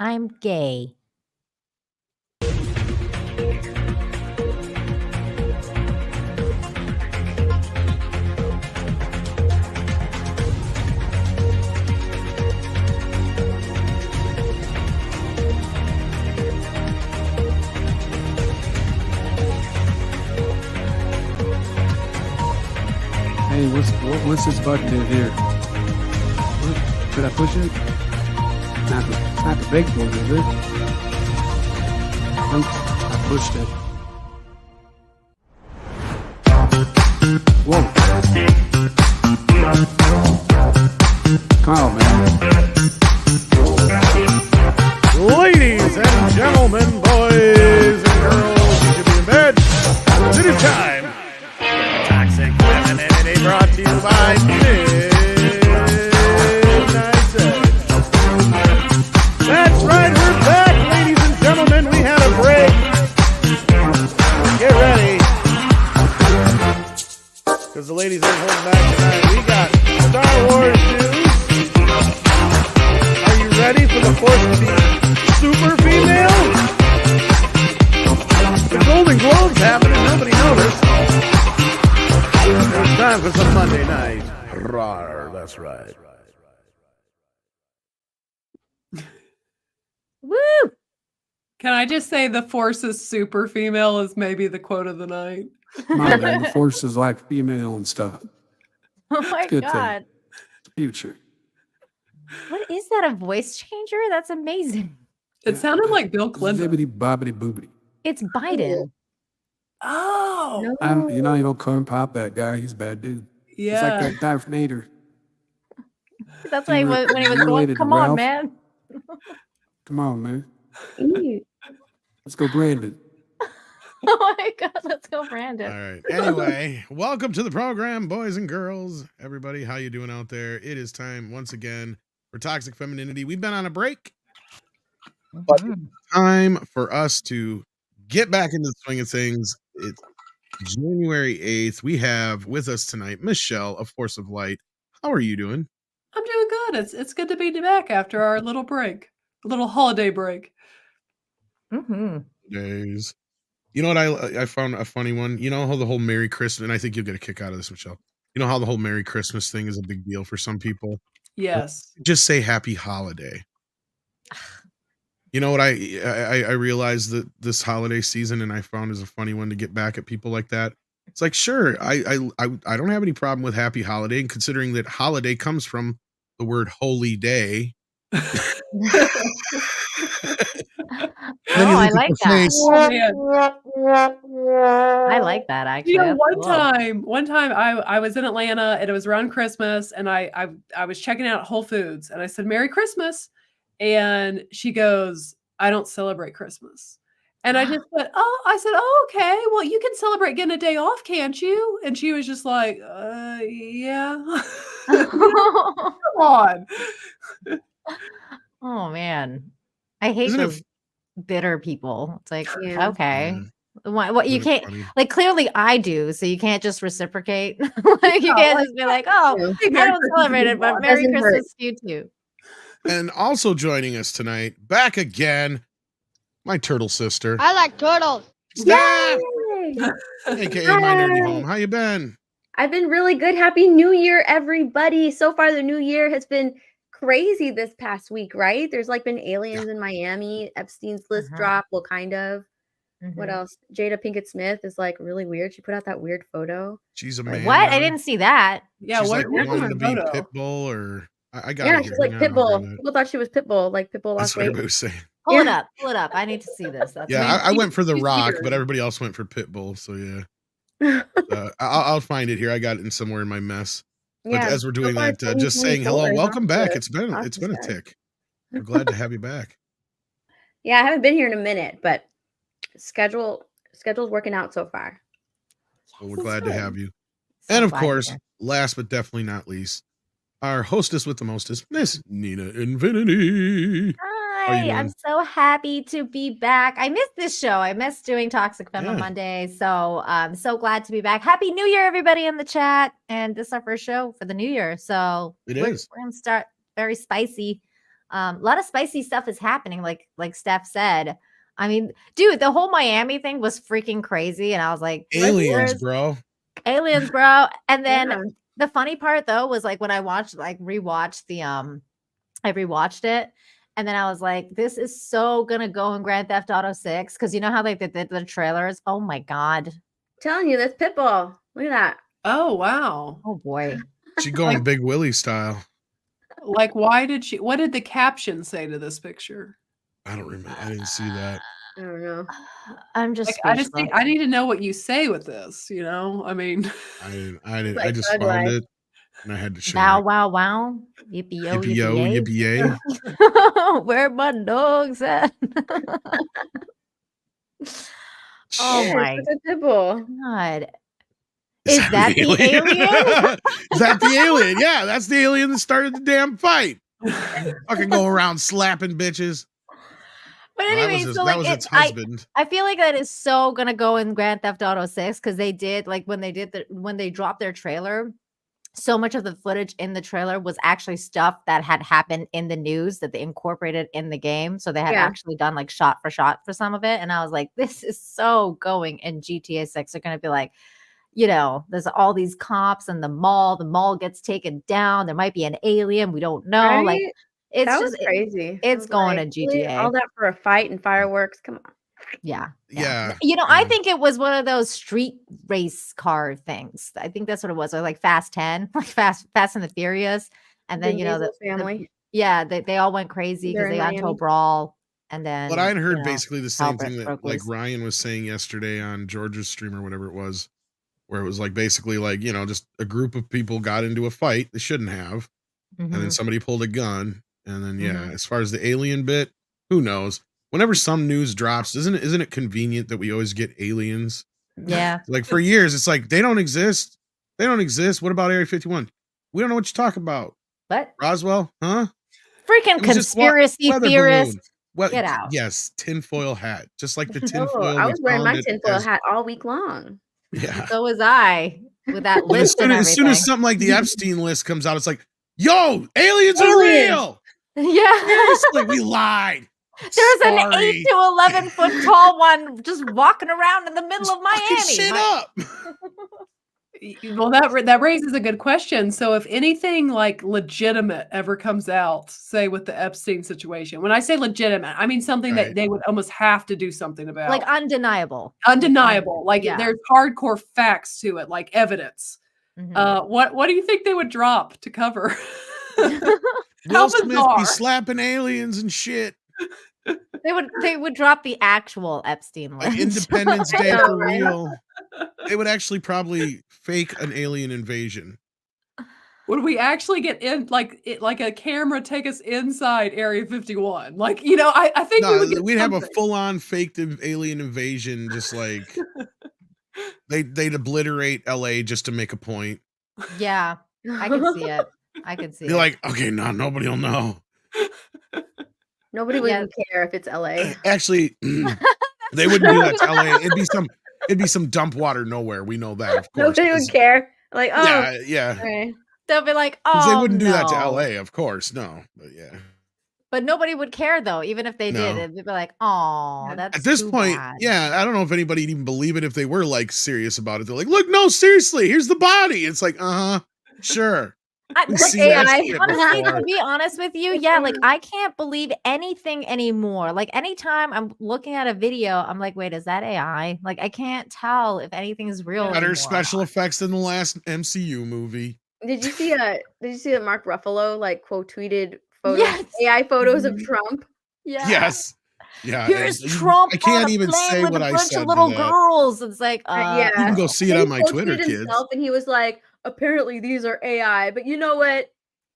I'm gay. Hey, what's this button in here? Should I push it? Not the big one, is it? Oops, I pushed it. Whoa. Come on, man. Ladies and gentlemen, boys and girls, you should be in bed. It is time. Toxic Femininity brought to you by Midnight Sex. That's right, we're back, ladies and gentlemen. We had a break. Get ready. Because the ladies ain't holding back tonight. We got Star Wars news. Are you ready for the Force to be super female? The Golden Globes happening, nobody noticed. It's time for some Monday night. Rawr, that's right. Woo! Can I just say the Force is super female is maybe the quote of the night? My bad. The Force is like female and stuff. Oh my Good god. Future. What is that? A voice changer? That's amazing. It sounded like Bill Clinton. Zibbity bobbity boobity. It's Biden. Oh, You don't corn pop that guy. He's a bad dude. yeah. It's like that Darth Vader. That's why when he was you going, related to come on, Ralph? man. Come on, man. Ew. Let's go, Brandon. Oh my god, let's go, All Brandon. right. Anyway, welcome to the program, boys and girls. Everybody, how you doing out there? It is time once again for Toxic Femininity. We've been on a break, but it's time for us to get back into the swing of things. It's January 8th. We have with us tonight Michelle, a Force of Light. How are you doing? I'm doing good. It's good to be back after our little break, a little holiday break. Mm-hmm. Days. You know what I found a funny one? You know how the whole Merry Christmas, and I think you'll get a kick out of this, Michelle. You know how the whole Merry Christmas thing is a big deal for some people? Yes. Just say Happy Holiday. You know what I realized that this holiday season, and I found is a funny one to get back at people like that. It's like, sure, I don't have any problem with Happy Holiday, and considering that holiday comes from the word holy day. Oh, I like that. Oh, man. I like that actually. You know, That's cool. one time I was in Atlanta and it was around Christmas and I was checking out Whole Foods and I said, Merry Christmas. And she goes, I don't celebrate Christmas. And I just said, oh, okay. Well, you can celebrate getting a day off, can't you? And she was just like, yeah. Come on. Oh man. I hate Isn't it those bitter people. It's like, Yeah. okay. Yeah. What you Isn't it can't funny? like clearly I do, so you can't just reciprocate. Like you can't just be like, oh, True. I don't celebrate it, but Merry Doesn't hurt. Christmas to you too. And also joining us tonight, back again, my turtle sister. I like turtles. Steph, Yay! aka my nerdy home. How you been? I've been really good. Happy New Year, everybody. So far, the new year has been crazy this past week, right? There's like been aliens in Miami. Epstein's list Uh-huh. drop. Well, kind of. What Mhm. else? Jada Pinkett Smith is like really weird. She put out that weird photo. She's a Like, man. What? now. I didn't see that. Yeah, She's what, like where's wanting her to be photo? Pitbull, or I got Yeah, it she's here. like Hang on, I'll Pitbull. grab it. People thought she was Pitbull, like Pitbull That's lost what weight. everybody was saying. Pull it Yeah. up. Pull it up. I need to see this. That's Yeah, mean, I went for The she's Rock, weird. but everybody else went for Pitbull. So yeah, I'll find it here. I got it in somewhere in my mess. But Yeah, as we're so doing far, that, just saying 2024 hello, is welcome off back. to- It's been off a to start. tick. We're glad to have you back. Yeah, I haven't been here in a minute, but schedule's working out so far. But we're That's glad to good. have you. So And of glad course, you're here. last but definitely not least, our hostess with the mostest, Miss Nina Infinity. How you Hi, I'm doing? so happy to be back. I missed this show. I missed doing Toxic Femme on Yeah. Monday. So I'm so glad to be back. Happy New Year, everybody in the chat. And this is our first show for the new year. So It we're is. going to start very spicy. A lot of spicy stuff is happening, like Steph said. I mean, dude, the whole Miami thing was freaking crazy, and I was like, Aliens, bro. Aliens, bro. And then Yeah. the funny part though was like when I rewatched I rewatched it, and then I was like, this is so gonna go in Grand Theft Auto 6 because you know how like they did the trailers. Oh my god. Telling you, that's Pitbull. Look at that. Oh wow. Oh boy. She going Big Willie style. Like, what did the caption say to this picture? I don't remember. I didn't see that. I don't know. I'm just Like, I need to know what you say with this, you know? I mean, I didn't. Like I just Thug found Life. it and I had to share Wow, it. wow, wow. Yippee yo, Yippee yo, yippee yippee yay. Where my dogs at? Oh Yes, my look at Pitbull. god. Is that the alien? Is that the alien? Yeah, that's the alien that started the damn fight. Fucking go around slapping bitches. But Well, anyway, so that like was its I husband. feel like that is so gonna go in Grand Theft Auto 6 because they did like when they dropped their trailer, so much of the footage in the trailer was actually stuff that had happened in the news that they incorporated in the game. So they had Yeah. actually done like shot for shot for some of it. And I was like, this is so going in GTA 6. They're gonna be like, you know, there's all these cops in the mall gets taken down. There might be an alien. We don't know. Right? Like it's That just was crazy. I it's was going like, to really? GTA. All that for a fight and fireworks. Come on. Yeah. Yeah. You know, I Yeah. think it was one of those street race car things. I think that's what it was. Or like Fast 10, like Fast and the Furious. And then, Vin you know, Diesel's family. they all went crazy They're because in they got into a Miami. brawl. And then But I had heard you know, basically the hell same thing that broke like loose. Ryan was saying yesterday on George's stream or whatever it was, where it was like basically like, you know, just a group of people got into a fight they shouldn't have, and then Mhm. somebody pulled a gun, and then yeah, Mhm. as far as the alien bit, who knows? Whenever some news drops, isn't it convenient that we always get aliens? Yeah. Like for years, it's like they don't exist. They don't exist. What about Area 51? We don't know what you talk about. But Roswell, huh? freaking It was just conspiracy weather theorist. balloon. Well, Get out. yes, tinfoil hat, just like the Oh, tinfoil I we was wearing found my it tinfoil as hat all week long. yeah. So was I with that And as list and soon as everything. something like the Epstein list comes out, it's like, yo, aliens are Aliens. real. Yeah. Seriously, we lied. There's an Sorry. 8 to 11 foot tall one just walking around in the middle Just of fucking Miami. shit My- up. well, that raises a good question. So, if anything like legitimate ever comes out, say with the Epstein situation, when I say legitimate, I mean something Right. that they would almost have to do something about, like undeniable. undeniable. Like yeah. there's hardcore facts to it, like evidence. Mhm. What do you think they would drop to cover? Will Smith bizarre. be slapping aliens and shit. They would drop the actual Epstein Like list. Independence Day know, for right? real. They would actually probably fake an alien invasion. Would we actually get in like a camera take us inside Area 51? Like, you know, I think we No, would get we'd have a something. full-on faked alien invasion, just like they'd obliterate LA just to make a point. Yeah, I can see it. I can see Be it. like, okay, no, nobody will know. Nobody would Yeah. even care if it's LA. Actually, they wouldn't do that to LA. It'd be some dump water nowhere. We know that, of course. Nobody would care. Like, oh, Yeah. okay. They'll be like, 'Cause oh, they wouldn't do that to no." LA, of course. No, but yeah. But nobody would care though, even if they No. did. They'd be like, oh, Yeah. that's At this too point, bad. yeah, I don't know if anybody'd even believe it if they were like serious about it. They're like, look, no, seriously, here's the body. It's like, sure. We've But seen that AI. shit honestly, before. to be honest with you, yeah, like I can't believe anything anymore. Like anytime I'm looking at a video, I'm like, wait, is that AI? Like I can't tell if anything is real. Better anymore. special effects than the last MCU movie. Did you see that Mark Ruffalo like quote tweeted photos, Yes. AI photos of Mhm. Trump? Yeah. Yes. Yeah. Here's and Trump I can't on a even plane say with what a I bunch said of to little that. girls. It's like, Yeah. You can go no. see it And on he my quote Twitter, tweeted kids. himself, and he was like, apparently these are AI, but you know what?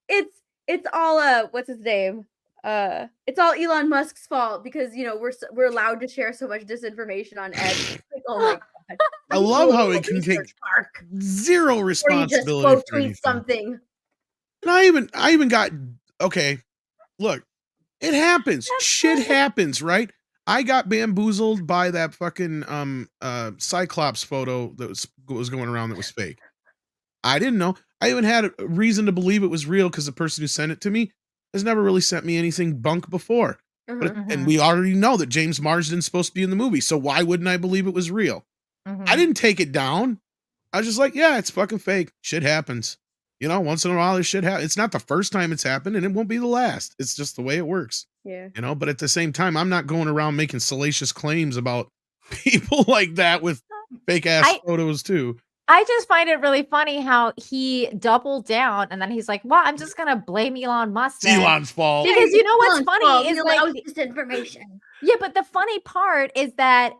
It's all what's his name? It's all Elon Musk's fault because you know we're allowed to share so much disinformation on X. Like, oh my god! I You need love to how do a it can research, take Mark, zero or you just responsibility quote for tweet anything. something. And I even got okay. Look, it happens. Shit happens, right? I got bamboozled by that fucking Cyclops photo that was going around that was fake. I didn't know. I even had a reason to believe it was real because the person who sent it to me, has never really sent me anything bunk before. But Mhm. and we already know that James Marsden's supposed to be in the movie, so why wouldn't I believe it was real? I didn't take it down. I was just like, yeah, it's fucking fake. Shit happens. You know, once in a while, this shit happens. It's not the first time it's happened, and it won't be the last. It's just the way it works. Yeah. You know, but at the same time, I'm not going around making salacious claims about people like that with fake ass I- photos too. I just find it really funny how he doubled down and then he's like, well, I'm just gonna blame Elon Musk. It's then." Elon's fault. Because you know what's Elon's funny fault. is He like, allows disinformation. yeah, but the funny part is that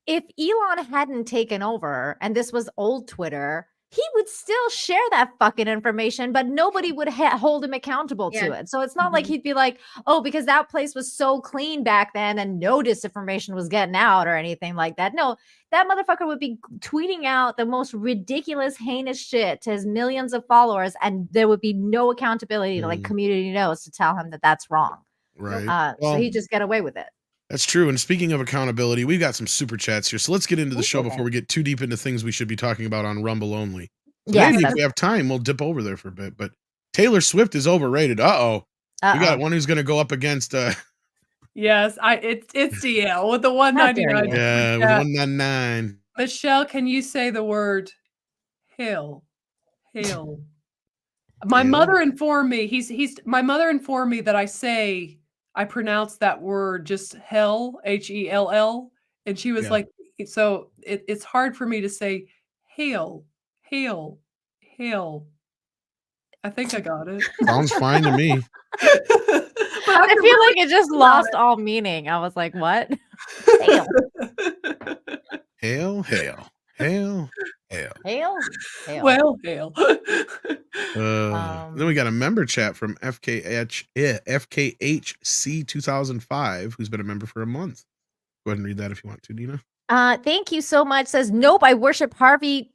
if Elon hadn't taken over and this was old Twitter, he would still share that fucking information, but nobody would hold him accountable to Yeah. it. So it's not like he'd be like, oh, because that place was so clean back then and no disinformation was getting out or anything like that. No, that motherfucker would be tweeting out the most ridiculous, heinous shit to his millions of followers, and there would be no accountability to like community notes to tell him that that's wrong. Right. So he'd just get away with it. That's true. And speaking of accountability, we've got some super chats here. So let's get into the show Okay. before we get too deep into things we should be talking about on Rumble only. So Yes, maybe if that's- we have time, we'll dip over there for a bit. But Taylor Swift is overrated. Uh-oh. We got one who's going to go up against Yes, it's DL with the dare 199. you. yeah, with 199. Michelle, can you say the word hell? Hell. My Hell? mother informed me. My mother informed me that I pronounce that word just hell, Hell, and she was Yeah. like, so it's hard for me to say hail. I think I got it. Sounds fine to me. I feel like it just lost all meaning. I was like, what? Hail. Hail, hail, hail, hail. Hail? Hail. Well, hail. Then we got a member chat from FKHC 2005, who's been a member for a month. Go ahead and read that if you want to, Dina. Thank you so much. Says, nope, I worship Harvey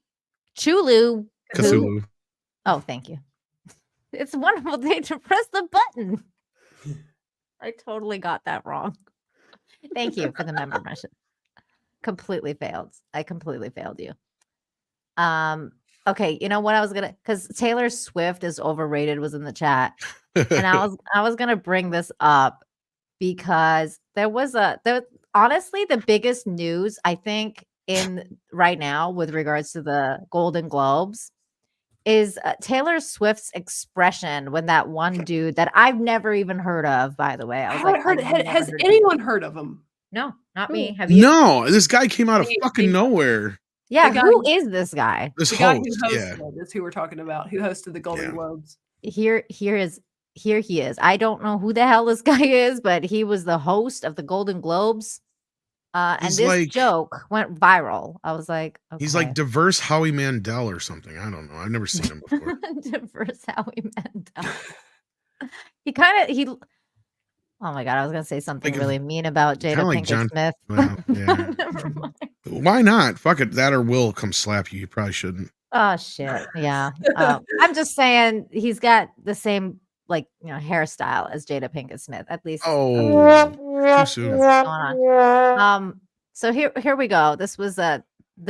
Chulu. Cthulhu. Oh, thank you. It's a wonderful day to press the button. I totally got that wrong. Thank you for the member mention. Completely failed. I completely failed you. Okay, you know what I was gonna, because Taylor Swift is overrated was in the chat, and I was gonna bring this up because there honestly the biggest news I think in right now with regards to the Golden Globes is Taylor Swift's expression when that one dude that I've never even heard of, by the way. I was like, heard, I've never has heard of anyone heard of him? No, not me. Have you? No, this guy came out of Me- fucking me- nowhere. Yeah, the guy- who is this guy? This The guy who host, yeah. hosted is who we're talking about, who hosted the Golden Yeah. Globes. Here he is. I don't know who the hell this guy is, but he was the host of the Golden Globes. And He's this like- joke went viral. I was like, He's like okay. diverse Howie Mandel or something. I don't know. I've never seen him before. diverse Howie Mandel. he oh my god, I was gonna say something Like, really mean about Jada kinda like Pinkett John- Smith. Well, yeah. Never mind. Why not? Fuck it. That or Will come slap you. You probably shouldn't. Oh shit. Yeah. I'm just saying he's got the same hairstyle as Jada Pinkett Smith. At least Oh, too soon. what's going on. So here we go. This was the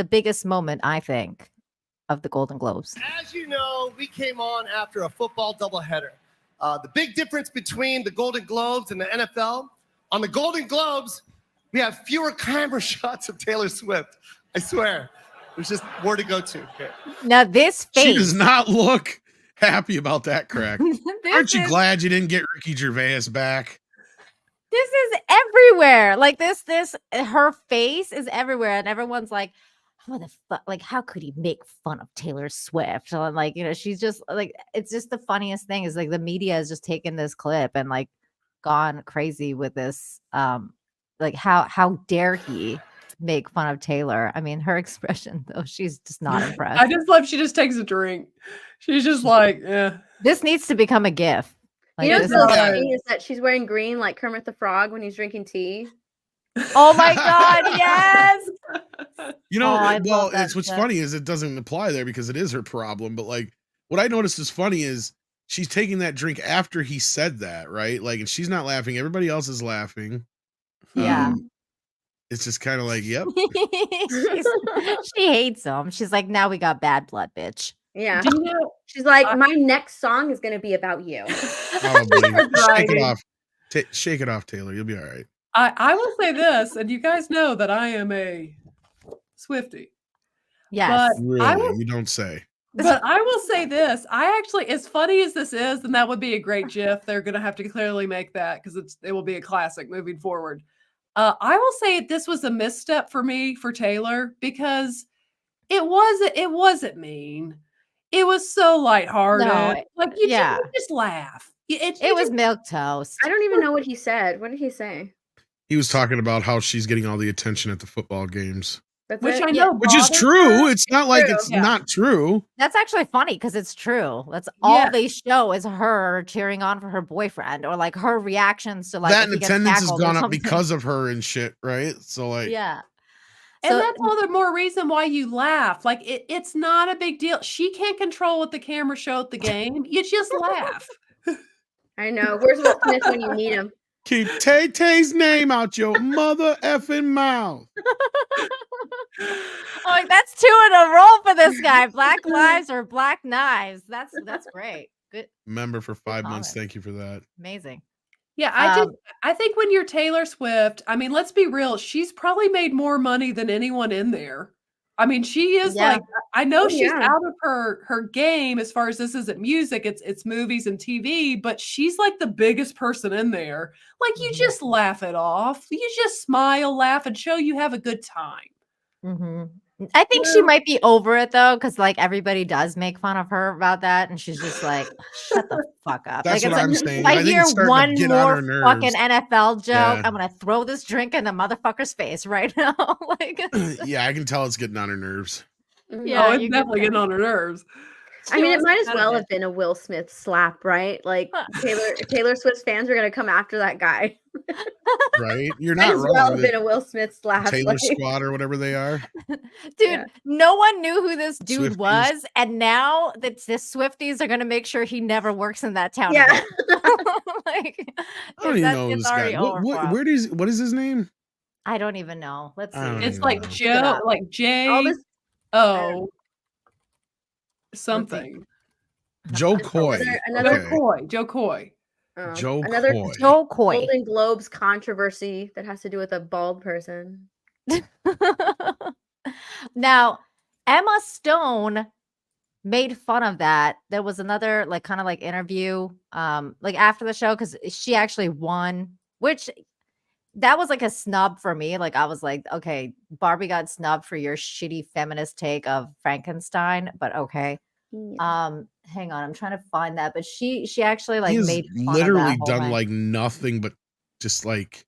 biggest moment, I think, of the Golden Globes. As you know, we came on after a football doubleheader. The big difference between the Golden Globes and the NFL, on the Golden Globes, we have fewer camera shots of Taylor Swift. I swear. There's just more to go to. Okay. Now this face. She does not look happy about that crack. this Aren't you is- glad you didn't get Ricky Gervais back? This is everywhere. Like this, her face is everywhere, and everyone's like, "What the fuck? Like, how could he make fun of Taylor Swift?" And like, she's just like, it's just the funniest thing is like the media has just taken this clip and like gone crazy with this. Like, how dare he make fun of Taylor? I mean, her expression though, she's just not impressed. I just love she just takes a drink. She's just like, yeah. This needs to become a GIF. Like, You know this what's is- so is- funny is that she's wearing green like Kermit the Frog when he's drinking tea. oh my god, yes. You know, Oh, I well, love that it's what's shit. funny is it doesn't apply there because it is her problem. But like, what I noticed is funny is she's taking that drink after he said that, right? Like, and she's not laughing. Everybody else is laughing. Yeah. It's just kind of like, yep. she hates him. She's like, now we got bad blood, bitch. Yeah. Do you know? She's like, my next song is gonna be about you. Probably. Shake it Driving. off. Shake it off, Taylor. You'll be all right. I will say this, and you guys know that I am a Swiftie. Yes. But I Really? will You don't say. But I will say this, I actually, as funny as this is, and that would be a great GIF, they're gonna have to clearly make that because it will be a classic moving forward. I will say this was a misstep for me for Taylor because it wasn't mean. It was so lighthearted. No, Like you yeah. just laugh. It was milquetoast. I don't even know what he said. What did he say? He was talking about how she's getting all the attention at the football games. That's Which it? I Yeah. know Which is bothers true. her. It's not like True. it's Yeah. not true. That's actually funny because it's true. That's all Yeah. they show is her cheering on for her boyfriend or like her reactions to like That if and he gets attendance has tackled or gone up something. because of her and shit, right? So like Yeah. And So that's all the more reason why you laugh. Like it's not a big deal. She can't control what the camera show at the game. You just laugh. I know. Where's Will Smith when you need him? keep Tay-Tay's name out your mother effing mouth. like that's 2 in a row for this guy. Black lives or black knives. That's great. Good, Member for 5 months. comment. Thank you for that. Amazing. Yeah, Um, I think when you're Taylor Swift, I mean, let's be real, she's probably made more money than anyone in there. I mean, she is Yeah. like I know Oh, she's yeah. out of her game as far as this isn't music, it's movies and TV, but she's like the biggest person in there. Like you Mhm. just laugh it off. You just smile, laugh, and show you have a good time. Mhm. I think she Yeah. might be over it though, because like everybody does make fun of her about that, and she's just like, "Shut the fuck up!" That's like, what it's I'm like, saying. if I I think hear it's starting to one get on more her nerves. fucking NFL joke, Yeah. I'm gonna throw this drink in the motherfucker's face right now. like, Yeah, I can tell it's getting on her nerves. Yeah, Oh, you it's can definitely tell. getting on her nerves. I She mean, it wants might to as cut a well bit. have been a Will Smith slap, right? Like Taylor Swift fans are gonna come after that guy. Right? You're Might not as well wrong. have been a Will Smith slap. Taylor like- Squad or whatever they are. Dude, Yeah. no one knew who this dude Swifties. was, and now that the Swifties are gonna make sure he never works in that town Yeah. again. like, I don't even know it's this already guy. over for him. What is his name? I don't even know. Let's see. I don't It's even like know. Look it up. like All J this O something. Joe Coy. another- Okay. Joe Coy. Joe another Coy. Joe Coy. Golden Globes controversy that has to do with a bald person. Now, Emma Stone made fun of that. There was another like kind of like interview like after the show because she actually won, which that was like a snub for me. Like I was like, okay, Barbie got snubbed for your shitty feminist take of Frankenstein, but okay. Hang on, I'm trying to find that, but she actually like He has made fun literally of that whole done thing. like nothing but just like,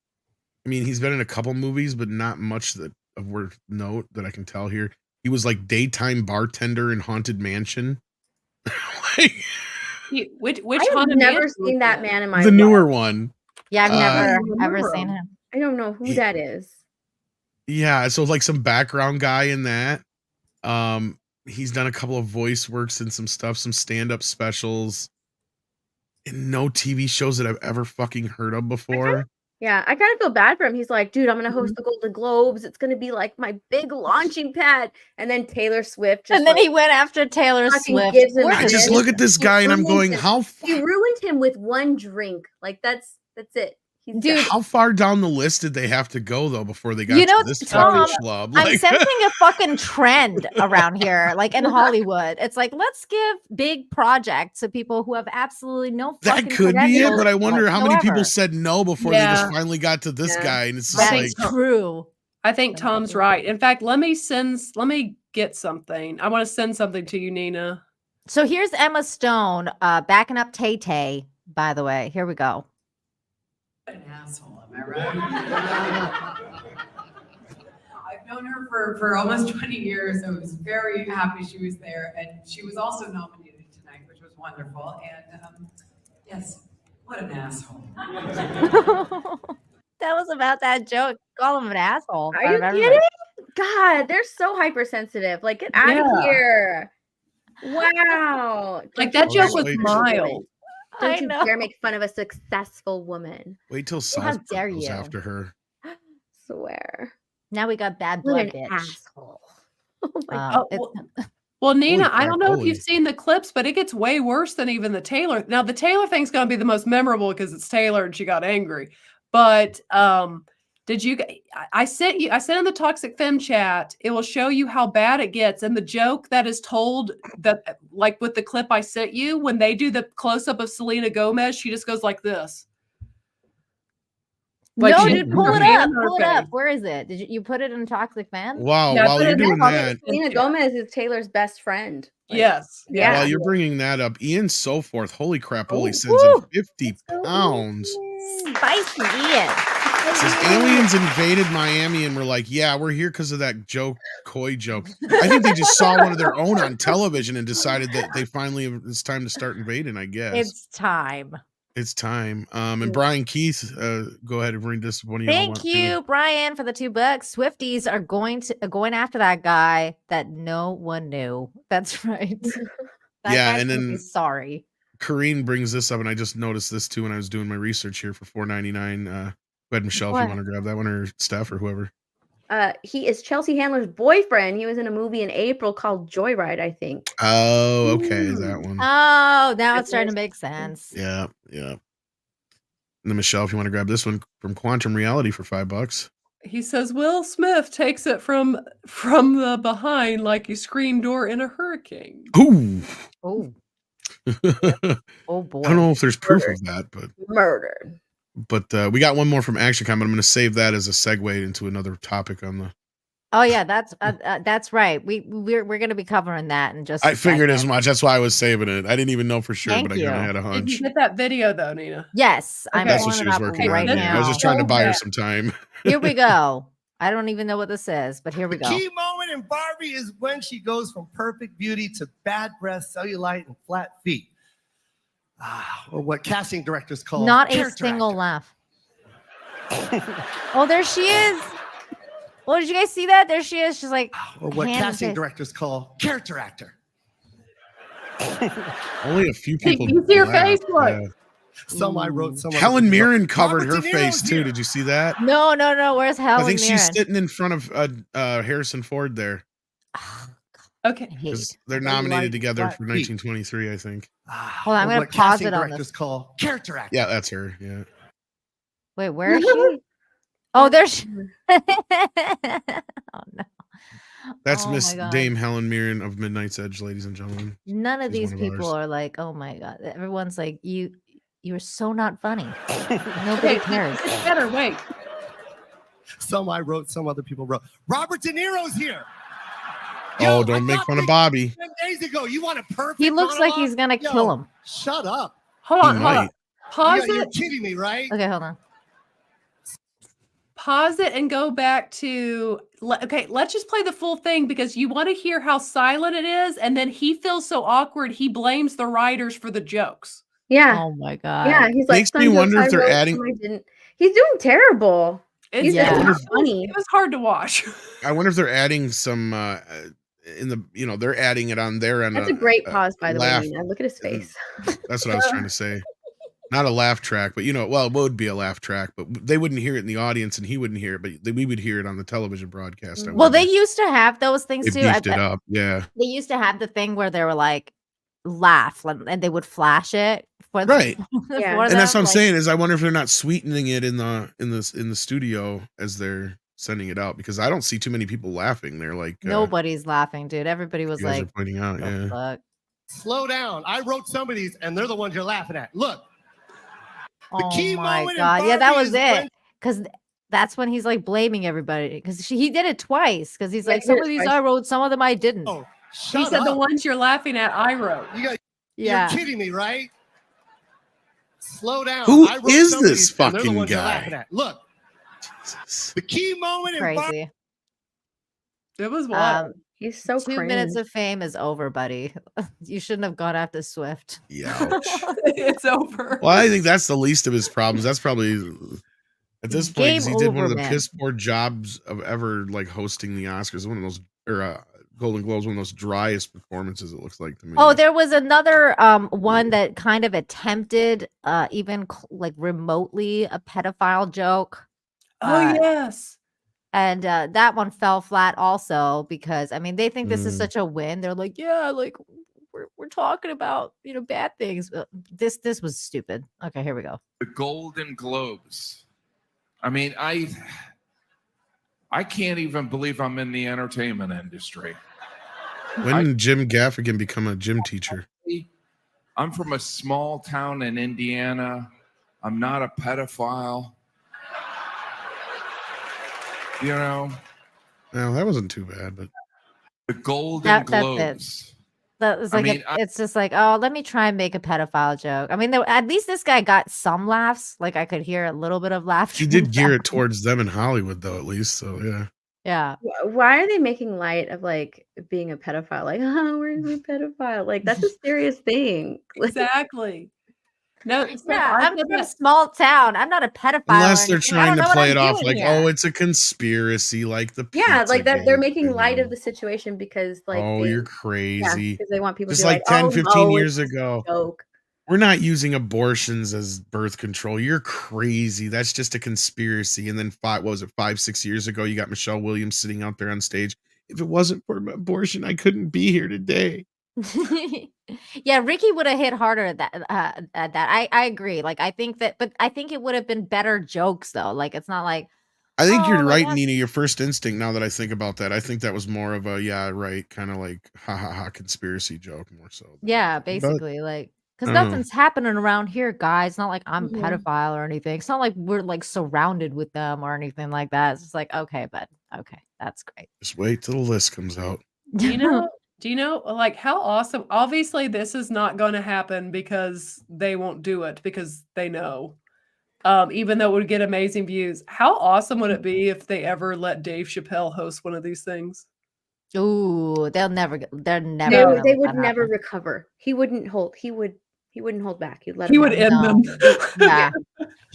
I mean, he's been in a couple movies, but not much that of worth note that I can tell here. He was like daytime bartender in Haunted Mansion. Like, Which I've Haunted never Mansion was seen that it? man in my the life. newer one. Yeah, I've Uh, never ever remember seen him. him. I don't know who He- that is. Yeah, so like some background guy in that. He's done a couple of voice works and some stuff, some stand-up specials, and no TV shows that I've ever fucking heard of before. Yeah, I kind of feel bad for him. He's like, dude, I'm gonna Mm-hmm. host the Golden Globes. It's gonna be like my big launching pad. And then Taylor Swift just And then like, he went after Taylor fucking Swift. gives him Where I this. just did look at this guy and I'm going, ruined how he ruined him with one drink. Like that's it. He's Dude, done. how far down the list did they have to go though before they got You know, to this Tom, fucking schlub? I'm Like, sensing a fucking trend around here, like in Hollywood. It's like let's give big projects to people who have absolutely no fucking that could be it, credentials but I wonder how many people whatsoever. said no before they Yeah. just finally got to this Yeah. guy, and it's I just think like, That's true. I think Tom's right. In fact, let me get something. I want to send something to you, Nina. So here's Emma Stone backing up Tay Tay. By the way, here we go. An asshole, am I right? I've known her for almost 20 years. I was very happy she was there, and she was also nominated tonight, which was wonderful. And yes, what an asshole. That was about that joke. Call him an asshole. Are you kidding? God, they're so hypersensitive. Like, get out of Yeah. here. Wow. Like that joke was Wait. mild. Don't I you know. dare make fun of a successful woman. wait till How South dare Park goes you. after her. Swear. Now we got bad What blood, an bitch. asshole. Oh my Um, Oh, it- well, Well, Nina, Holy I don't know if crapoly. you've seen the clips, but it gets way worse than even the Taylor. Now, the Taylor thing's going to be the most memorable because it's Taylor and she got angry. But did you? I sent in the Toxic Femme chat. It will show you how bad it gets. And the joke that is told that, like with the clip I sent you, when they do the close up of Selena Gomez, she just goes like this. Like no, she dude, has pull her it hand up. on her Pull it up. face. Where is it? Did you put it in Toxic Fan? Wow, Yeah, I while put you're it in doing the that, Selena Gomez is Taylor's best friend. Like, Yes. Yeah. while you're bringing that up, Ian Soforth, holy crap, Oh, holy sends in woo. 50 pounds. Spicy Ian. Says aliens invaded Miami and were like, yeah, we're here because of that joke, Coy joke. I think they just saw one of their own on television and decided that they finally it's time to start invading, I guess. It's time. It's time. And Brian Keith, go ahead and bring this one of y'all. Thank you, Brian, for the $2. Swifties are going after that guy that no one knew. That's right. That Yeah, guy's and gonna be then sorry. Kareen brings this up, and I just noticed this too when I was doing my research here for $4.99. Go ahead, Michelle, if What? you want to grab that one, or Steph, or whoever. He is Chelsea Handler's boyfriend. He was in a movie in April called Joyride, I think. Oh, okay, that one. Oh, now it's starting to make sense. Yeah, yeah. And then Michelle, if you want to grab this one from Quantum Reality for $5. He says Will Smith takes it from the behind like a screen door in a hurricane. Ooh. Oh, oh boy. I don't know if there's proof of that, but Murdered. we got one more from ActionCom, but I'm going to save that as a segue into another topic on the. Oh yeah, that's right. We're going to be covering that in just. I figured as much. That's why I was saving it. I didn't even know for sure, Thank but I kind of you. had a Did you hunch. get that video though, Nina? Yes, I'm That's what pulling she it was up working right on. now. Yeah, I was just trying to So buy her bad. some time. Here we go. I don't even know what this is, but here we The go. key moment in Barbie is when she goes from perfect beauty to bad breasts, cellulite, and flat feet. Or what casting directors call Not a character single actor. laugh. Oh, there she is. Oh, did you guys see that? There she is. She's like, Or what hand in casting face. directors call character actor. Only a few people. You see her laughed, face? Look. yeah. Some I wrote, some Helen other people wrote. Mirren covered Robert her De Niro's face too. here. Did you see that? No. Where's Helen I think Mirren? she's sitting in front of Harrison Ford there Okay. because they're Cellulite, nominated together flat for feet. 1923, I think. Hold on, I'm Or gonna what pause casting it on directors this. call character actor. Yeah, that's her. Yeah. Wait, where is she? Oh, there's. Oh no. That's Oh, Miss my God. Dame Helen Mirren of Midnight's Edge, ladies and gentlemen. None of She's these one of people ours. are like, oh my god. Everyone's like, you're so not funny. Nobody Okay, cares. it's better. Wait. Some I wrote, some other people wrote. Robert De Niro's here. Oh, Yo, don't I make got fun of big Bobby. 10 days ago. You want a perfect He looks like monologue? he's gonna Yo, kill him. Shut up. Hold He on. Hold on. might. Pause You're it. kidding me, right? Okay, hold on. Pause it and go back to. Okay, let's just play the full thing because you want to hear how silent it is, and then he feels so awkward. He blames the writers for the jokes. Yeah. Oh my god. Yeah. He's like, Makes me "Some wonder jokes if I they're wrote, adding- some I didn't." He's doing terrible. It's, Yeah. I wonder it's if- funny. It was hard to watch. I wonder if they're adding some in the they're adding it on their end. That's a great pause, by the laugh. way, Nina. Look at his face. That's what I was trying to say. Not a laugh track, but well, it would be a laugh track, but they wouldn't hear it in the audience, and he wouldn't hear it, but we would hear it on the television broadcast. I Well, they wonder. used to have those things They too. beefed it up, yeah. They used to have the thing where they were like laugh and they would flash it for Right. Yeah. for And that's what them, I'm like- saying is I wonder if they're not sweetening it in the studio as they're sending it out, because I don't see too many people laughing. They're like Nobody's laughing, dude. Everybody was you guys like, are pointing out, "The yeah. fuck?" Slow down. I wrote some of these, and they're the ones you're laughing at. Look. The Oh key my moment in god. Yeah, that Barbie was is it. when- Because that's when he's like blaming everybody. Because he did it twice. Because he's Yeah, like, he some did of it these twice. I wrote, some of them I didn't. Oh, He shut said up. the ones you're laughing at, I wrote. Yeah. You're kidding me, right? Slow down. Who I wrote is some of this these, and they're the fucking ones you're guy? laughing at. Look. The key moment in Barbie. Crazy. It was wild. Um, He's so 2 cringe. minutes of fame is over, buddy. You shouldn't have gone after Swift. Ouch. It's over. Well, I think that's the least of his problems. That's probably at this point, 'cause Game he did one over, of the man. piss poor jobs of ever like hosting the Oscars. One of those Golden Globes, one of those driest performances, it looks like to me. Oh, there was another one that kind of attempted even like remotely a pedophile joke. Oh, yes. And that one fell flat also because I mean they think this is Mm. such a win. They're like, yeah, like we're talking about bad things. This was stupid. Okay, here we go. The Golden Globes. I mean, I can't even believe I'm in the entertainment industry. When did Jim Gaffigan become a gym teacher? I'm from a small town in Indiana. I'm not a pedophile. Well, that wasn't too bad, but the Golden That's it. Globes. That was I like mean, it's just like, oh, let me try and make a pedophile joke. I mean, at least this guy got some laughs. Like I could hear a little bit of laughter. he did gear it towards them in Hollywood, though, at least. So yeah. Yeah. Why are they making light of like being a pedophile? Like, oh, we're a pedophile. Like that's a serious thing. Exactly. No, so Yeah, I I'm said from a that- small town. I'm not a pedophile. Unless or they're anything. I trying don't to know what play I'm it off doing like, here. oh, it's a conspiracy, like the Yeah, like they're Pizzagate making light of thing. the situation because like Oh, they, you're yeah, crazy. because they want people Just to be like like 10, oh, 15 no, years it's just a ago. joke. We're not using abortions as birth control. You're crazy. That's just a conspiracy. And then 5-6 years ago, you got Michelle Williams sitting out there on stage. If it wasn't for abortion, I couldn't be here today. Yeah, Ricky would have hit harder at that. I agree. Like I think that, but I think it would have been better jokes though. Like it's not like I think you're like, right, that's- Nina. Your first instinct, now that I think about that, I think that was more of a kind of like ha ha ha conspiracy joke more so. yeah, But basically like because I don't know. nothing's happening around here, guys. Not like I'm a Mhm. pedophile or anything. It's not like we're like surrounded with them or anything like that. It's just like okay, but okay, that's great. Just wait till the list comes out. Do you know like how awesome? Obviously, this is not going to happen because they won't do it because they know. Even though it would get amazing views. How awesome would it be if they ever let Dave Chappelle host one of these things? Ooh, they're never They, gonna they let would that never happen. recover. He wouldn't hold back. He'd let He him would have end them. Yeah.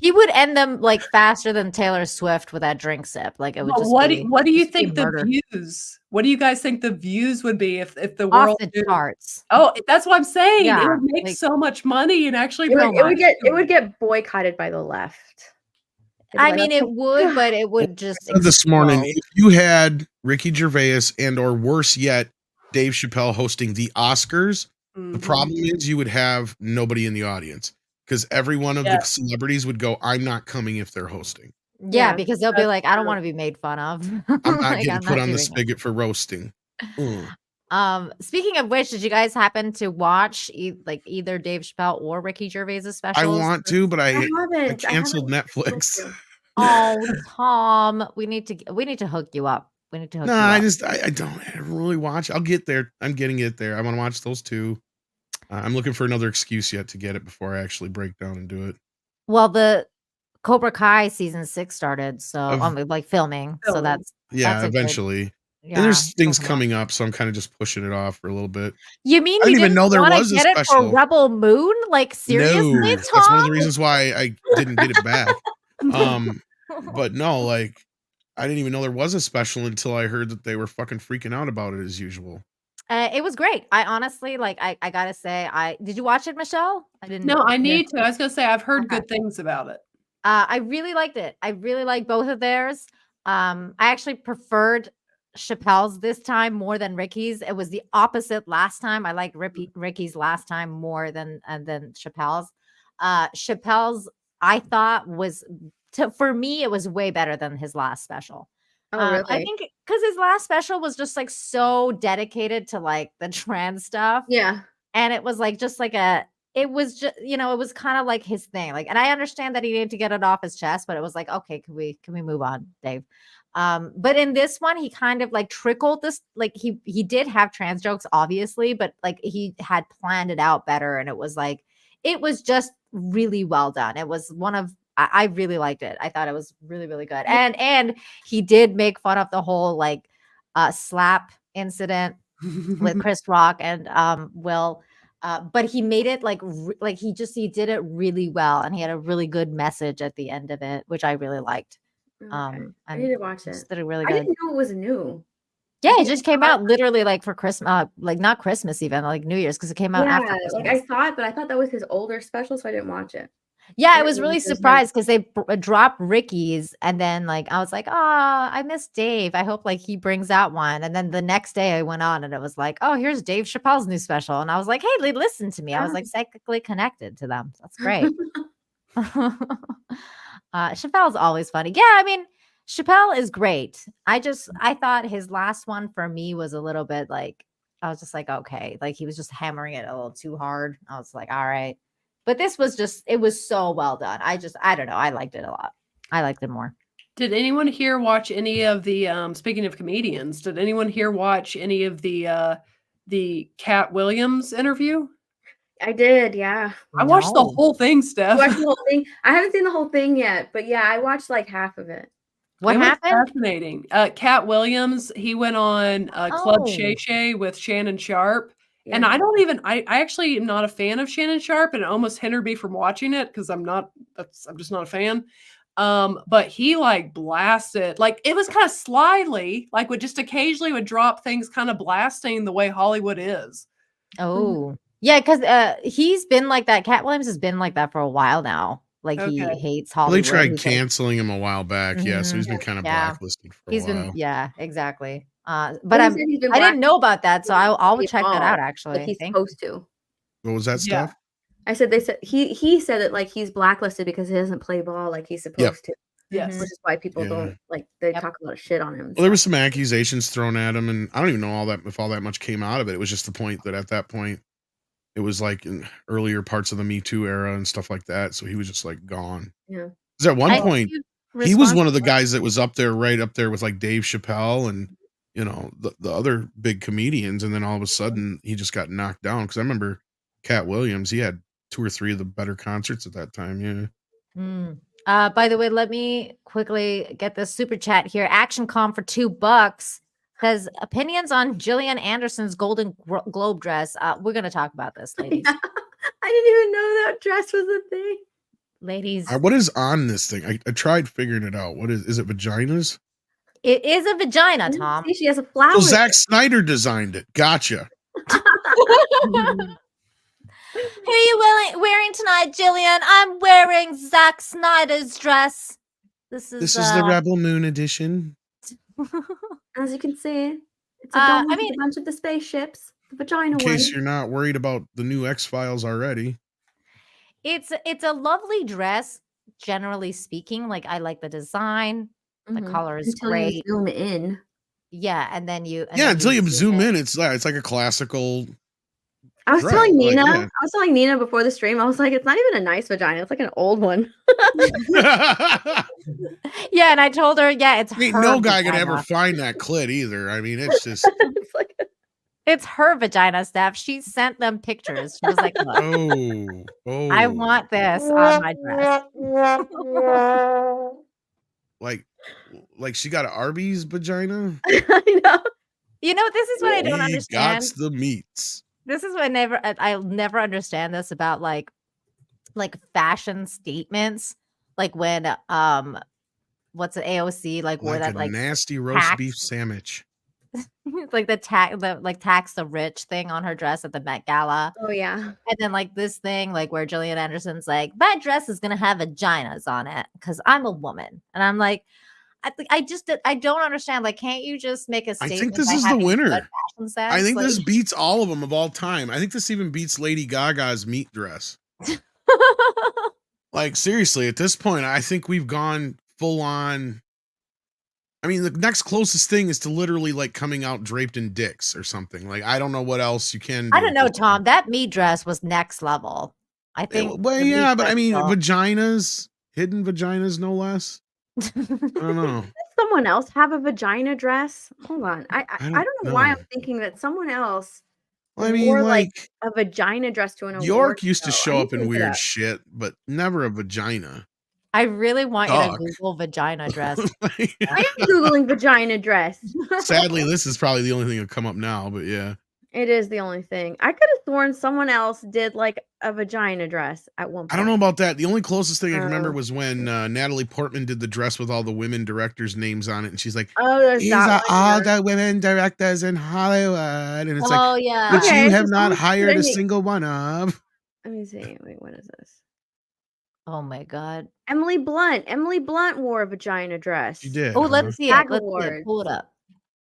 He would end them like faster than Taylor Swift with that drink sip. Like it would But just what be, do you just be think the murder. views? What do you guys think the views would be if the Off world the knew? charts. Oh, that's what I'm saying. It Yeah, would make like- so much money and actually it would get boycotted by the left. They'd be I like, mean, "Okay, it would, but it would just This morning, explode. if you had Ricky Gervais and or worse yet, Dave Chappelle hosting the Oscars, the Mhm. problem is you would have nobody in the audience because every one of the Yes. celebrities would go, I'm not coming if they're hosting. Yeah, Yeah, because they'll be that's like, I don't true. want to be made fun of. I'm not Like, getting I'm put not on the doing it. spigot for roasting. Speaking of which, did you guys happen to watch either Dave Chappelle or Ricky Gervais's I specials? want to, but I haven't. canceled I haven't Netflix. looked Oh, Tom, we need to hook you up. We need to hook No, you I up. don't really watch. I'll get there. I'm getting it there. I want to watch those two. I'm looking for another excuse yet to get it before I actually break down and do it. Well, the Cobra Kai season 6 started, so Of- like filming. So Filming. that's Yeah, a good- eventually. yeah, And there's things come on. coming up, so I'm kind of just pushing it off for a little bit. You mean I you didn't even didn't know there wanna was a get it for special. Rebel Moon? Like seriously, No, Tom? that's one of the reasons why I didn't get it back. But no, like I didn't even know there was a special until I heard that they were fucking freaking out about it as usual. It was great. I honestly like. I gotta say, did you watch it, Michelle? I didn't. No, I hear- need to. I was gonna say I've heard Okay. good things about it. I really liked it. I really like both of theirs. I actually preferred Chappelle's this time more than Ricky's. It was the opposite last time. I liked Ricky's last time more than Chappelle's. Chappelle's I thought was for me it was way better than his last special. Oh, I really? think because his last special was just like so dedicated to like the trans stuff. Yeah. And it was like just like it was just it was kind of like his thing. Like, and I understand that he needed to get it off his chest, but it was like, okay, can we move on, Dave? But in this one, he kind of like trickled this, like he did have trans jokes, obviously, but like he had planned it out better, and it was just really well done. It was one of I really liked it. I thought it was really, really good. And he did make fun of the whole like slap incident with Chris Rock and Will. But he made it like he did it really well, and he had a really good message at the end of it, which I really liked. Okay. And I need to watch it. just did it really I good. didn't know it was new. Yeah, it just came out literally like for Christmas, like not Christmas even, like New Year's, because it came out after Yeah, Christmas. like I saw it, but I thought that was his older special, so I didn't watch it. Yeah, I didn't was realize really it was him. surprised because they dropped Ricky's, and then like I was like, "Ah, I miss Dave. I hope like he brings out one." And then the next day I went on, and it was like, "Oh, here's Dave Chappelle's new special," and I was like, "Hey, they listen to me." I was like psychically connected to them. That's great. Chappelle's always funny. Yeah, I mean, Chappelle is great. I thought his last one for me was a little bit like I was just like, okay, like he was just hammering it a little too hard. I was like, all right. But this was just it was so well done. I don't know. I liked it a lot. I liked it more. Did anyone here watch any of the speaking of comedians, did anyone here watch any of the Cat Williams interview? I did, yeah. I watched the No. whole thing, You Steph. watched the whole thing? I haven't seen the whole thing yet, but yeah, I watched like half of it. What It was happened? fascinating. Cat Williams, he went on Club Oh. Shay Shay with Shannon Sharp. And Yeah. I actually am not a fan of Shannon Sharp, and it almost hindered me from watching it because I'm just not a fan. But he like blasted, like it was kind of slyly, like would just occasionally would drop things kind of blasting the way Hollywood is. Oh. Yeah, because he's been like that. Cat Williams has been like that for a while now. Like he Okay. hates Well, they Hollywood. tried He's like- canceling him a while back. Yeah, so he's been kind of Yeah. blacklisted for He's a while. been yeah, exactly. But Well, he I'm said he's been I didn't know about that, so I'll He check that out evolved, actually. like he's Thank supposed to. What was that Yeah. stuff? I said they said he said that like he's blacklisted because he doesn't play ball like he's supposed to. Yes. Which is why people Yeah. don't like they Yep. talk a lot of shit on him. Well, there were some accusations thrown at him, and I don't even know if all that much came out of it. It was just the point that at that point, it was like in earlier parts of the Me Too era and stuff like that. So he was just like gone. Yeah. Because at one I point, think he was one of the responsible- guys that was right up there with like Dave Chappelle and the other big comedians, and then all of a sudden he just got knocked down. Because I remember Cat Williams, he had 2 or 3 of the better concerts at that time. Yeah. Mm. By the way, let me quickly get this super chat here. ActionCom for $2 says opinions on Gillian Anderson's Golden Globe dress. We're gonna talk about this, ladies. I didn't even know that dress was a thing. Ladies, What is on this thing? I tried figuring it out. What is it? Vaginas? it is a vagina, Oh, Tom. see, she has a flower. So Zack Snyder designed it. Gotcha. Who are you wearing tonight, Gillian? I'm wearing Zack Snyder's dress. This is the Rebel Moon edition. As you can see, it's a I dome with mean- a bunch of the spaceships. The vagina In case one. you're not worried about the new X-Files already. It's a lovely dress, generally speaking. Like I like the design. The Mhm. color is Until great. you zoom in. Yeah, and then you Yeah, until you zoom in, it's like a classical. I was Right, telling like, Nina. yeah. I was telling Nina before the stream. I was like, it's not even a nice vagina. It's like an old one. Yeah, and I told her, yeah, it's Ain't her no guy gonna vagina. ever find that clit either. I mean, it's just It's like It's her vagina, Steph. She sent them pictures. She was like, look, oh, I want this on my dress. like she got an Arby's vagina. I know. You know, this is what I don't We understand. got the meats. This is what I'll never understand this about like fashion statements. Like when what's it, AOC like wore Like that a like nasty roast tax- beef sandwich. like the tax the rich thing on her dress at the Met Gala. Oh yeah. And then like this thing like where Gillian Anderson's like, my dress is gonna have vaginas on it because I'm a woman. And I'm like, I don't understand. Like, can't you just make a I statement? think this by is the having winner. good fashion sense? I think Like- this beats all of them of all time. I think this even beats Lady Gaga's meat dress. Like seriously, at this point, I think we've gone full on. I mean, the next closest thing is to literally like coming out draped in dicks or something. Like I don't know what else you can do. I don't know, at this Tom. point. That meat dress was next level. I think. Well, the yeah, meat but I dress mean, still- vaginas, hidden vaginas, no less. I don't know. Does someone else have a vagina dress? Hold on. I I don't don't know why know. I'm thinking that someone else Well, I mean, wore like a vagina dress to an award York used to show. show I up need to in look it weird up. shit, but never a vagina. I really want you Dog. to Google vagina dress. I am googling vagina dress. Sadly, this is probably the only thing that'll come up now. But yeah, It is the only thing. I could have sworn someone else did like a vagina dress at one point. I don't know about that. The only closest thing I can remember Oh. was when Natalie Portman did the dress with all the women directors' names on it, and she's like, Oh, there's "These that are one, all yeah. the women directors in Hollywood," and it's like, Oh yeah. "But Okay, you so have not someone hired a said- single one of." Let me see. Wait, what is this? Oh my god. Emily Blunt. Emily Blunt wore a vagina dress. She did. Oh, huh? let's see it. SAG Let's see it. Awards. Pull it up.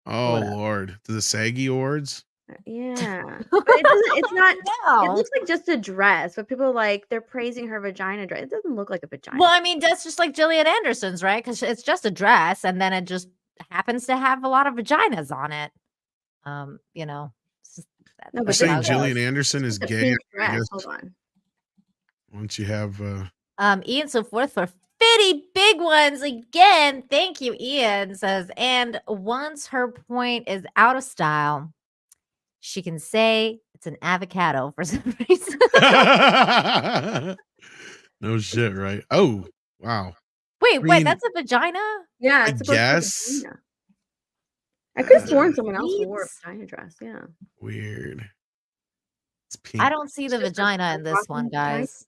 Oh it up. Lord, to the SAGgy awards. Yeah. But it doesn't, it's not, it No. looks like just a dress, but people are like, they're praising her vagina dress. It doesn't look like a vagina. Well, I mean, that's just like Gillian Anderson's, right? Because it's just a dress, and then it just happens to have a lot of vaginas on it. You know. It's just, No, You're but saying this Gillian is Anderson is a gay? pink I dress. guess Hold on. once you have Ian so forth for 50 big ones again. Thank you, Ian says. And once her point is out of style, she can say it's an avocado for some reason. no shit, right? Oh, wow. Wait, mean, that's a vagina? Yeah, I it's supposed guess. to be a vagina. I could have sworn Uh, someone else wore a Please? vagina dress. Yeah. Weird. It's pink. I don't see It's the just a vagina in this walking one, vagina. guys.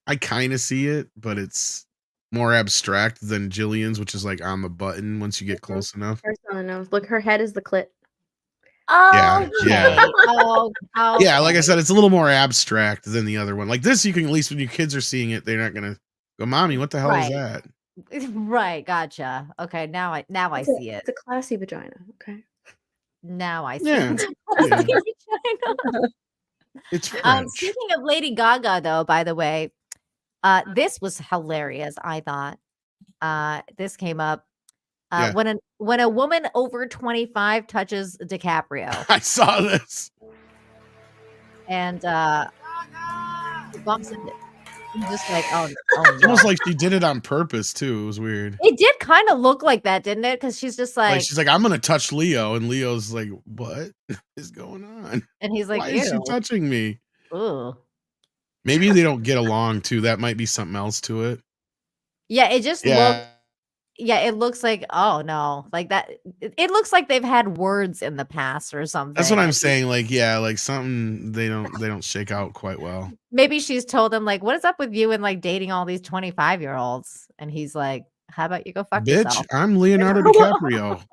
I kind of see it, but it's more abstract than Jillian's, which is like on the button once you get close enough. First on the nose. Look, her head is the clit. Yeah, Okay. yeah. Oh, Yeah, like I okay. said, it's a little more abstract than the other one. Like this, you can at least when your kids are seeing it, they're not gonna go, "Mommy, what the hell is Right. that?" Right, gotcha. Okay, now I see it. It's a classy vagina. Okay. Now I see Yeah, it. yeah. Vagina. It's French. Speaking of Lady Gaga, though, by the way, this was hilarious. I thought this came up Yeah. when a woman over 25 touches DiCaprio I saw this. and bumps into, just like It's no. almost like she did it on purpose too. It was weird. It did kind of look like that, didn't it? Because she's just Like like, she's like, "I'm gonna touch Leo," and Leo's like, "What is going on? and he's like, Why is she ew, touching me?" ooh. Maybe they don't get along too. That might be something else to it. Yeah, it just looked. Yeah, Yeah, it looks like, oh no, like that. It looks like they've had words in the past or something. that's what I'm and saying. Like, yeah, like something they don't shake out quite well. Maybe she's told him like, "What is up with you and like dating all these 25-year-olds?" And he's like, "How about you go fuck Bitch, yourself?" I'm Leonardo DiCaprio.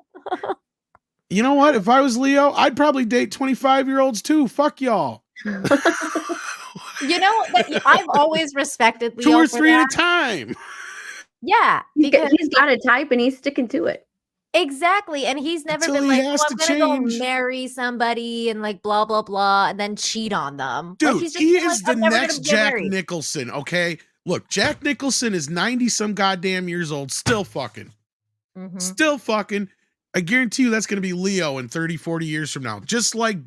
You know what? If I was Leo, I'd probably date 25-year-olds too. Fuck y'all. You know, I've always respected Leo 2 or for 3 that. at a time. Yeah, He's because got a type and he's sticking to it. exactly, and he's never Until been he like, has "Oh, to I'm gonna change." go marry somebody and like blah blah blah," and then cheat on them. Like, Dude, he's just he been is like, the "I'm never gonna next get Jack married." Nicholson, okay? Look, Jack Nicholson is 90 some goddamn years old, still fucking. Mhm. Still fucking. I guarantee you that's going to be Leo in 30, 40 years from now. Just like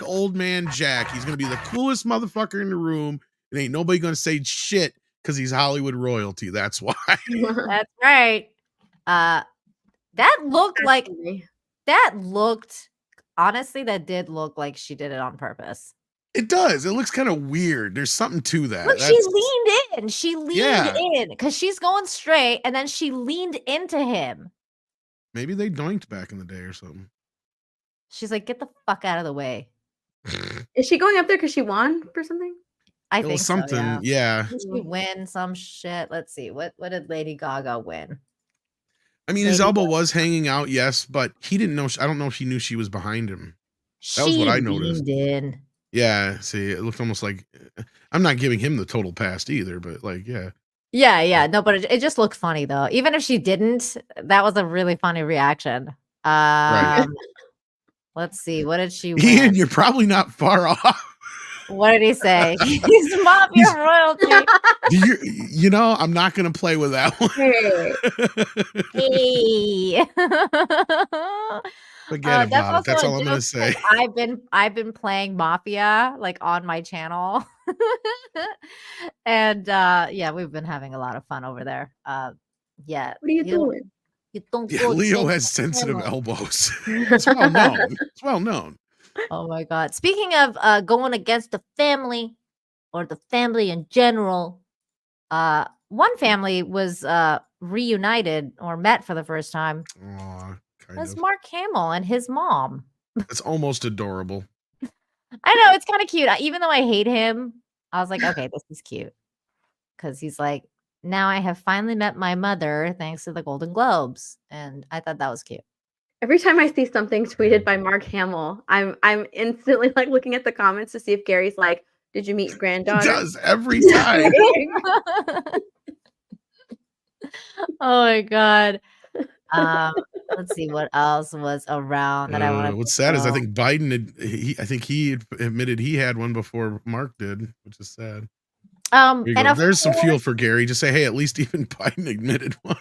old man Jack. He's going to be the coolest motherfucker in the room. And ain't nobody going to say shit because he's Hollywood royalty. That's why. That's right. That looked like honestly, that did look like she did it on purpose. It does. It looks kind of weird. There's something to that. Look, she leaned in. She leaned Yeah. in because she's going straight, and then she leaned into him. Maybe they doinked back in the day or something. She's like, "Get the fuck out of the way." Is she going up there because she won for something? I It think was something. so, Yeah. Did she win some shit? Let's see. What did Lady Gaga win? I mean, his Lady elbow Gaga. was hanging out, yes, but he didn't know. I don't know if he knew she was behind him. That was She what I noticed. leaned in. Yeah, see, it looked almost like I'm not giving him the total pass either, but like, yeah. Yeah. No, but it just looked funny though. Even if she didn't, that was a really funny reaction. Right. Let's see. What did she Ian, win? you're probably not far off. What did he say? He's mafia royalty. You know, I'm not gonna play with that one. Hey. Forget That's about it. That's also all a I'm gonna joke say. 'cause I've been playing Mafia like on my channel. And yeah, we've been having a lot of fun over there. Yeah. What are you doing? You don't Yeah, go Leo change has the sensitive channel. elbows. It's well known. It's well known. Oh my god. Speaking of going against the family or the family in general, one family was reunited or met for the first time. Aw, kind That's of. Mark Hamill and his mom. It's almost adorable. I know, it's kind of cute. Even though I hate him, I was like, okay, this is cute. Because he's like, now I have finally met my mother thanks to the Golden Globes. And I thought that was cute. Every time I see something tweeted by Mark Hamill, I'm instantly like looking at the comments to see if Gary's like, Did you meet your He granddaughter? does every time. Oh my god. Let's see what else was around that I wanted What's to sad is I know. think Biden I think he admitted he had one before Mark did, which is sad. There you And go. of There's some course, fuel for Gary. Just say, hey, at least even Biden admitted one.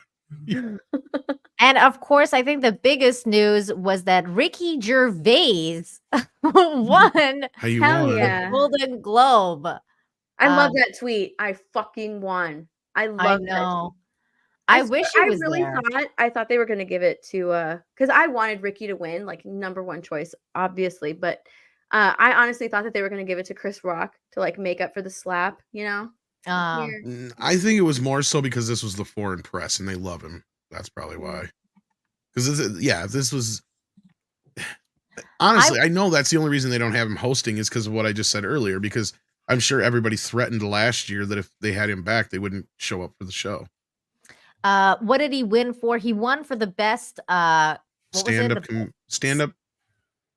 and of course, I think the biggest news was that Ricky Gervais won How you Hell want? yeah. Golden Globe. I love Um, that tweet. I fucking won. I I love that tweet. know. I wish he was there. I thought they were gonna give it to because I wanted Ricky to win, like number one choice, obviously. But I honestly thought that they were gonna give it to Chris Rock to like make up for the slap, you know? Here. I think it was more so because this was the foreign press and they love him. That's probably why. Because if this was honestly, I know that's the only reason they don't have him hosting is because of what I just said earlier. Because I'm sure everybody threatened last year that if they had him back, they wouldn't show up for the show. What did he win for? He won for the best what was it? stand-up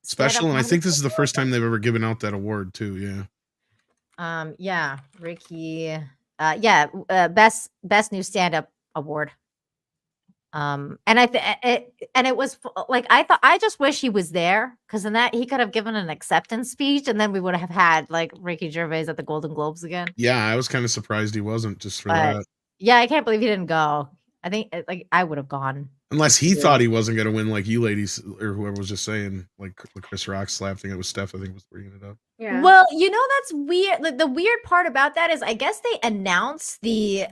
special, and I think this is the first time they've ever given out that award too. Yeah, Ricky. Best new stand-up award. And it was like I just wish he was there because then that he could have given an acceptance speech and then we would have had like Ricky Gervais at the Golden Globes again. Yeah, I was kind of surprised he wasn't just for that. Yeah, I can't believe he didn't go. I think like I would have gone. Unless he thought he wasn't going to win, like you ladies or whoever was just saying, like Chris Rock slap thing. It was Steph, I think, was bringing it up. Yeah. Well, that's weird. The weird part about that is, I guess they announced the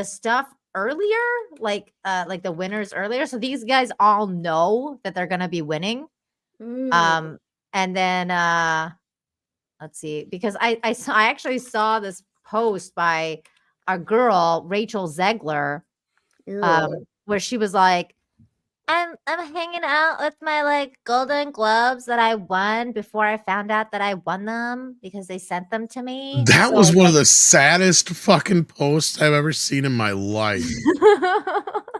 stuff earlier, like the winners earlier. So these guys all know that they're gonna be winning. And then let's see, because I actually saw this post by a girl, Rachel Ziegler, where she was like, I'm hanging out with my like Golden Globes that I won before I found out that I won them because they sent them to me. That was one of the saddest fucking posts I've ever seen in my life.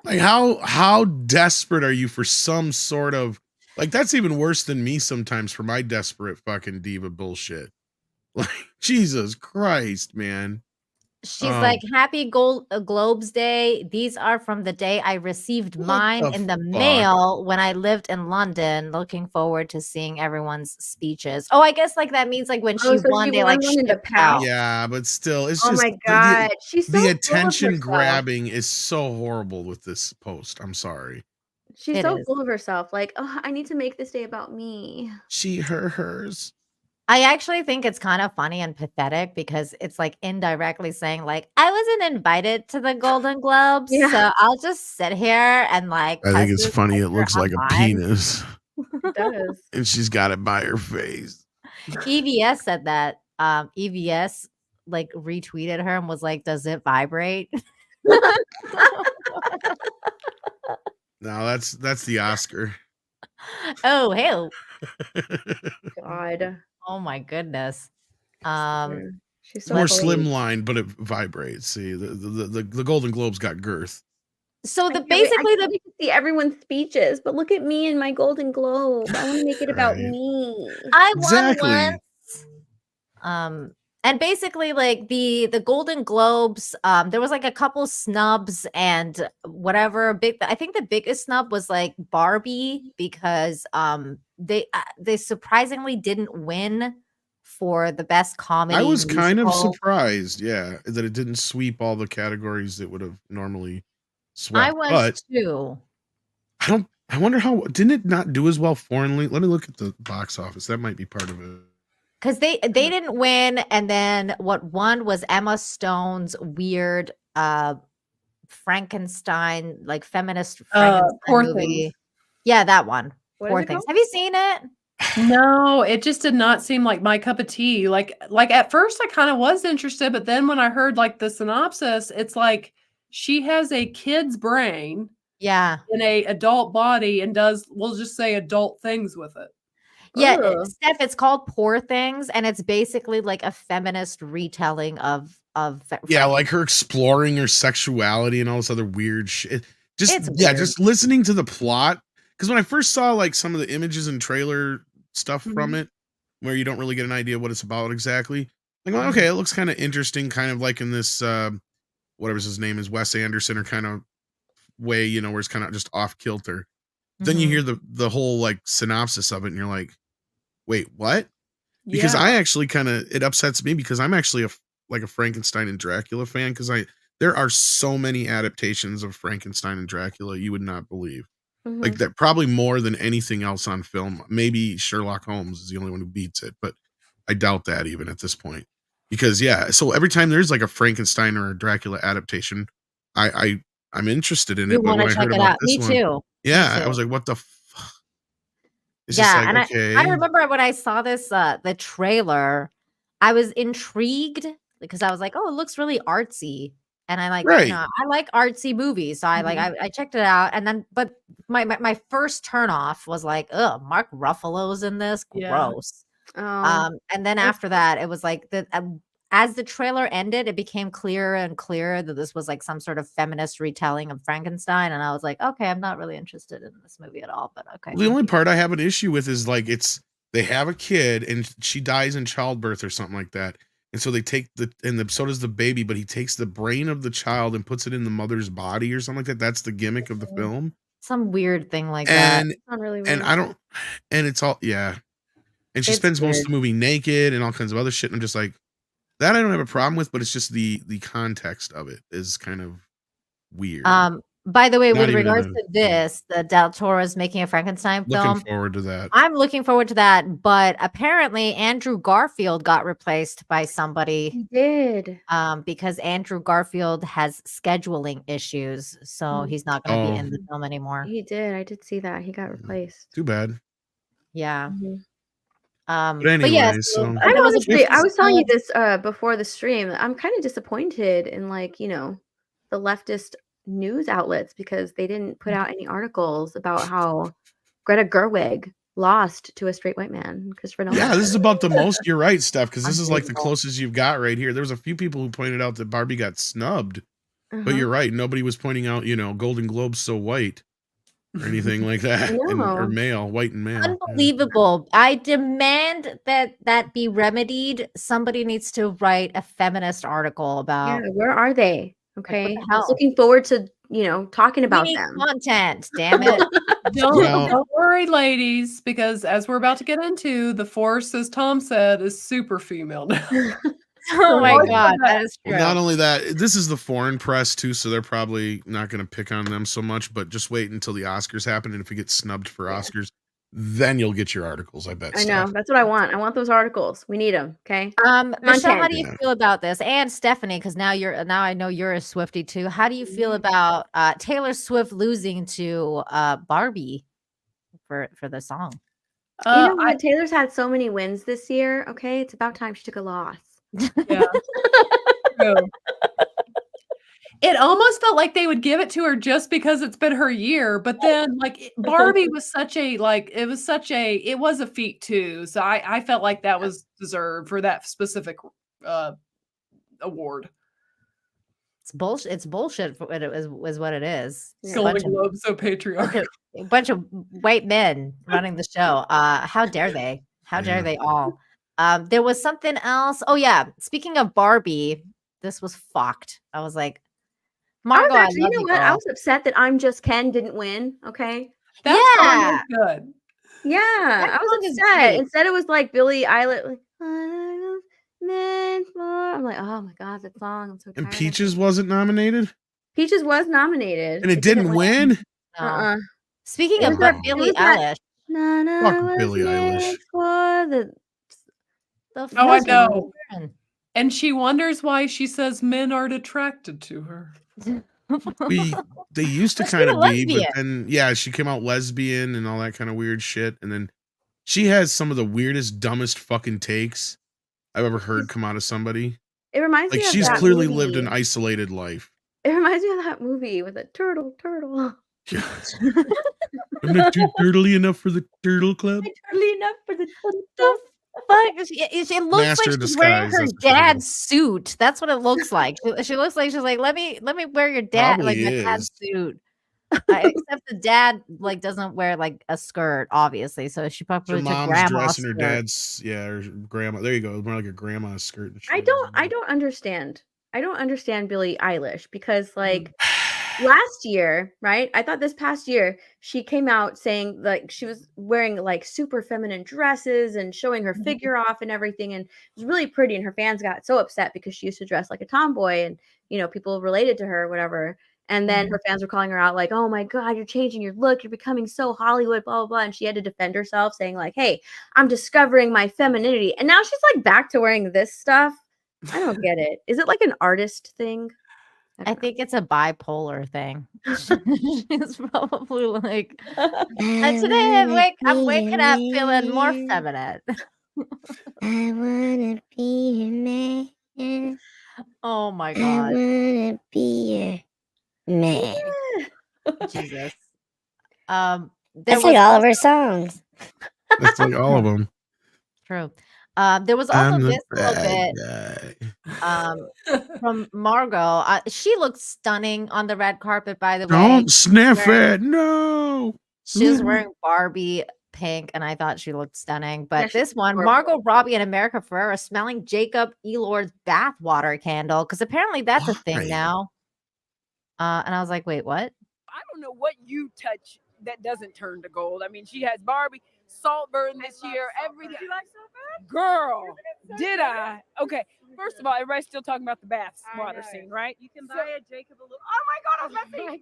Like how desperate are you for some sort of like that's even worse than me sometimes for my desperate fucking diva bullshit. Like Jesus Christ, man. She's like, happy Globes Day. These are from the day I received mine in the mail when I lived in London. Looking forward to seeing everyone's speeches. Oh, I guess like that means like when she won, they like shipped out. Yeah, but still, it's oh just my god, she's so the attention grabbing is so horrible with this post. I'm sorry. She's so full of herself. Like, oh, I need to make this day about me. She, her, hers. I actually think it's kind of funny and pathetic because it's like indirectly saying like I wasn't invited to the Golden Globes, so I'll just sit here and like. I think it's funny. It looks like a penis. It does. And she's got it by her face. EVS said that. EVS like retweeted her and was like, "Does it vibrate?" No, that's the Oscar. Oh hell. God. Oh my goodness. She's so more slimline, but it vibrates. See, the Golden Globes got girth. So I can see everyone's speeches, but look at me and my Golden Globe. I want to make it about me. I won once. And basically, like the Golden Globes, there was like a couple snubs and whatever. I think the biggest snub was like Barbie because they surprisingly didn't win for the best comedy. I was kind of surprised, that it didn't sweep all the categories that would have normally swept. I was too. I wonder how didn't it not do as well foreignly? Let me look at the box office. That might be part of it. Because they didn't win, and then what won was Emma Stone's weird Frankenstein, like feminist Frankenstein movie. Things. Yeah, that one. Poor Things. Have you seen it? No, it just did not seem like my cup of tea. Like at first I kind of was interested, but then when I heard like the synopsis, it's like she has a kid's brain, in a adult body and does, we'll just say, adult things with it. Yeah, Steph, it's called Poor Things, and it's basically like a feminist retelling of like her exploring her sexuality and all this other weird shit. Just listening to the plot. Because when I first saw like some of the images and trailer stuff from it, where you don't really get an idea what it's about exactly. Like, well, Mhm. okay, it looks kind of interesting, kind of like in this whatever his name is, Wes Anderson, or kind of way, you know, where it's kind of just off kilter. Then you Mhm. hear the whole like synopsis of it, and you're like, wait, what? Because Yeah. I actually kind of, it upsets me because I'm actually like a Frankenstein and Dracula fan, because there are so many adaptations of Frankenstein and Dracula you would not believe. Like Mhm. that, probably more than anything else on film. Maybe Sherlock Holmes is the only one who beats it, but I doubt that even at this point. Because yeah, so every time there's like a Frankenstein or a Dracula adaptation, I'm interested in You it. But want when to I check heard it about out. this Me one, too. Me yeah, I was too. like, what the it's just Yeah, like, and I okay. remember when I saw this the trailer, I was intrigued because I was like, "Oh, it looks really artsy." And I like, Right. I like artsy movies. So I like Mhm. I checked it out, and then but my first turn off was like, "Oh, Mark Ruffalo's in this. Yeah. Gross." Oh, And then that's after that, it was like as the trailer ended, it became clearer and clearer that this was like some sort of feminist retelling of Frankenstein, and I was like, "Okay, I'm not really interested in this movie at all." But okay, Well, the thank only you. part I have an issue with is like they have a kid and she dies in childbirth or something like that. And so they take so does the baby, but he takes the brain of the child and puts it in the mother's body or something like that. That's the gimmick of the film. Some weird thing like that. And not really and weird. I don't and it's all yeah. And she It's spends most of weird. the movie naked and all kinds of other shit. And I'm just like, that I don't have a problem with, but it's just the context of it is kind of weird. By the way, Not with even in regards a to this, the Del Toro's making a Frankenstein looking film, forward to that. I'm looking forward to that, but apparently Andrew Garfield got replaced by somebody, He did. because Andrew Garfield has scheduling issues, so Mhm. he's not gonna be Oh, in the film anymore. He did. I did see that. He got replaced. too bad. Yeah. Mhm. But But yeah, anyway, so so I'm there was a honestly, I was telling you Frankenstein. this before the stream. I'm kind of disappointed in like, the leftist news outlets because they didn't put out any articles about how Greta Gerwig lost to a straight white man, Christopher Nolan. yeah, this is about the most. You're right, Steph, because this is like the Unbelievable. closest you've got right here. There was a few people who pointed out that Barbie got snubbed, but Uh-huh. you're right. Nobody was pointing out, Golden Globes so white or anything like that, I or know. male, white and male. Yeah. Unbelievable. I demand that be remedied. Somebody needs to write a feminist article Yeah, about where are they? like, what Okay. the I was hell? looking forward to, talking We about need them. content, damn it. Well- Don't worry, ladies, because as we're about to get into, the force, as Tom said, is super female now. Oh my Always god, said that. that is true. Well, not only that, this is the foreign press too, so they're probably not going to pick on them so much. But just wait until the Oscars happen, and if we get snubbed for Yeah. Oscars, then you'll get your articles. I bet. I know. Steph. That's what I want. I want those articles. We need them. Okay. Michelle, how do you Yeah. feel about this? And Stephanie, because now I know you're a Swiftie too. How do you feel Yeah. about Taylor Swift losing to Barbie for the song? You know what? Taylor's had so many wins this year. Okay. It's about time she took a loss. Yeah. True. It almost felt like they would give it to her just because it's been her year, but then Barbie was it was a feat too. So I felt like that was deserved for that specific award. It's bullshit. It's bullshit for what it is what it is. Yeah. It's a bunch Golden Globe, so patriarchal. a bunch of white men running the show. How dare they? How dare Yeah. they all? There was something else. Oh yeah, speaking of Barbie, this was fucked. I was like, Margot, I love you know you, what? I girl. was upset that I'm Just Ken didn't win. Okay. That's Yeah. good. Yeah. I song was is upset. great. Instead, it was like Billie Eilish. Like, I'm like, oh my God, that song. I'm so tired. And of it. Peaches wasn't nominated, Peaches was nominated. and it didn't win. No. Uh-uh. Speaking It of was that- Billie it was that- Eilish, Nana Fuck was Billie Eilish. made for the the Oh, I fuck know. is she And she wonders why she says men aren't attracted to her. wearing? They used to But she's kind a of be, but lesbian. then yeah, she came out lesbian and all that kind of weird shit. And then she has some of the weirdest, dumbest fucking takes I've ever heard come out of somebody. It reminds Like me of she's that clearly movie. lived an isolated life. It reminds me of that movie with a turtle. Yeah. I'm not too turtly enough for the turtle club. Turtly enough for the turtle. The fuck? It looks Master like of she's wearing disguise, her that's what she dad's suit. That's what it looks like. She looks like she's like, let me wear your dad, like Probably my dad's is. suit. Except the dad like doesn't wear like a skirt, obviously. So she Her probably took mom's grandma's dressing her skirt. dad's, her grandma. There you go. More like a grandma's skirt. And I shoes. don't understand. I don't understand Billie Eilish because like last year, right? I thought this past year she came out saying like she was wearing like super feminine dresses and showing her figure off and everything, and it was really pretty. And her fans got so upset because she used to dress like a tomboy, and people related to her or whatever. And then her fans were calling her out like, "Oh my God, you're changing your look. You're becoming so Hollywood, blah, blah, blah." And she had to defend herself saying like, "Hey, I'm discovering my femininity." And now she's like back to wearing this stuff. I don't get it. Is it like an artist thing? I think it's a bipolar thing. She's probably like, today I'm waking up feeling more feminine. I wanna be a man. Oh my I God. wanna be a man. Jesus. That's like all of her songs. That's like all of them. True. There was also this little bit from Margot. She looked stunning on the red carpet, by the way. Don't sniff it. No. She was wearing Barbie pink, and I thought she looked stunning. But Yeah, this one, Margot Robbie and America Ferrera smelling Jacob Elord's bathwater candle, because apparently that's a thing now. And I was like, wait, what? I don't know what you touch that doesn't turn to gold. I mean, she has Barbie, Saltburn this year, everything. You like Saltburn? Girl, did I? Okay, first of all, everybody's still talking about the bathwater scene, right? You can buy a Jacob a little. Oh my God, I was about to say.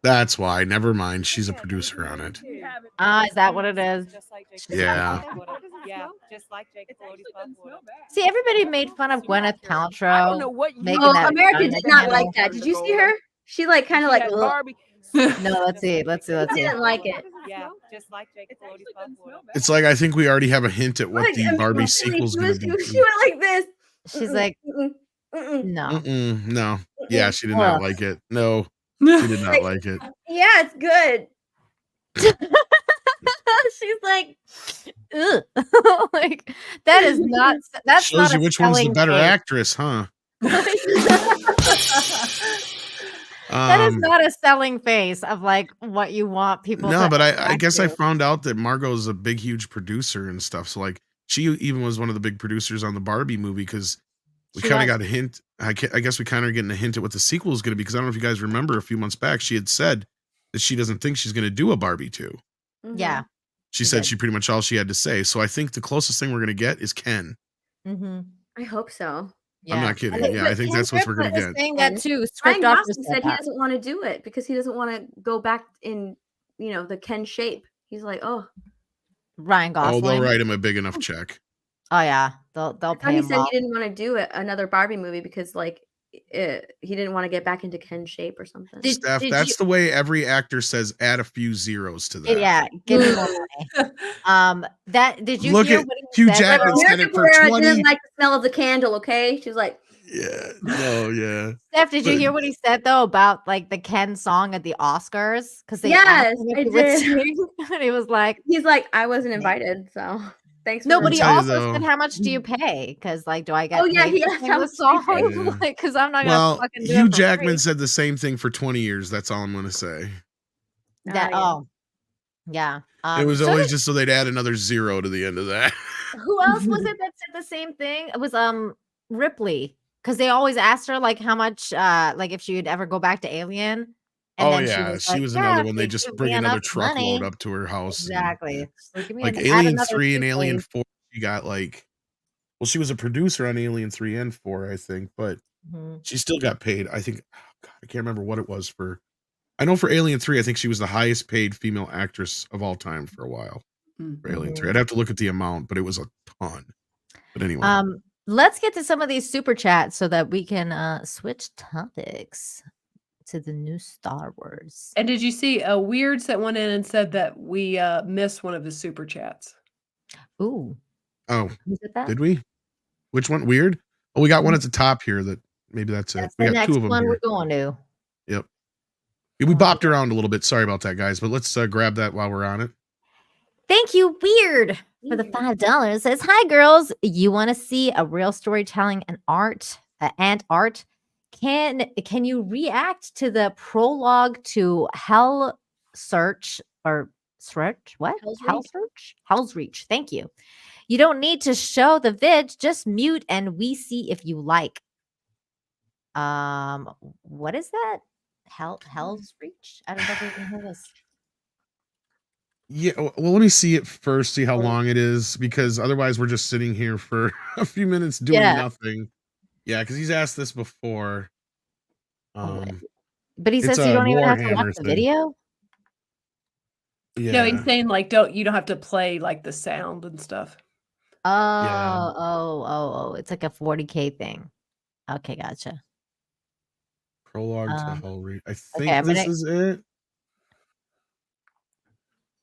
That's why. Never mind. She's a producer on it. Is that what it is? Yeah. Yeah, just like Jacob Elord's bathwater. See, everybody made fun of Gwyneth Paltrow. I don't know what you. making Oh, that America fun did not candle. like that. Did you see her? She like kind of like Barbie. No, let's see. She didn't like it. Yeah, just like Jacob Elord's bathwater. It's like I think we already have a hint at what Like, the I mean, Barbie really, sequel's she going to was- be. She went like this. She's like, Mm-mm, mm-mm. no. No. Yeah, she did not Ugh. like it. No, she did not like it. Yeah, it's good. She's like, ugh. Like that is not. That's Shows not you a which one's the selling better face. actress, huh? That is not a selling face of like what you want people. No, to but I attract guess I to. found out that Margot's a big, huge producer and stuff. So like, she even was one of the big producers on the Barbie movie because we She kind of was. got a hint. I guess we kind of getting a hint at what the sequel is going to be because I don't know if you guys remember a few months back she had said that she doesn't think she's going to do a Barbie 2. Yeah. She said she pretty much all she had to say. So I think the closest thing we're going to get is Ken. Mm-hmm. I hope so. Yeah. I'm not kidding. Yeah, I think Ken that's what we're going Griffin to is get. saying that too. Ryan Script doctor Gosling said said he that. doesn't want to do it because he doesn't want to go back in, the Ken shape. He's like, oh. Ryan Oh, Gosling. they'll write him a big enough check. Oh yeah, they'll I thought pay he him said well. he didn't want to do another Barbie movie because like he didn't want to get back into Ken shape or something. Steph, that's the way every actor says add a few zeros to that. Yeah, give me more money. That did you Look hear at what he Hugh said? Jackman said America it for Ferrera 20. didn't like the smell of the candle. Okay, she was like, Yeah. No, yeah. Steph, did you But- hear what he said though about like the Ken song at the Oscars? Because they yes, asked him if I he would did. sing, and he was like, He's like, I wasn't invited, so thanks. no, for but he tell you also said, though- how much do you pay? Because like, do I get Oh, yeah, paid he to asked sing how the much do you song? pay. Like, because I'm not Well, gonna fucking do Hugh it for Jackman free. said the same thing for 20 years. That's all I'm going to say. That. yeah. Oh, yeah. It was so always did- just so they'd add another zero to the end of that. who else was it that said the same thing? It was Ripley, because they always asked her like how much like if she would ever go back to Alien. Oh, then yeah. was She like, was "Yeah, another if one. they They just give bring me another enough truckload money." up to her house. and- Exactly. Just like, give me Like add Alien another 3 and two, Alien please. 4, she got like, well, she was a producer on Alien 3 and 4, I think, but Mhm. she still got paid. I think, God, I can't remember what it was for. I know for Alien 3, I think she was the highest paid female actress of all time for a while. For Alien 3. I'd have to look at the amount, but it was a ton. But anyway. Let's get to some of these super chats so that we can switch topics to the new Star Wars. And did you see a Weird sent one in and said that we missed one of his super chats? Ooh, Oh, who did that? did we? Which one? Weird? Oh, we got one at the top here that maybe that's it. That's We the got next two of them one here. we're going to. Yep. We bopped around a little bit. Sorry about that, guys, but let's grab that while we're on it. Thank you, Weird, for the $5. Says, hi, girls. You want to see a real storytelling and art? Can you react to the prologue to Hell Search or Search? What? Hell Search? Hell's Reach. Thank you. You don't need to show the vid, just mute and we see if you like. What is that? Hell's Reach? I don't know if we can hear this. Yeah, well, let me see it first, see how long it is, because otherwise we're just sitting here for a few minutes doing nothing. Yeah, because he's asked this before. But he says you don't even have to watch the video. Yeah. No, he's saying like you don't have to play like the sound and stuff. Oh, it's like a 40K thing. Okay, gotcha. Prologue to Hell Reach. I think this is it.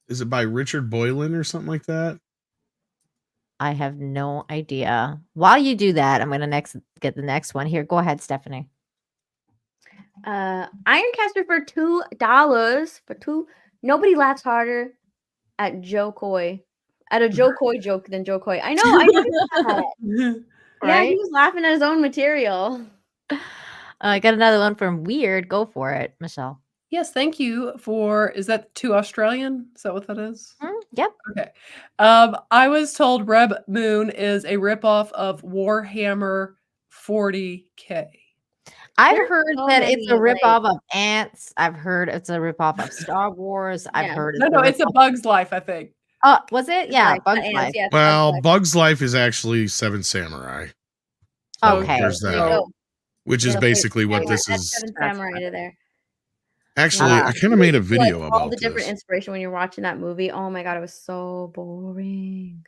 Is it by Richard Boylan or something like that? I have no idea. While you do that, I'm gonna get the next one here. Go ahead, Stephanie. Ironcaster for $2 for two. Nobody laughs harder at Joe Coy. At a Joe Coy joke than Joe Coy. I know that. Yeah, he was laughing at his own material. I got another one from Weird. Go for it, Michelle. Yes, thank you for. Is that too Australian? Is that what that is? Yep. Okay. I was told Reb Moon is a ripoff of Warhammer 40K. I've heard that it's a ripoff of Ants. I've heard it's a ripoff of Star Wars. I've heard it's a Bug's Life, I think. Oh, was it? Yeah, Bug's Life. Yes, well, Bug's Life is actually Seven Samurai. So okay. there's that. Which is basically what this That's is. Seven Samurai to there. Actually, I kind of made a video like about all the different this. inspiration when you're watching that movie. Oh my god, it was so boring.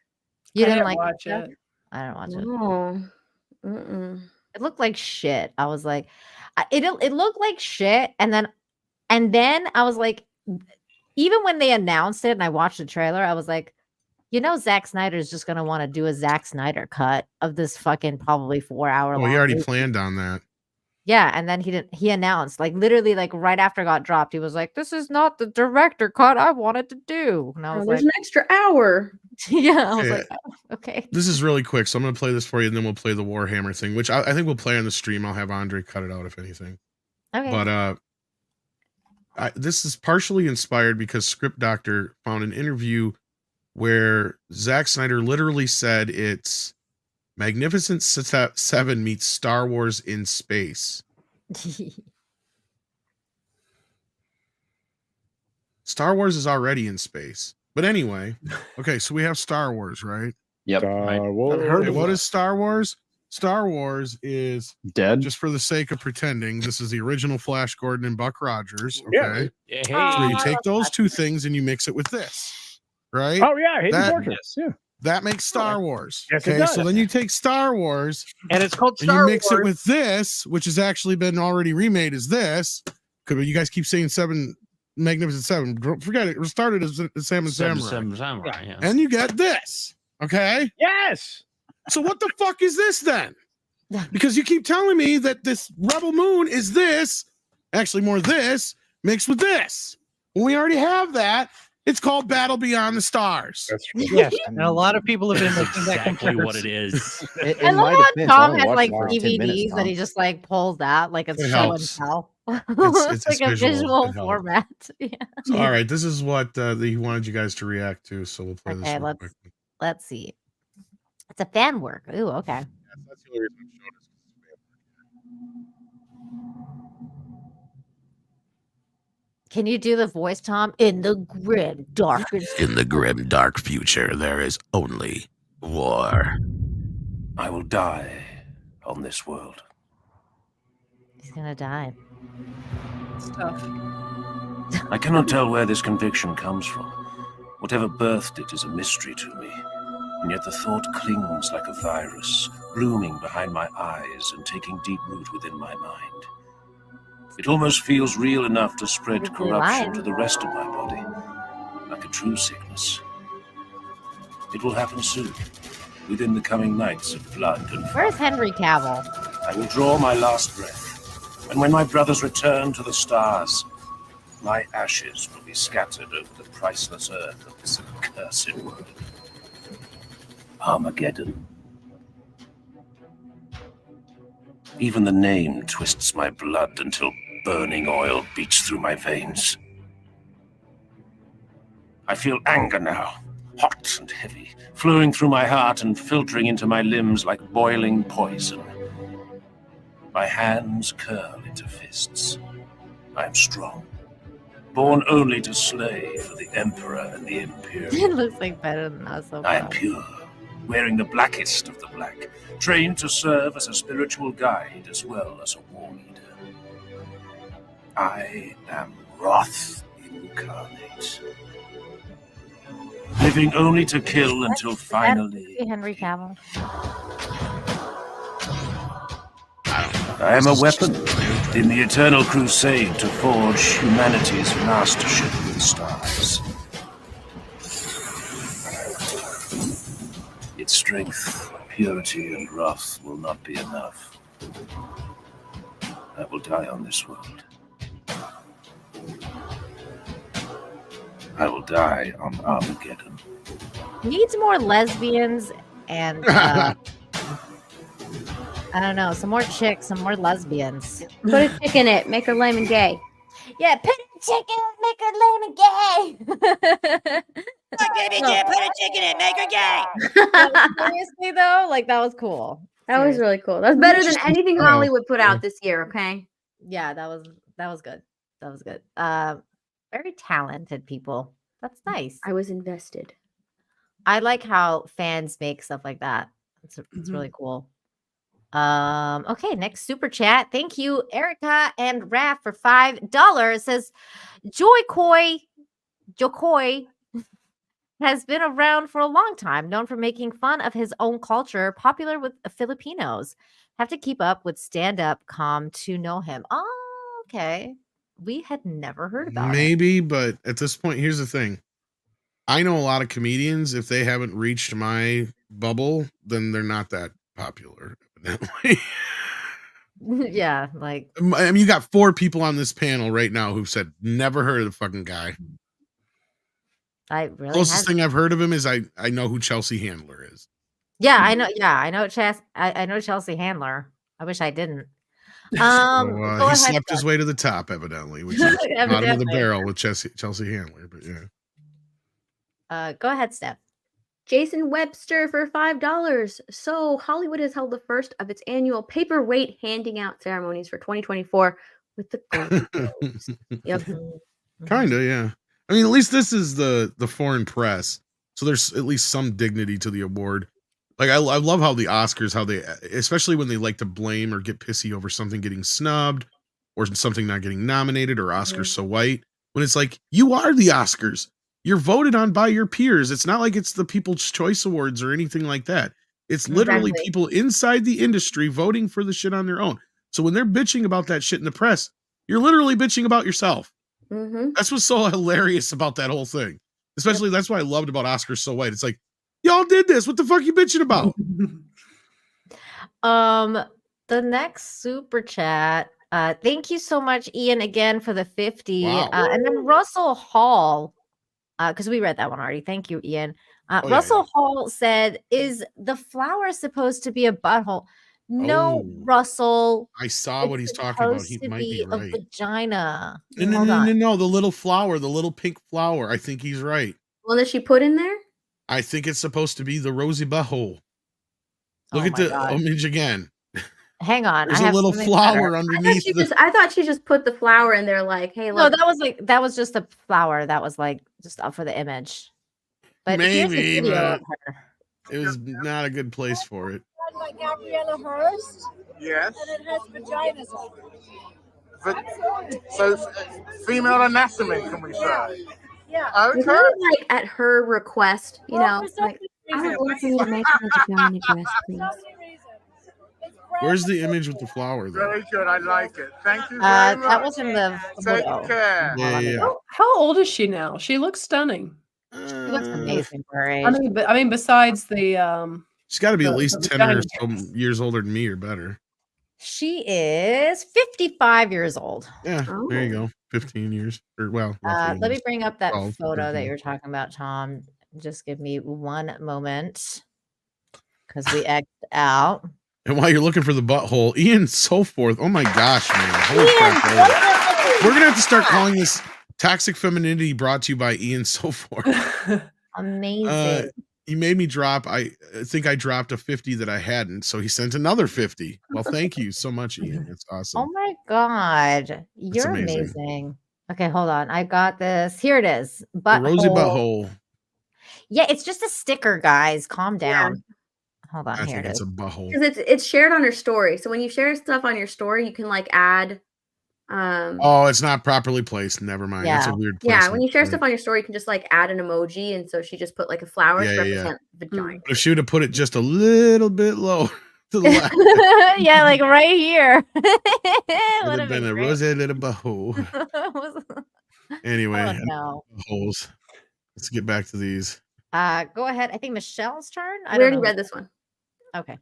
You didn't like watch it? I don't watch it. No. It looked like shit. I was like, it looked like shit, and then I was like, even when they announced it and I watched the trailer, I was like, Zack Snyder's just gonna want to do a Zack Snyder cut of this fucking probably 4 hour long. Oh, he already movie. planned on that. Yeah, and then he announced, like, literally, like, right after it got dropped, he was like, this is not the director cut I wanted to do. And I was there's like, an extra hour. Yeah, I was like, oh, okay. This is really quick, so I'm going to play this for you, and then we'll play the Warhammer thing, which I think we'll play on the stream. I'll have Andre cut it out, if anything. Okay. But this is partially inspired because Script Doctor found an interview where Zack Snyder literally said it's Magnificent Seven meets Star Wars in space. Star Wars is already in space. But anyway, okay, so we have Star Wars, right? Yep. Okay, what is Star Wars? Star Wars is dead. Just for the sake of pretending, this is the original Flash Gordon and Buck Rogers. Okay. Yeah. So you take those two things and you mix it with this, right? Oh yeah, Hidden Fortress. Yeah. That makes Star Wars. Yes, it okay, does. so then you take Star Wars and it's called Star Wars. And you mix it with this, which has actually been already remade as this. Because you guys keep saying Magnificent Seven. Forget it. It started as Seven Samurai. Seven Samurai, yeah. And you get this. Okay? Yes. So what the fuck is this then? Because you keep telling me that this Rebel Moon is this, actually more this, mixed with this. When we already have that, it's called Battle Beyond the Stars. That's true. Yes, and a lot of people have been making that exactly what comparison. it is. I love how Tom has like DVDs that he just like pulls out like it's It show and helps. tell. It's like a visual It helps. format. Yeah. So, all right, this is what he wanted you guys to react to. So we'll play this. Okay, real quick. let's see. It's a fan work. Ooh, okay. That's the only reason I'm showing Can you do the voice, Tom? In the grim, dark. In the grim, dark future, there is only war. I will die on this world. He's gonna die. It's tough. I cannot tell where this conviction comes from. Whatever birthed it is a mystery to me. And yet the thought clings like a virus, blooming behind my eyes and taking deep root within my mind. It almost feels real enough to spread corruption to the rest of my body, like a true sickness. It will happen soon, within the coming nights of blood and fire. Where's Henry Cavill? I will draw my last breath, and when my brothers return to the stars, my ashes will be scattered over the priceless earth of this accursed world. Armageddon. Even the name twists my blood until burning oil beats through my veins. I feel anger now, hot and heavy, flowing through my heart and filtering into my limbs like boiling poison. My hands curl into fists. I am strong, born only to slay for the Emperor and the Imperium. It looks like better than us. So I am pure, wearing the blackest of the black, trained to serve as a spiritual guide as well as a war leader. I am wrath incarnate, living only to kill until finally... Henry Cavill. I am a weapon in the eternal crusade to forge humanity's mastership with stars. Its strength, purity, and wrath will not be enough. I will die on this world. I will die on Armageddon. Needs more lesbians and I don't know, some more chicks, some more lesbians. Put a chick in it, make her lame and gay. Yeah, put a chick in it, make her lame and gay. Put a chick in it, make her gay. Seriously though, like that was cool. That was really cool. That's better than anything Hollywood put out this year, okay? Yeah, that was good. That was good. Very talented people. That's nice. I was invested. I like how fans make stuff like that. It's really cool. Okay, next super chat. Thank you, Erica and Raph for $5. It says Jokoi has been around for a long time, known for making fun of his own culture, popular with Filipinos. Have to keep up with stand-up com to know him. Oh, okay. We had never heard about it. Maybe, but at this point, here's the thing. I know a lot of comedians. If they haven't reached my bubble, then they're not that popular, evidently. Yeah, like I mean, you got 4 people on this panel right now who've said never heard of the fucking guy. I really Closest thing I've heard of him is I know who Chelsea Handler is. Yeah, I know. Yeah, I know. I know Chelsea Handler. I wish I didn't. So, Go he ahead, slept his Steph. way to the top, evidently, which is bottom of the Evidently. barrel with Chelsea Handler. But yeah. Go ahead, Steph. Jason Webster for $5. So Hollywood has held the first of its annual paperweight handing out ceremonies for 2024 with the Golden Globes. Yep. Kind of, yeah. I mean, at least this is the foreign press, so there's at least some dignity to the award. Like I love how the Oscars, how they, especially when they like to blame or get pissy over something getting snubbed or something not getting nominated or Oscars so white. When it's like, you are the Oscars. You're voted on by your peers. It's not like it's the People's Choice Awards or anything like that. It's literally people inside the industry voting for the shit on their own. So when they're bitching about that shit in the press, you're literally bitching about yourself. That's what's so hilarious about that whole thing. Especially that's what I loved about Oscars So White. It's like, y'all did this. What the fuck are you bitching about? The next super chat. Thank you so much, Ian, again for the 50. Wow. And then Russell Hall, because we read that one already. Thank you, Ian. Russell Hall said, "Is the flower supposed to be a butthole?" No, Russell. I saw what he's talking about. He might be a right. vagina. No. The little flower, the little pink flower. I think he's right. One that she put in there? I think it's supposed to be the rosy butthole. Look at the image again. Hang on. There's a little flower underneath. I thought she just put the flower in there like, hey, look. No, that was just a flower. That was like just up for the image. But here's the Maybe, video but of her. it was not a good place for it. Like Gabriella Hearst. Yes. And it has vaginas on it. So female anatomy, can we say? Yeah. Was that, like at her request, you know? Like, I would love for you to make her vagina dress, please. Where's the image with the flower, though? Very good. I like it. Thank you very much. That was in the Take photo. care. Yeah. How old is she now? She looks stunning. She looks amazing for her age. I mean, besides the She's got to be at the least 10 vagina or so years older than me or better. She is 55 years old. Yeah, there you go. 15 years. Or, well, Let me bring up that 12, photo that 13. you're talking about, Tom. Just give me one moment because we X'd out. And while you're looking for the butthole, Ian so forth. Oh my gosh, man. Holy crap. We're going to have to start calling this Toxic Femininity brought to you by Ian so forth. Amazing. He made me drop. I think I dropped a 50 that I hadn't. So he sent another 50. Well, thank you so much, Ian. That's awesome. Oh my God. You're amazing. Okay, hold on. I got this. Here it is. The rosy butthole. Yeah, it's just a sticker, guys. Calm down. Hold on. I Here think it it's is. a butthole. Because it's shared on your story. So when you share stuff on your story, you can like add. Oh, it's not properly placed. Never mind. That's a weird placement. Yeah, when you share stuff on your story, you can just like add an emoji, and so she just put like a flower to represent vagina. But if she would have put it just a little bit low to the left, yeah, like right here. it would have been a rosy little butthole. Anyway, holes. Let's get back to these. Go ahead. I think Michelle's turn. We already read this one. Okay.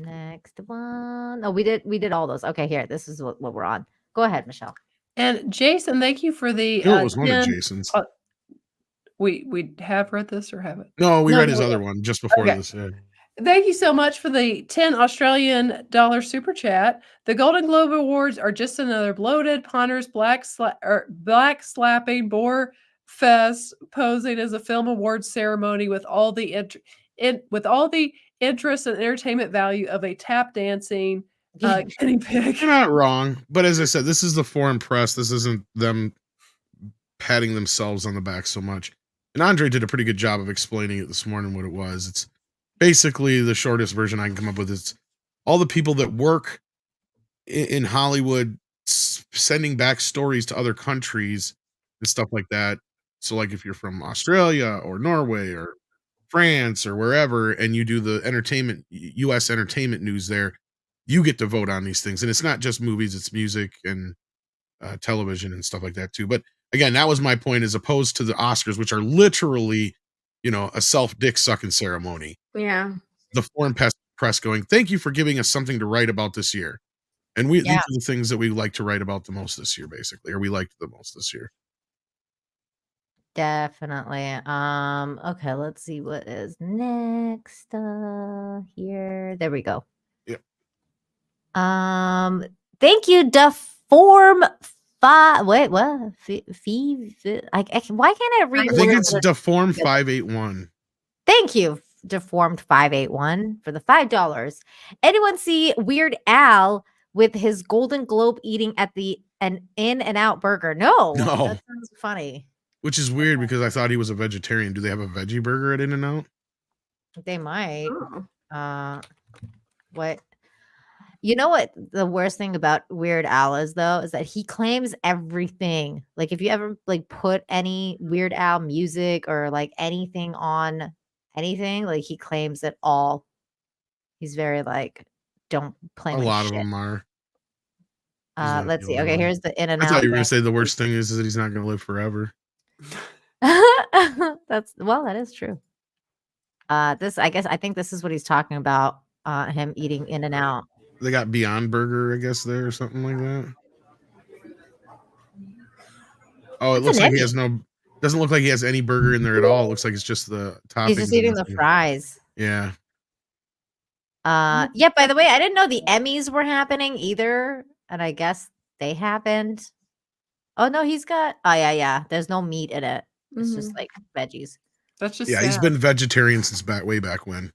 Next one. Oh, we did all those. Okay, here. This is what we're on. Go ahead, Michelle. And Jason, thank you for the. It was one of Jason's. We have read this or haven't? No, we read his other one just before this. Thank you so much for the 10 Australian dollar super chat. The Golden Globe Awards are just another bloated, ponderous, black slapping bore fest posing as a film awards ceremony with all the interest and entertainment value of a tap dancing guinea pig. You're not wrong, but as I said, this is the foreign press. This isn't them patting themselves on the back so much. And Andre did a pretty good job of explaining it this morning what it was. It's basically the shortest version I can come up with. It's all the people that work in Hollywood sending back stories to other countries and stuff like that. So like if you're from Australia or Norway or France or wherever, and you do the entertainment, US entertainment news there, you get to vote on these things. And it's not just movies, it's music and television and stuff like that too. But again, that was my point, as opposed to the Oscars, which are literally, a self-dick sucking ceremony. Yeah. The foreign press going, thank you for giving us something to write about this year. And these are the things that we like to write about the most this year, basically, or we liked the most this year. Definitely. Okay, let's see what is next here. There we go. Yep. Thank you, Deform. Wait, what? Why can't I read? I think it's Deform 581. Thank you, Deformed 581 for the $5. Anyone see Weird Al with his Golden Globe eating at an In-N-Out burger? No. That sounds funny. Which is weird because I thought he was a vegetarian. Do they have a veggie burger at In-N-Out? They might. What? You know what the worst thing about Weird Al is, though, is that he claims everything. Like, if you ever put any Weird Al music or anything on anything, he claims it all. He's very don't play. A lot of them are. Let's see. Okay, here's the In-N-Out. I thought you were gonna say the worst thing is that he's not gonna live forever. That is true. I think this is what he's talking about. Him eating In-N-Out. They got Beyond Burger, I guess, there or something like that. Oh, it looks like he has doesn't look like he has any burger in there at all. It looks like it's just the toppings. He's just eating the fries. Yeah. Yeah, by the way, I didn't know the Emmys were happening either. And I guess they happened. Oh no, he's got yeah. There's no meat in it. It's just veggies. That's just he's been vegetarian since way back when.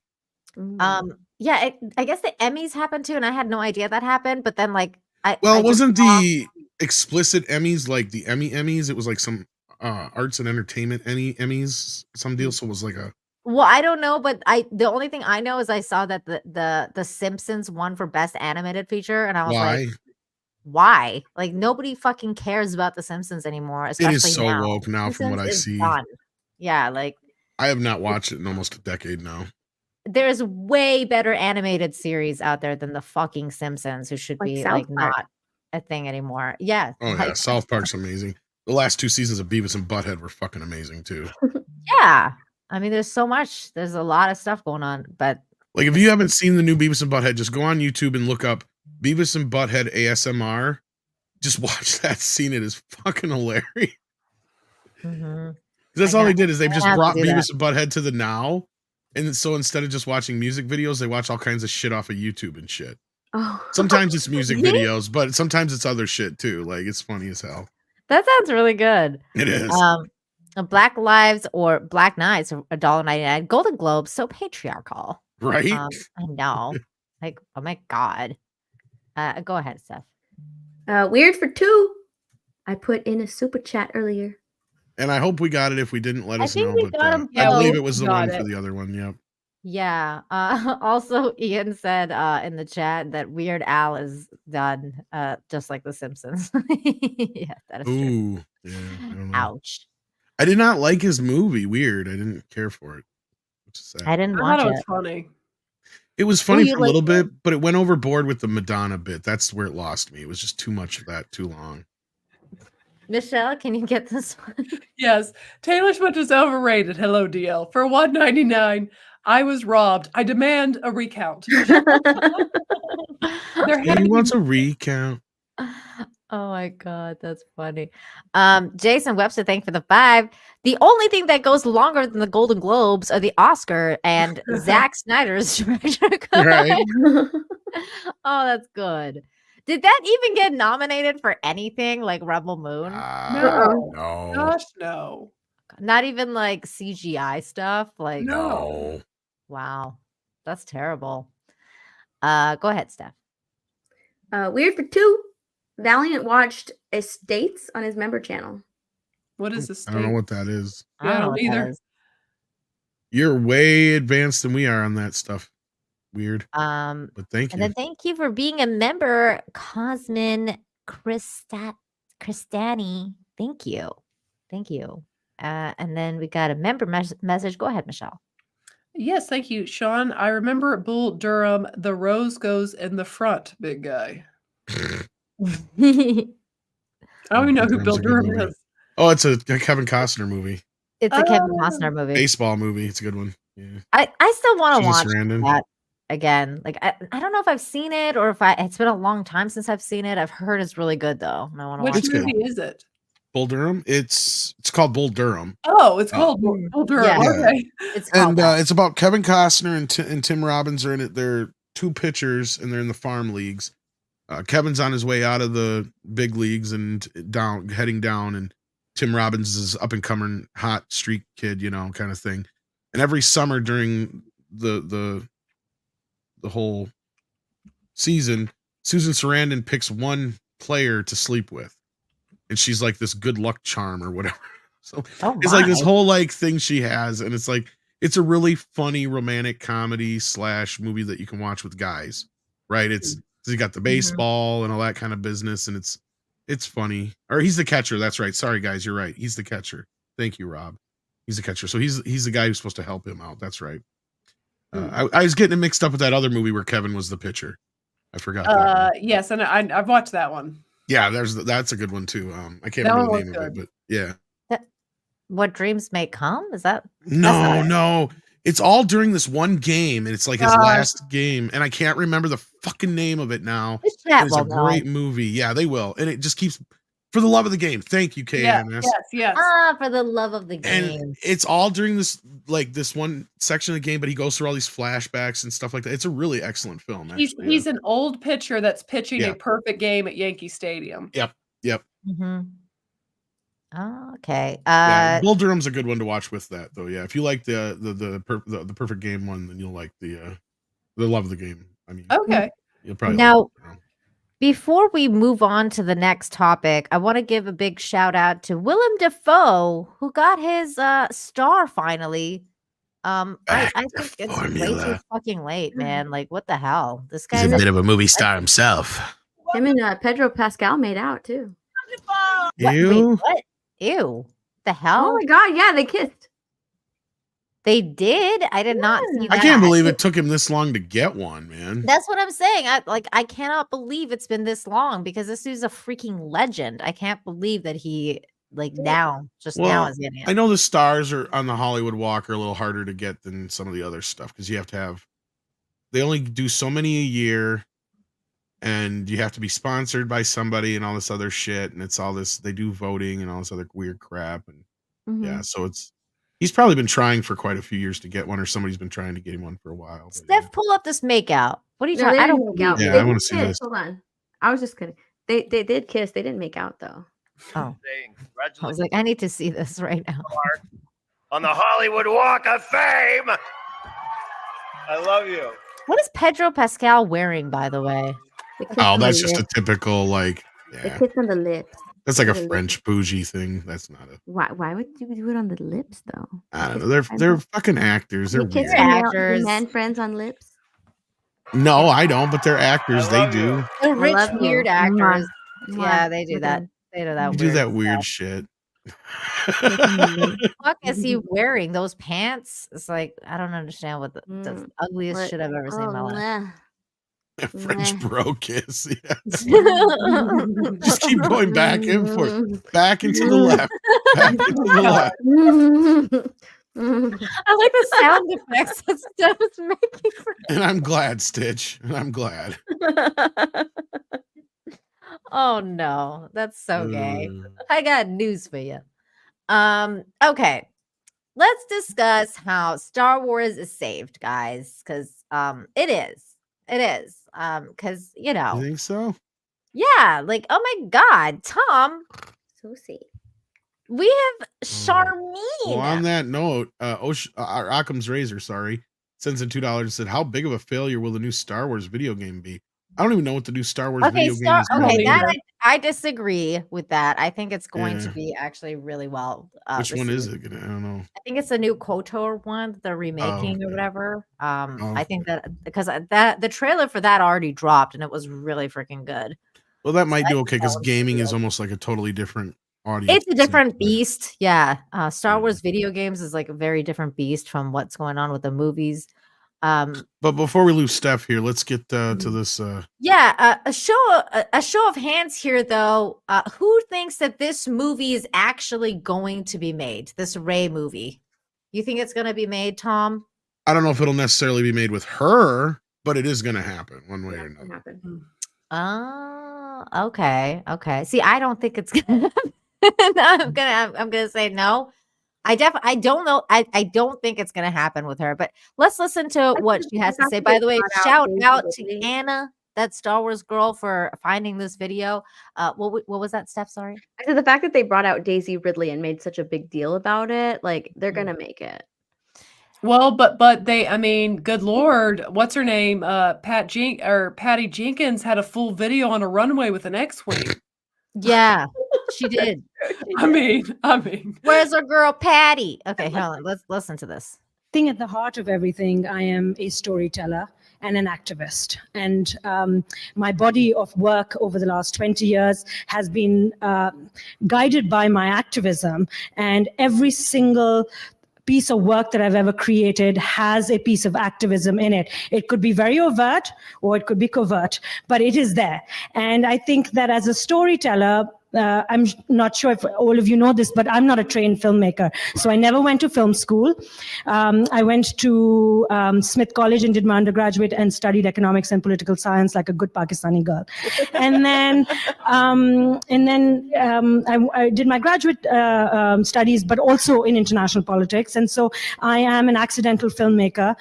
Yeah, I guess the Emmys happened too, and I had no idea that happened. But then, it wasn't the explicit Emmys like the Emmys. It was like some arts and entertainment Emmys, some deal. So it was like a. Well, I don't know, but the only thing I know is I saw that the Simpsons won for best animated feature, and I was like, why? Nobody fucking cares about the Simpsons anymore. Especially it is so woke now, Simpsons from what I see. Done. Yeah, I have not watched it in almost a decade now. There's way better animated series out there than the fucking Simpsons, who should be not a thing anymore. Yeah. Oh yeah, South Park's amazing. The last 2 seasons of Beavis and Butthead were fucking amazing too. Yeah. I mean, there's so much. There's a lot of stuff going on, but if you haven't seen the new Beavis and Butthead, just go on YouTube and look up Beavis and Butthead ASMR. Just watch that scene. It is fucking hilarious. Mm-hmm. That's all they did is they just brought Beavis and Butthead to the now. And so instead of just watching music videos, they watch all kinds of shit off of YouTube and shit. Oh. Sometimes it's music videos, but sometimes it's other shit too. Like it's funny as hell. That sounds really good. It is. Black Lives or Black Nights, $1.99. Golden Globes, so patriarchal. Right? I know. Like, oh my God. Go ahead, Steph. Weird for 2. I put in a super chat earlier. And I hope we got it. If we didn't, let us think know. we But got 'em I believe both. it was the Got one for it. the other one. Yep. Yeah. Also, Ian said in the chat that Weird Al is done just like The Simpsons. Yeah, that is true. Ooh. Yeah. I don't know. Ouch. I did not like his movie. Weird. I didn't care for it. Which is sad. I didn't I watch thought it it. was funny. It was funny you for a little liked bit, but it went overboard with the Madonna bit. That's where it lost me. It was just too much of that, too long. Michelle, can you get this one? Yes, Taylor Swift is overrated. Hello, DL. For $1.99, I was robbed. I demand a recount. There had He to wants be- a recount. Oh my God, that's funny. Jason Webster, thank you for the 5. The only thing that goes longer than the Golden Globes are the Oscar and Zack Snyder's director cut. Right. Oh, that's good. Did that even get nominated for anything like Rebel Moon? No. No. Gosh, no. Not even like CGI stuff. Like, No. wow, that's terrible. Go ahead, Steph. Weird for 2. Valiant watched Estates on his member channel. What is this? I don't know what that is. Yeah, I don't what that either. is. You're way advanced than we are on that stuff. Weird. But thank And you. then thank you for being a member, Cosmin Cristani. Thank you. Thank you. And then we got a member message. Go ahead, Michelle. Yes, thank you, Sean. I remember at Bull Durham, the rose goes in the front, big guy. I don't even know who Durham's Bill a good Durham movie. is. Oh, it's a Kevin Costner movie. It's a Kevin Costner movie. Baseball movie. It's a good one. Yeah. I still want to Susan watch Sarandon. that again. Like I don't know if I've seen it or if it's been a long time since I've seen it. I've heard it's really good though. And I want to watch Which it. movie is it? Bull Durham. It's called Bull Durham. Oh, it's called Bull Durham. Yeah. Okay. It's called And it's about Kevin Costner and Tim Robbins are in it. They're 2 pitchers and they're in the farm leagues. Kevin's on his way out of the big leagues and heading down, and Tim Robbins is up and coming hot street kid, kind of thing. And every summer during the whole season, Susan Sarandon picks one player to sleep with, and she's like this good luck charm or whatever. So it's like this whole like thing she has, and it's like it's a really funny romantic comedy / movie that you can watch with guys, right? It's you got the baseball and all that kind of business, and it's funny. Or he's the catcher. That's right. Sorry, guys, you're right. He's the catcher. Thank you, Rob. He's the catcher. So he's the guy who's supposed to help him out. That's right. I was getting it mixed up with that other movie where Kevin was the pitcher. I forgot. That one. Yes, and I've watched that one. Yeah, that's a good one too. I can't That remember one the name was of it, but yeah. What Dreams May Come? Is that? No. It's all during this one game, and it's like his last game, and I can't remember the fucking name of it now. It's a great movie. Yeah, they will. And it just keeps for the love of the game. Thank you, KMS. Yes. For the love of the game. And it's all during this one section of the game, but he goes through all these flashbacks and stuff like that. It's a really excellent film. Actually. He's an old pitcher that's pitching Yeah. a perfect game at Yankee Stadium. Yep. Mm-hmm. Oh, okay. Yeah, Bull Durham's a good one to watch with that, though. Yeah, if you like the perfect game one, then you'll like the love of the game. I mean, Okay. You'll probably Now, before we move on to the next topic, I want to give a big shout out to Willem Dafoe, who got his star finally. I think it's way too fucking late, man. Like, what the hell? This He's guy's a bit of a movie star himself. Him and Pedro Pascal made out too. What? Wait, what? Ew. The hell? Oh my god, yeah, they kissed. They did? I did not see that. I can't believe it took him this long to get one, man. That's what I'm saying. I cannot believe it's been this long because this dude's a freaking legend. I can't believe that he now is getting it. I know the stars are on the Hollywood Walk are a little harder to get than some of the other stuff because you have to have. They only do so many a year, and you have to be sponsored by somebody and all this other shit, and it's all this. They do voting and all this other weird crap, and yeah, so He's probably been trying for quite a few years to get one, or somebody's been trying to get him one for a while. but Steph, pull up this makeout. What are you No, talking? they I didn't don't make out. believe Yeah, They I wanna did see kiss. this. Hold on. I was just kidding. They did kiss. They didn't make out though. Oh, I was Congratulations like, I need to see this right now. on the Hollywood Walk of Fame. I love you. What is Pedro Pascal wearing, by the way? Oh, that's just a typical like. They Yeah, kiss on the lips. that's like a The lips. French bougie thing. That's not a. Why would you do it on the lips though? I don't know. They're fucking actors. They're You kiss weird. your Actors. man friends on lips. No, I don't. But they're actors. They do. The I rich, love you. weird Mwah. actors. Mwah. Yeah, they do Okay. that. They do that. You do weird that weird stuff. shit. Fuck is he wearing? Those pants? It's like I don't understand what the ugliest What- shit I've ever seen in my life. French Meh. bro kiss. Yeah. Just keep going back and forth, back and to the left, back and to the left. I like the sound effects that Steph is making. And I'm glad, Stitch. And I'm glad. Oh no, that's so gay. Uh. I got news for you. Okay. Let's discuss how Star Wars is saved, guys, because it is. It is. Because You think so? yeah, like, oh my god, Tom, So safe. we have Charmine. Well, on that note, Occam's Razor, sorry, sends in $2 and said, "How big of a failure will the new Star Wars video game be?" I don't even know what the new Star Wars Okay, video game is. gonna okay, be. that I disagree with that. I think it's going to Yeah. be actually really well. Which one is received. it? I don't know. I think it's a new KOTOR one that they're remaking or okay. whatever. Oh, I think that because that the trailer for that already dropped and it was really freaking good. Well, that might I do think okay that because one's gaming pretty is good. almost like a totally different audience. It's a different beast. Yeah. Star Wars video games is like a very different beast from what's going on with the movies. But before we lose Steph here, let's get to this. Yeah, a show of hands here though. Who thinks that this movie is actually going to be made? This Rey movie. You think it's going to be made, Tom? I don't know if it'll necessarily be made with her, but it is going to happen one way or another. Oh, okay. Okay. See, I don't think it's gonna happen. I'm gonna say no. I don't know. I don't think it's gonna happen with her, but let's listen to what she has to say. By the way, shout out to Anna, that Star Wars girl, for finding this video. What was that, Steph? Sorry. I said the fact that they brought out Daisy Ridley and made such a big deal about it, like they're gonna make it. Well, but they, I mean, good Lord, what's her name? Patty Jenkins had a full video on a runway with an X-wing. Yeah, she did. I mean, Where's our girl Patty? Okay, hold on. Let's listen to this. Thing at the heart of everything, I am a storyteller and an activist. And my body of work over the last 20 years has been guided by my activism. And every single piece of work that I've ever created has a piece of activism in it. It could be very overt or it could be covert, but it is there. And I think that as a storyteller, I'm not sure if all of you know this, but I'm not a trained filmmaker. So I never went to film school. I went to Smith College and did my undergraduate and studied economics and political science like a good Pakistani girl. And then I did my graduate studies, but also in international politics. And so I am an accidental filmmaker.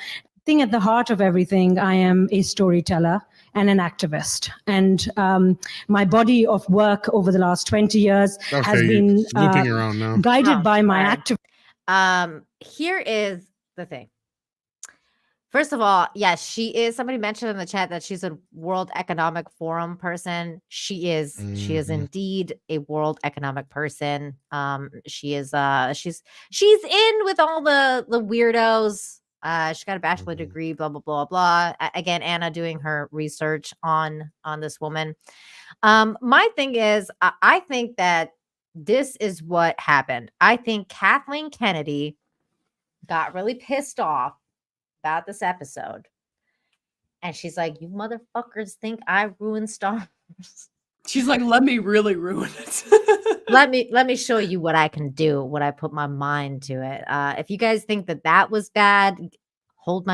Thing at the heart of everything, I am a storyteller and an activist. And my body of work over the last 20 years has been looping around now. guided by my activism. Here is the thing. First of all, yes, she is. Somebody mentioned in the chat that she's a World Economic Forum person. She is. She is indeed a World Economic person. She is. She's in with all the weirdos. She got a bachelor degree. Blah blah blah blah. Again, Anna doing her research on this woman. My thing is, I think that this is what happened. I think Kathleen Kennedy got really pissed off about this episode. And she's like, you motherfuckers think I ruined Star Wars. She's like, let me really ruin it. let me show you what I can do, what I put my mind to it. If you guys think that was bad, hold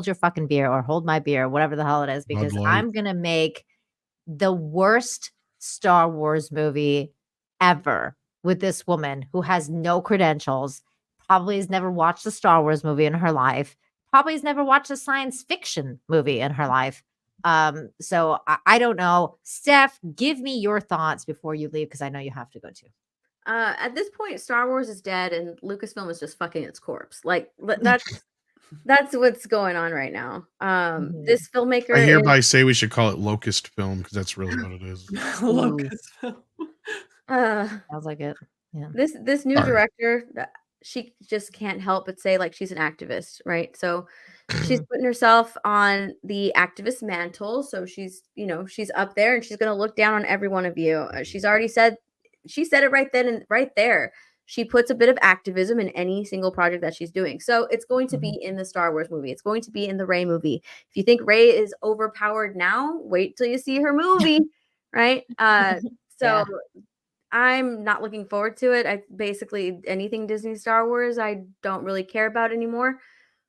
your fucking beer or hold my beer, whatever the hell it is, because I'm going to make the worst Star Wars movie ever with this woman who has no credentials, probably has never watched a Star Wars movie in her life, probably has never watched a science fiction movie in her life. So I don't know. Steph, give me your thoughts before you leave, because I know you have to go too. At this point, Star Wars is dead, and Lucasfilm is just fucking its corpse. Like that's what's going on right now. This filmmaker. I hereby say we should call it Locust Film, because that's really what it is. Locust Film. Sounds like it. Yeah. This new director, she just can't help but say like she's an activist, right? So she's putting herself on the activist mantle. So she's up there, and she's gonna look down on every one of you. She's already said. She said it right then and right there. She puts a bit of activism in any single project that she's doing. So it's going to be in the Star Wars movie. It's going to be in the Rey movie. If you think Rey is overpowered now, wait till you see her movie, right? So I'm not looking forward to it. I basically anything Disney Star Wars, I don't really care about anymore.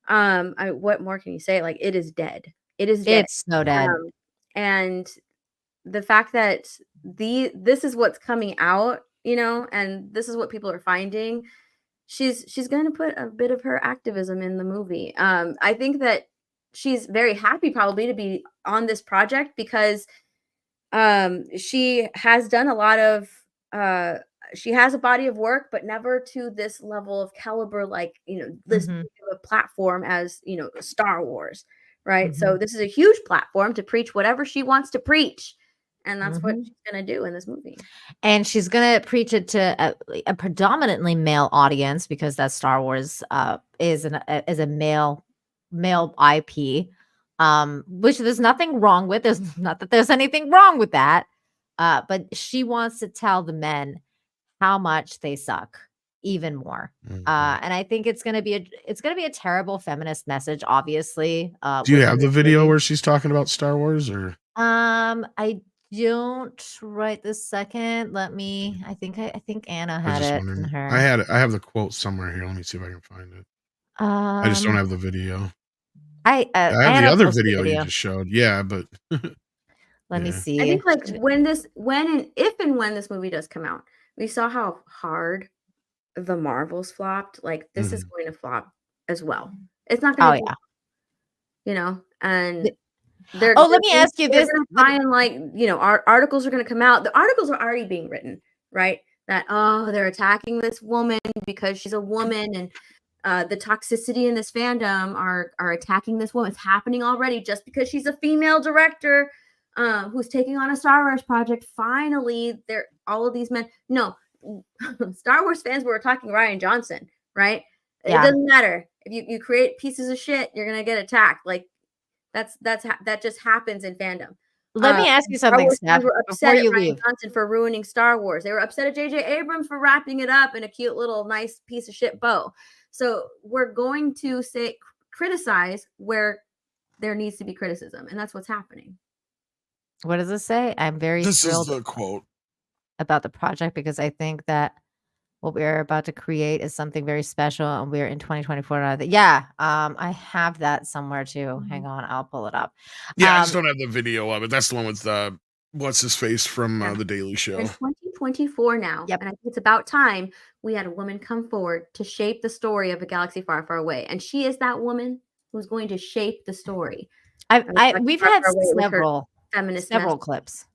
What more can you say? Like, it is dead. It is dead. It's so dead. And the fact that this is what's coming out, and this is what people are finding. She's going to put a bit of her activism in the movie. I think that she's very happy probably to be on this project because she has done a lot of she has a body of work, but never to this level of caliber, like this big of a platform as Star Wars, right? So this is a huge platform to preach whatever she wants to preach. And that's what she's going to do in this movie. And she's going to preach it to a predominantly male audience, because that Star Wars is a male IP, which there's nothing wrong with. There's not that there's anything wrong with that. But she wants to tell the men how much they suck even more. And I think it's going to be a terrible feminist message, obviously. Do you have the video where she's talking about Star Wars, or? I don't right this second. Let me. I think Anna had it in her. I have the quote somewhere here. Let me see if I can find it. I just don't have the video. I have the other video you just showed. Yeah, but let me see. I think like when this movie does come out, we saw how hard the Marvels flopped. Like this is going to flop as well. It's not going to, and. Let me ask you this. Our articles are going to come out. The articles are already being written, right? That, they're attacking this woman because she's a woman, and the toxicity in this fandom are attacking this woman. It's happening already just because she's a female director who's taking on a Star Wars project. Finally, all of these men. No, Star Wars fans were attacking Rian Johnson, right? It doesn't matter. If you create pieces of shit, you're going to get attacked. Like, that just happens in fandom. Let me ask you something, Steph, were upset before you at Rian leave. Johnson for ruining Star Wars. They were upset at J.J. Abrams for wrapping it up in a cute little nice piece of shit bow. So we're going to criticize where there needs to be criticism, and that's what's happening. What does it say? I'm very thrilled is the quote about the project, because I think that what we're about to create is something very special, and we're in 2024. I have that somewhere too. Hang on, I'll pull it up. Yeah, I just don't have the video of it. That's the one with what's his face from The Daily Show. In 2024 now, and I think it's about time we had a woman come forward to shape the story of a galaxy far, far away, and she is that woman who's going to shape the story. We've had several feminist clips.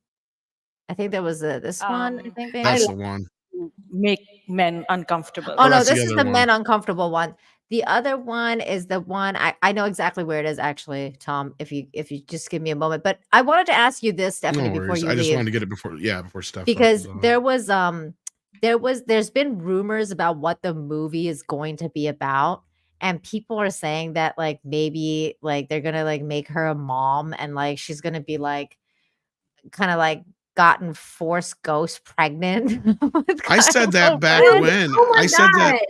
I think there was this one. I think that's the one. Make men uncomfortable. Oh no, this is the men uncomfortable one. The other one is the one I know exactly where it is, actually, Tom, if you just give me a moment. But I wanted to ask you this, Stephanie, before you leave. I just wanted to get it before Steph. Because there's been rumors about what the movie is going to be about. And people are saying that like maybe like they're gonna like make her a mom, and like she's gonna be like kind of like gotten forced ghost pregnant. I said that back when. Oh my I said God. that.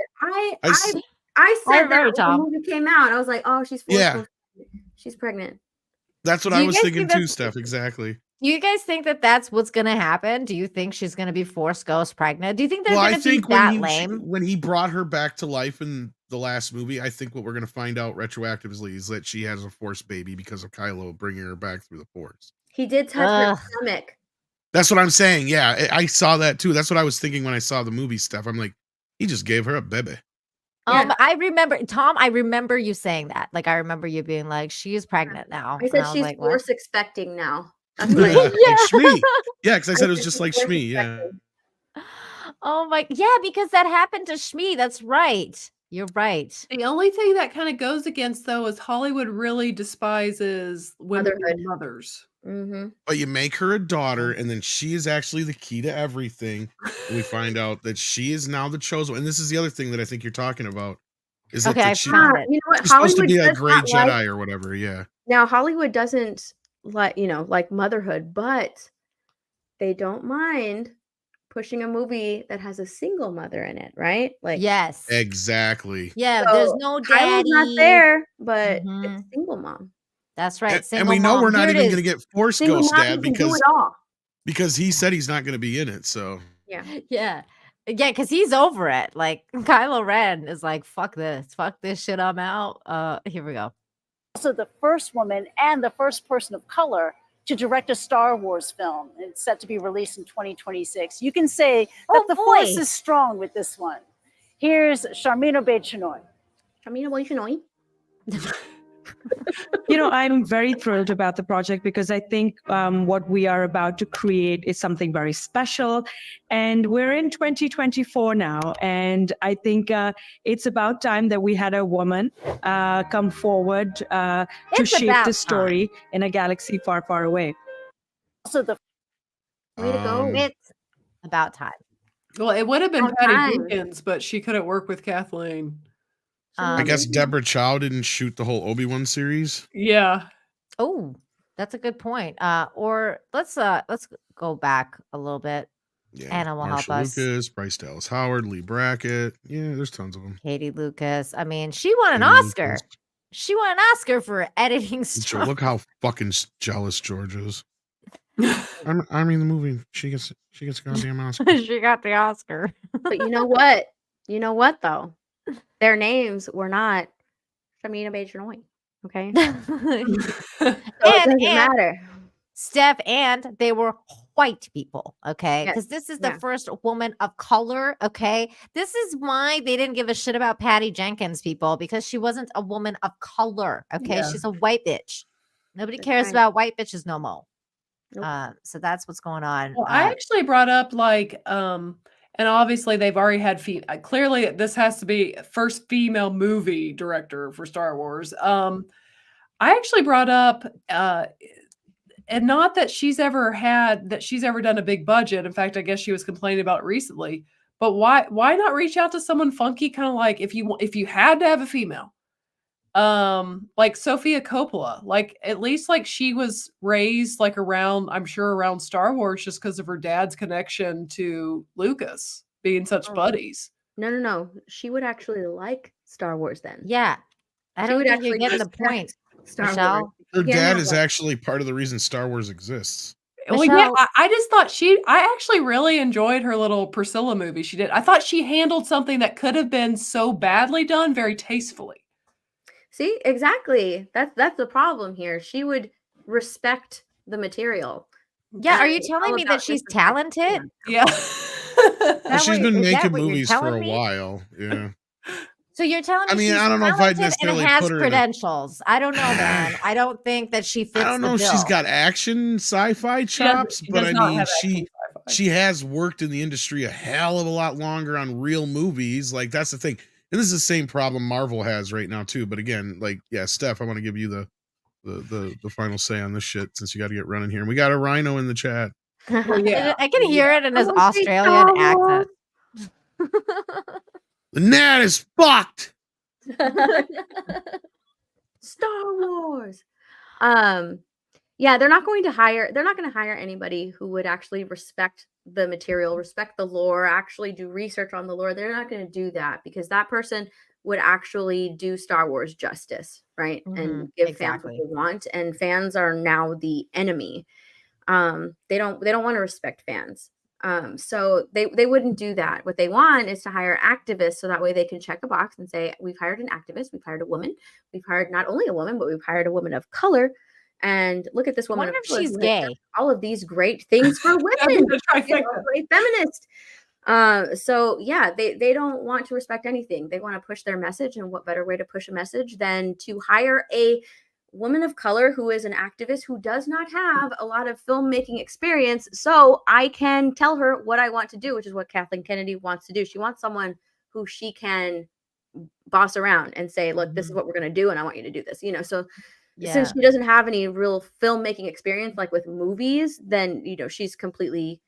I said that when the movie came out. I was like, oh, she's she's pregnant. That's what I was thinking too, Steph. Exactly. Do you guys think that that's what's going to happen? Do you think she's going to be forced ghost pregnant? Do you think they're going to be that lame? When he brought her back to life in the last movie, I think what we're going to find out retroactively is that she has a forced baby because of Kylo bringing her back through the Force. He did touch her stomach. That's what I'm saying. Yeah, I saw that too. That's what I was thinking when I saw the movie stuff. I'm like, he just gave her a baby. I remember Tom. I remember you saying that. Like, I remember you being like, "She is pregnant now." I said was she's like, "What?" force expecting now. That's what I Like Shmee. Yeah, because I said it was just she's like force Shmee. Yeah. expecting. Oh my, yeah, because that happened to Shmee. That's right. You're right. The only thing that kind of goes against though is Hollywood really despises women being mothers. Mm-hmm. But you make her a daughter, and then she is actually the key to everything. And we find out that she is now the chosen one. And this is the other thing that I think you're talking about. Is that, Okay, I that she, found it. You know what? she's supposed to Hollywood be a does great not like- Jedi or whatever. Yeah. Now Hollywood doesn't like motherhood, but they don't mind pushing a movie that has a single mother in it, right? Like Yes. Exactly. Yeah, so there's no Kylo's not daddy. there, but Mhm. it's single mom. That's right. And Single we know mom. we're not Here it even is. going to get Force Single Ghost mom Dad can do because it all. he said he's not going to be in it. So Yeah. Yeah. Yeah, because he's over it. Like, Kylo Ren is like, fuck this shit, I'm out. Here we go. Also the first woman and the first person of color to direct a Star Wars film. It's set to be released in 2026. You can say that the force is strong with this one. Here's Sharmina Obaid-Chinoy. Sharmina Obaid-Chinoy. You know, I'm very thrilled about the project because I think what we are about to create is something very special. And we're in 2024 now. And I think it's about time that we had a woman come forward to It's shape about the story in a galaxy far, far away. Also, the way to go. It's about time. Well, it would have been About Patty time. Jenkins, but she couldn't work with Kathleen. I guess Deborah Chow didn't shoot the whole Obi-Wan series. Yeah. Oh, that's a good point. Or let's go back a little bit. Yeah. Anna will help Marsha us. Lucas, Bryce Dallas Howard, Lee Brackett. Yeah, there's tons of them. Katie Lucas. I mean, she won an Katie Oscar. Lucas. She won an Oscar for editing stuff. Look how fucking jealous George is. I mean, the movie. She gets a goddamn Oscar. She got the Oscar. But you know what? You know what though? Their names were not Sharmina Obaid-Chinoy. Okay. So it doesn't matter. Steph, and they were white people, okay? Yes, Because this is the yeah. first woman of color, okay? This is why they didn't give a shit about Patty Jenkins, people, because she wasn't a woman of color, okay? Yeah. She's a white bitch. Nobody That's cares right. about white bitches no more. Nope. So that's what's going on. Well, I actually brought up and obviously they've already had clearly this has to be first female movie director for Star Wars. I actually brought up and not that she's ever done a big budget. In fact, I guess she was complaining about it recently. But why not reach out to someone funky, kind of like if you had to have a female, like Sofia Coppola, like at least like she was raised like around, I'm sure around Star Wars just because of her dad's connection to Lucas being such buddies. No. She would actually like Star Wars then. Yeah. I She don't would think you're actually getting the respect point, Star Michelle. Wars. Her Yeah, dad no, is but- actually part of the reason Star Wars exists. Well, yeah, Michelle- I just thought I actually really enjoyed her little Priscilla movie she did. I thought she handled something that could have been so badly done very tastefully. See, exactly. That's the problem here. She would respect the material. Yeah, are you It's telling all me about that she's disrespect. talented? Yeah. Well, she's been making what you're movies for telling a me? while. Yeah. So you're telling me I mean, she's I don't know if I'd talented necessarily and has put her in a- credentials. I don't know, man. I don't think that she fits I don't know if the she's bill. got action sci-fi She doesn't- chops, she but does I not mean, have action sci-fi. she has worked in the industry a hell of a lot longer on real movies. Like that's the thing, and this is the same problem Marvel has right now too. But again, like yeah, Steph, I want to give you the final say on this shit since you got to get running here. And we got a Rhino in the chat. Well, yeah. I can hear it in his I wanna say Australian Star accent. The Nat is fucked. Star Wars. Yeah, they're not going to hire anybody who would actually respect the material, respect the lore, actually do research on the lore. They're not going to do that because that person would actually do Star Wars justice, right? And give fans what exactly. they want. And fans are now the enemy. They don't want to respect fans. So they wouldn't do that. What they want is to hire activists so that way they can check a box and say, we've hired an activist, we've hired a woman, we've hired not only a woman, but we've hired a woman of color. And look at this woman. Wonder of if color she's who has gay. done all of these great things for women. The trifecta. Great feminist. So yeah, they don't want to respect anything. They want to push their message, and what better way to push a message than to hire a woman of color who is an activist who does not have a lot of filmmaking experience, so I can tell her what I want to do, which is what Kathleen Kennedy wants to do. She wants someone who she can boss around and say, look, this is what we're going to do, and I want you to do this, so since she doesn't have any real filmmaking experience, like with movies, then she's completely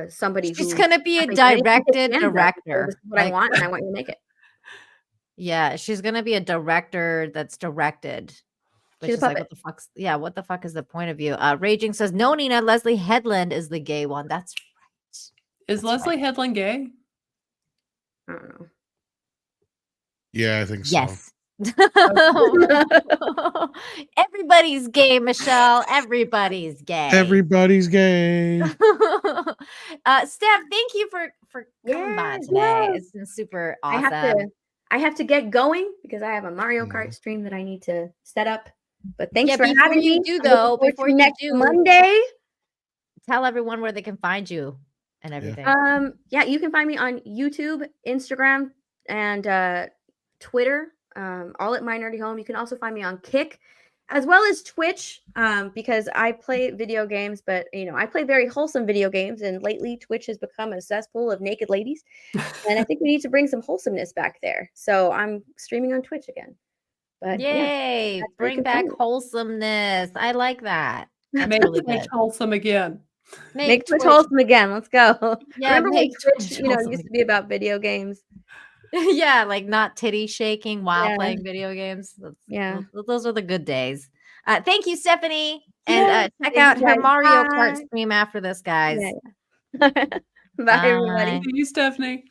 somebody She's who gonna be a Kathleen Kennedy can take directed hands up and say, director. this is what I want, and I want you to make it. Yeah, she's gonna be a director that's directed. Which She's a is like, puppet. what the fuck is the point of you? Raging says, no, Nina, Leslie Headland is the gay one. That's right. Is Leslie Headland gay? I don't know. Yeah, I think so. Yes. Everybody's gay, Michelle. Everybody's gay. Everybody's gay. Steph, thank you for coming by today. It's been super awesome. I have to get going because I have a Mario Kart stream that I need to set up. But thanks for having me. Before you next do, Monday, tell everyone where they can find you and everything. Yeah, you can find me on YouTube, Instagram, and Twitter. All at My Nerdy Home. You can also find me on Kick, as well as Twitch, because I play video games, but I play very wholesome video games, and lately Twitch has become a cesspool of naked ladies, and I think we need to bring some wholesomeness back there. So I'm streaming on Twitch again. But yay! Bring back wholesomeness. I like that. That's Make really Twitch good. wholesome again. Make Twitch wholesome again. Let's go. Yeah, remember when make Twitch, Twitch wholesome used to be about video games. Yeah, like not titty shaking while playing video games. Those are the good days. Thank you, Stephanie. And check out her Mario Kart stream after this, guys. Bye, everybody. See you, Stephanie.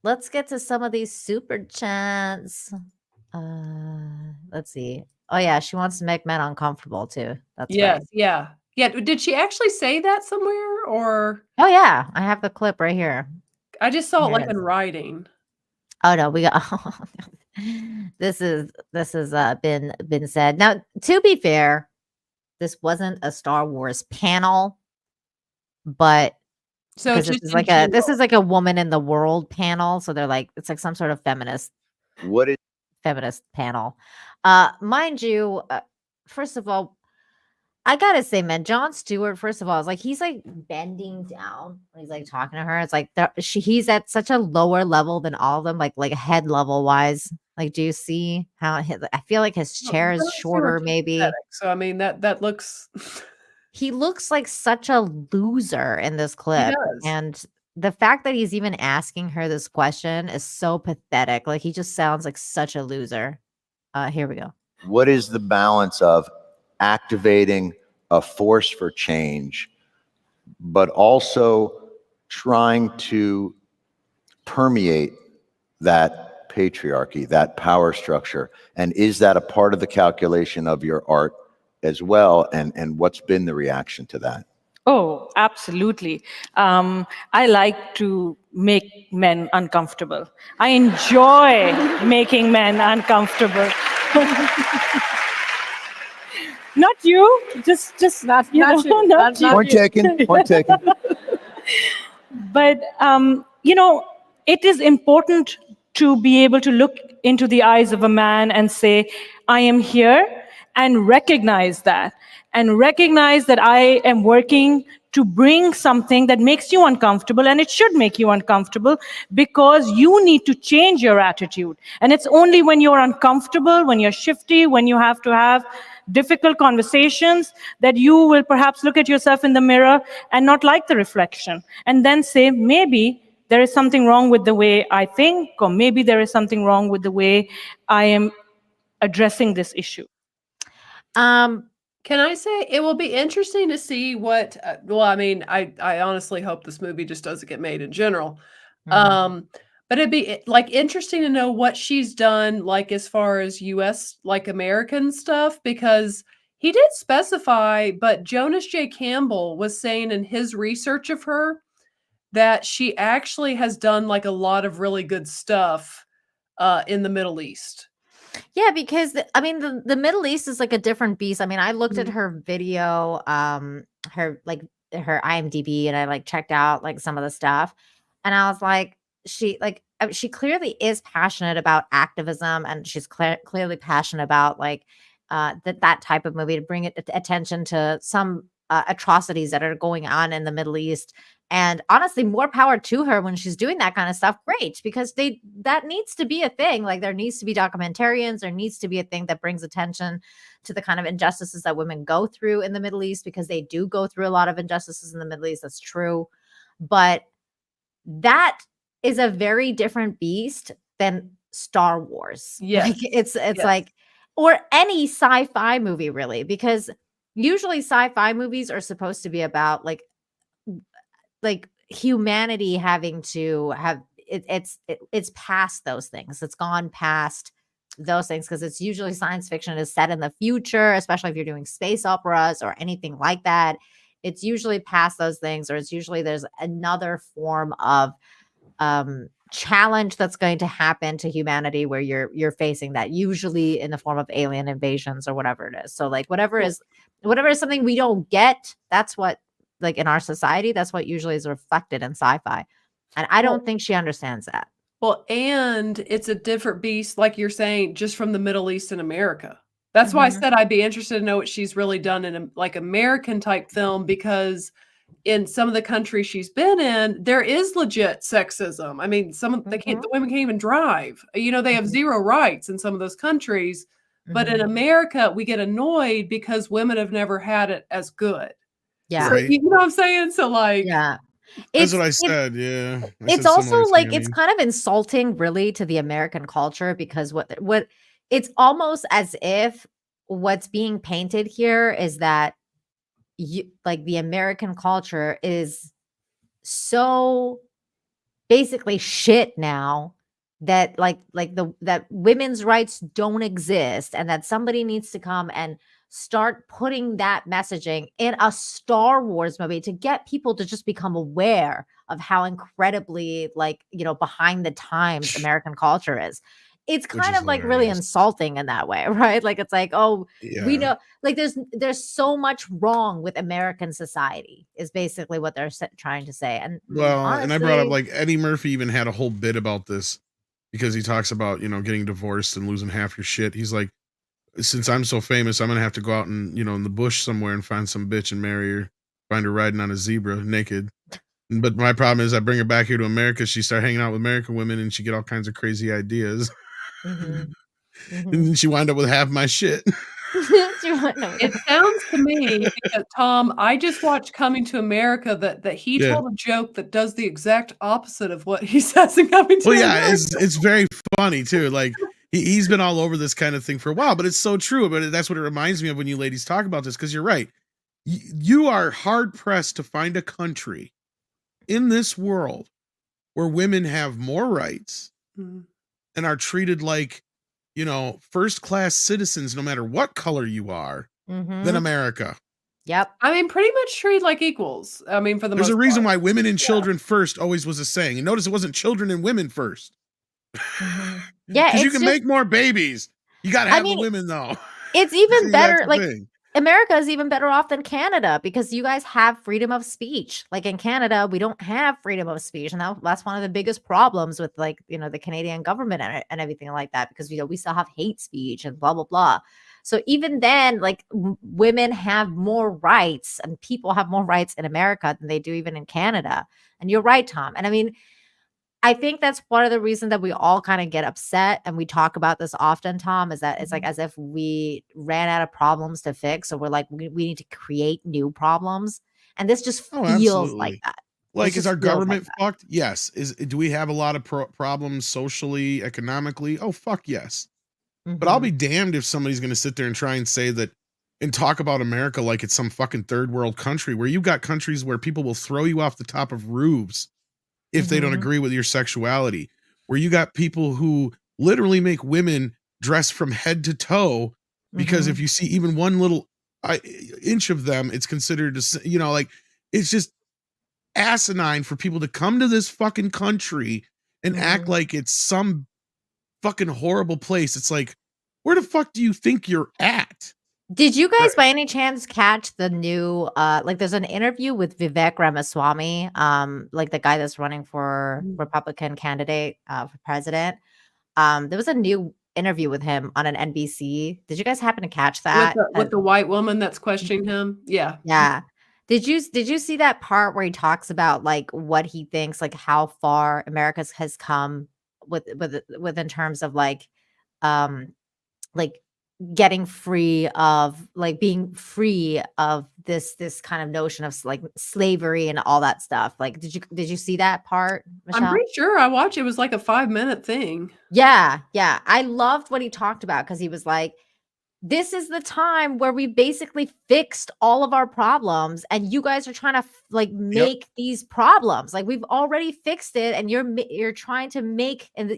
Let's get to some of these super chats. Let's see. Oh yeah, she wants to make men uncomfortable too. That's right. Yeah. Did she actually say that somewhere, or? Oh yeah, I have the clip right here. I just saw it Here like it in is. writing. Oh no, we got this is been said. Now, to be fair, this wasn't a Star Wars panel, but So this is like a woman in the world panel. So they're like, it's like some sort of feminist panel. Mind you, first of all, I gotta say, man, Jon Stewart, first of all, is like he's like bending down when he's like talking to her. It's like he's at such a lower level than all of them, like head level wise. Like, do you see how I feel like his chair is shorter, maybe? So I mean that looks. He looks like such a loser in this clip, and the fact that he's even asking her this question is so pathetic. Like, he just sounds like such a loser. Here we go. What is the balance of activating a force for change, but also trying to permeate that patriarchy, that power structure? And is that a part of the calculation of your art as well? And what's been the reaction to that? Oh, absolutely. I like to make men uncomfortable. I enjoy making men uncomfortable. Not you, just not you. Not you. Point taken. But it is important to be able to look into the eyes of a man and say, I am here, and recognize that. And recognize that I am working to bring something that makes you uncomfortable, and it should make you uncomfortable because you need to change your attitude. And it's only when you're uncomfortable, when you're shifty, when you have to have difficult conversations, that you will perhaps look at yourself in the mirror and not like the reflection, and then say, maybe there is something wrong with the way I think, or maybe there is something wrong with the way I am addressing this issue. Can I say it will be interesting to see what? Well, I mean, I honestly hope this movie just doesn't get made in general. But it'd be like interesting to know what she's done, like as far as U.S. like American stuff, because he did specify, but Jonas J. Campbell was saying in his research of her that she actually has done like a lot of really good stuff in the Middle East. Yeah, because I mean the Middle East is like a different beast. I mean, I looked at her video, her like her IMDb and I like checked out like some of the stuff, and I was like, she clearly is passionate about activism, and she's clearly passionate about like that type of movie to bring attention to some atrocities that are going on in the Middle East. And honestly, more power to her when she's doing that kind of stuff. Great, because that needs to be a thing. Like there needs to be documentarians. There needs to be a thing that brings attention to the kind of injustices that women go through in the Middle East, because they do go through a lot of injustices in the Middle East. That's true, but that is a very different beast than Star Wars. Yes. Like it's Yes. like, or any sci-fi movie really, because usually sci-fi movies are supposed to be about like humanity having to have it's past those things. It's gone past those things because it's usually science fiction is set in the future, especially if you're doing space operas or anything like that. It's usually past those things, or it's usually there's another form of challenge that's going to happen to humanity where you're facing that, usually in the form of alien invasions or whatever it is. So like whatever is something we don't get, that's what, like in our society, that's what usually is reflected in sci-fi. And I don't think she understands that. Well, and it's a different beast, like you're saying, just from the Middle East and America. That's why I said I'd be interested to know what she's really done in a, like American type film, because in some of the countries she's been in, there is legit sexism. I mean, the women can't even drive. You know, they have zero rights in some of those countries. But in America, we get annoyed because women have never had it as good. Yeah. So, you know what I'm saying? So like, yeah. That's what I said. Yeah. It's also like it's kind of insulting really to the American culture, because what it's almost as if what's being painted here is that like the American culture is so basically shit now that that women's rights don't exist, and that somebody needs to come and start putting that messaging in a Star Wars movie to get people to just become aware of how incredibly behind the times American culture is. It's kind of like really insulting in that way, right? Like it's like, oh, we know, like there's so much wrong with American society is basically what they're trying to say. And honestly, and I brought up like Eddie Murphy even had a whole bit about this, because he talks about, getting divorced and losing half your shit. He's like, since I'm so famous, I'm gonna have to go out and in the bush somewhere and find some bitch and marry her, find her riding on a zebra naked. But my problem is I bring her back here to America. She start hanging out with American women and she get all kinds of crazy ideas. And then she wind up with half my shit. It sounds to me, because Tom, I just watched Coming to America that he told a joke that does the exact opposite of what he says in Coming to America. It's very funny too. Like he's been all over this kind of thing for a while, but it's so true. But that's what it reminds me of when you ladies talk about this, because you're right. You are hard pressed to find a country in this world where women have more rights and are treated like, first class citizens, no matter what color you are, than America. Yep. I mean, pretty much treated like equals. I mean, for the There's most a reason part. why women and children first always was a saying. And notice it wasn't children and women first. Yeah, Because you can make more babies. You got to have the women, though. It's even See, better. that's the Like thing. America is even better off than Canada, because you guys have freedom of speech. Like in Canada, we don't have freedom of speech, and that's one of the biggest problems with the Canadian government and everything like that, because we still have hate speech and blah blah blah. So even then, like women have more rights and people have more rights in America than they do even in Canada. And you're right, Tom. And I mean, I think that's part of the reason that we all kind of get upset, and we talk about this often, Tom, is that it's like as if we ran out of problems to fix. So we're like, we need to create new problems. And this just feels like that. Like, is our government fucked? Yes. Do we have a lot of problems socially, economically? Oh, fuck yes. But I'll be damned if somebody's going to sit there and try and say that and talk about America like it's some fucking third world country, where you've got countries where people will throw you off the top of roofs if they don't agree with your sexuality, where you got people who literally make women dress from head to toe, because if you see even one little inch of them, it's considered, like, it's just asinine for people to come to this fucking country and act like it's some fucking horrible place. It's like, where the fuck do you think you're at? Did you guys by any chance catch the new like there's an interview with Vivek Ramaswamy, like the guy that's running for Republican candidate for president. There was a new interview with him on an NBC. Did you guys happen to catch that? With the white woman that's questioning him? Yeah. Yeah. Did you see that part where he talks about like what he thinks, like how far America has come with in terms of like getting free of like being free of this kind of notion of like slavery and all that stuff. Like did you see that part, Michelle? I'm pretty sure I watched it. It was like a 5-minute thing. Yeah. I loved what he talked about because he was like, this is the time where we basically fixed all of our problems and you guys are trying to like make these problems. Like we've already fixed it and you're trying to make, and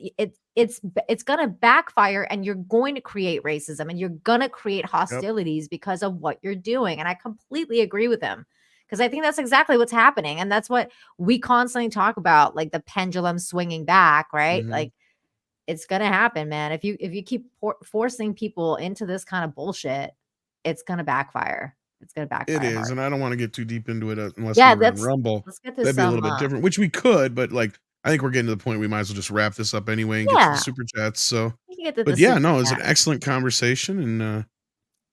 it's going to backfire and you're going to create racism and you're going to create hostilities because of what you're doing. And I completely agree with him because I think that's exactly what's happening. And that's what we constantly talk about, like the pendulum swinging back, right? Like, it's gonna happen, man. If you keep forcing people into this kind of bullshit, it's gonna backfire. It's gonna backfire. It is, hard. and I don't want to get too deep into it unless we're on Rumble. Let's get to That'd be a little bit different, which we could, but like I think we're getting to the point we might as well just wrap this up anyway and get to the super chats. So, but yeah, no, it was an excellent conversation, and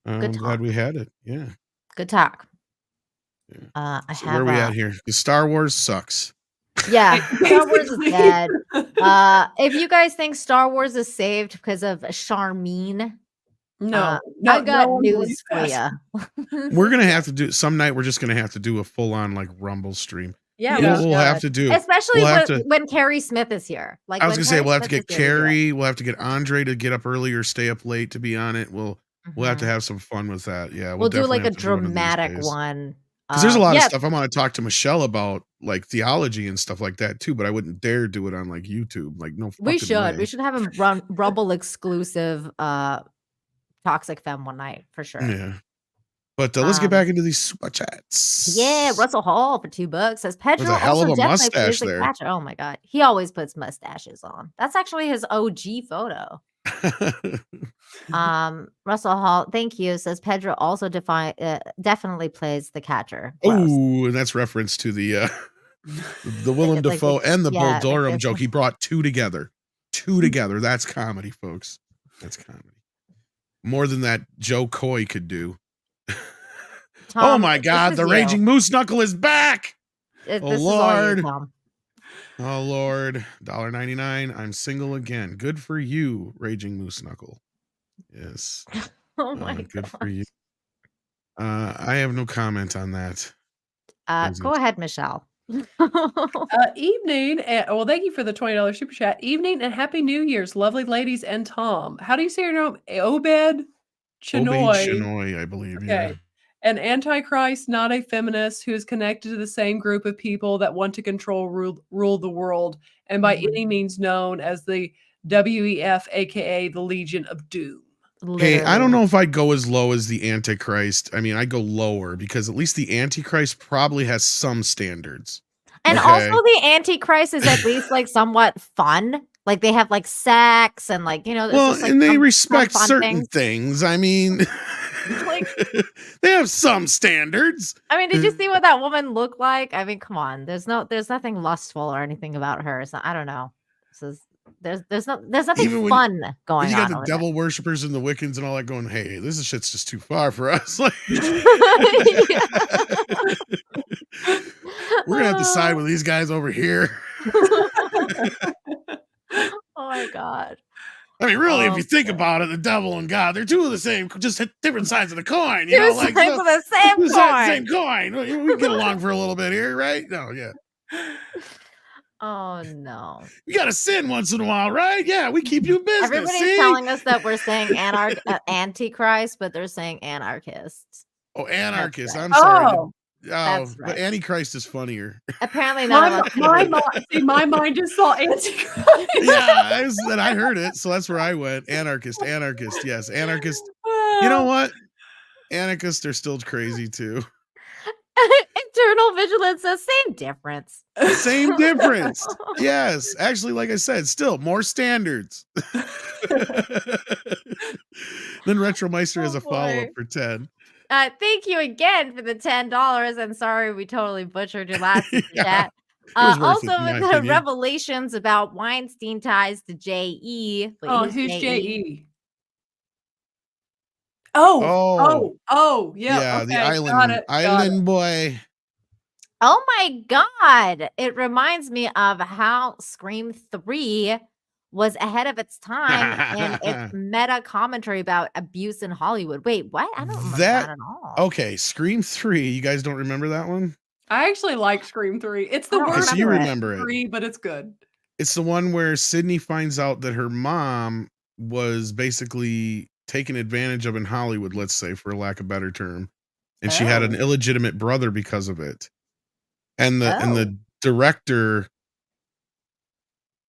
I'm glad we had it. Yeah, good talk. Yeah. Where are we at here? The Star Wars sucks. Yeah, Star Wars is dead. If you guys think Star Wars is saved because of Charmene, no, I got news for you. We're gonna have to do some night. We're just gonna have to do a full on like Rumble stream. Yeah, we'll have to do, especially when Carrie Smith is here. Like I was gonna say, we'll have to get Carrie. We'll have to get Andre to get up early or stay up late to be on it. We'll have to have some fun with that. Yeah, we'll do like a dramatic one. Because there's a lot of stuff I want to talk to Michelle about, like theology and stuff like that too. But I wouldn't dare do it on like YouTube. Like no, we should have a Rumble exclusive Toxic Femme one night for sure. Yeah, but let's get back into these super chats. Yeah, Russell Hall for $2 says Pedro. There's a hell of a mustache there. Catcher. Oh my god, he always puts mustaches on. That's actually his OG photo. Russell Hall, thank you, says Pedro also definitely plays the catcher. Oh, and that's reference to the Willem Dafoe and the Bull Durham joke. He brought two together. That's comedy, folks. That's comedy. More than that Joe Coy could do. Tom, oh my god, the Raging Moose Knuckle is back. Oh Lord. Oh Lord, $1.99. I'm single again. Good for you, Raging Moose Knuckle. Yes. Oh my god. Good for you. I have no comment on that. Go ahead, Michelle. Evening. Well, thank you for the $20 super chat. Evening and happy New Year's, lovely ladies and Tom. How do you say your name? Obed Chinoy. Obed Chinoy, I believe. Okay. Yeah. An antichrist, not a feminist, who is connected to the same group of people that want to control, rule the world, and by any means known as the WEF, aka the Legion of Doom. Hey, I don't know if I'd go as low as the Antichrist. I mean, I go lower because at least the Antichrist probably has some standards. And also the Antichrist is at least like somewhat fun. Like they have like sex and like, well, just, like, and they respect certain things. I mean, like, they have some standards. I mean, did you see what that woman looked like? I mean, come on. There's nothing lustful or anything about her. So I don't know. There's nothing fun going on. You got the devil worshippers and the Wiccans and all that going, hey, this shit's just too far for us. Like, we're gonna have to side with these guys over here. Oh my god. I mean, really, if you think about it, the devil and God, they're two of the same, just different sides of the coin. Two sides of the same coin. Same coin. We get along for a little bit here, right? No, yeah. Oh no. You gotta sin once in a while, right? Yeah, we keep you in business. Everybody's telling us that we're saying antichrist, but they're saying anarchists. Oh, anarchist. Right. I'm sorry. Oh, that's right. But Antichrist is funnier. Apparently not. My mind just saw Antichrist. Yeah, I heard it, so that's where I went. Anarchist, yes, anarchist. You know what? Anarchists are still crazy too. It Criminal Vigilance says same difference. Same difference. Yes. Actually, like I said, still more standards. Then Retro Meister has a follow-up for 10. Thank you again for the $10. And sorry we totally butchered your last super chat. It was worth Also, it, in my with the opinion. revelations about Weinstein ties to J.E. Wait, Oh, who's J.E.? Oh, yeah. The Okay, got it. island boy. Oh my God. It reminds me of how Scream 3 was ahead of its time and its meta commentary about abuse in Hollywood. Wait, what? I don't remember that at all. Okay, Scream 3. You guys don't remember that one? I actually like Scream 3. It's the worst. So you remember it. 3, but it's good. It's the one where Sydney finds out that her mom was basically taken advantage of in Hollywood, let's say, for lack of a better term. And she had an illegitimate brother because of it. And the director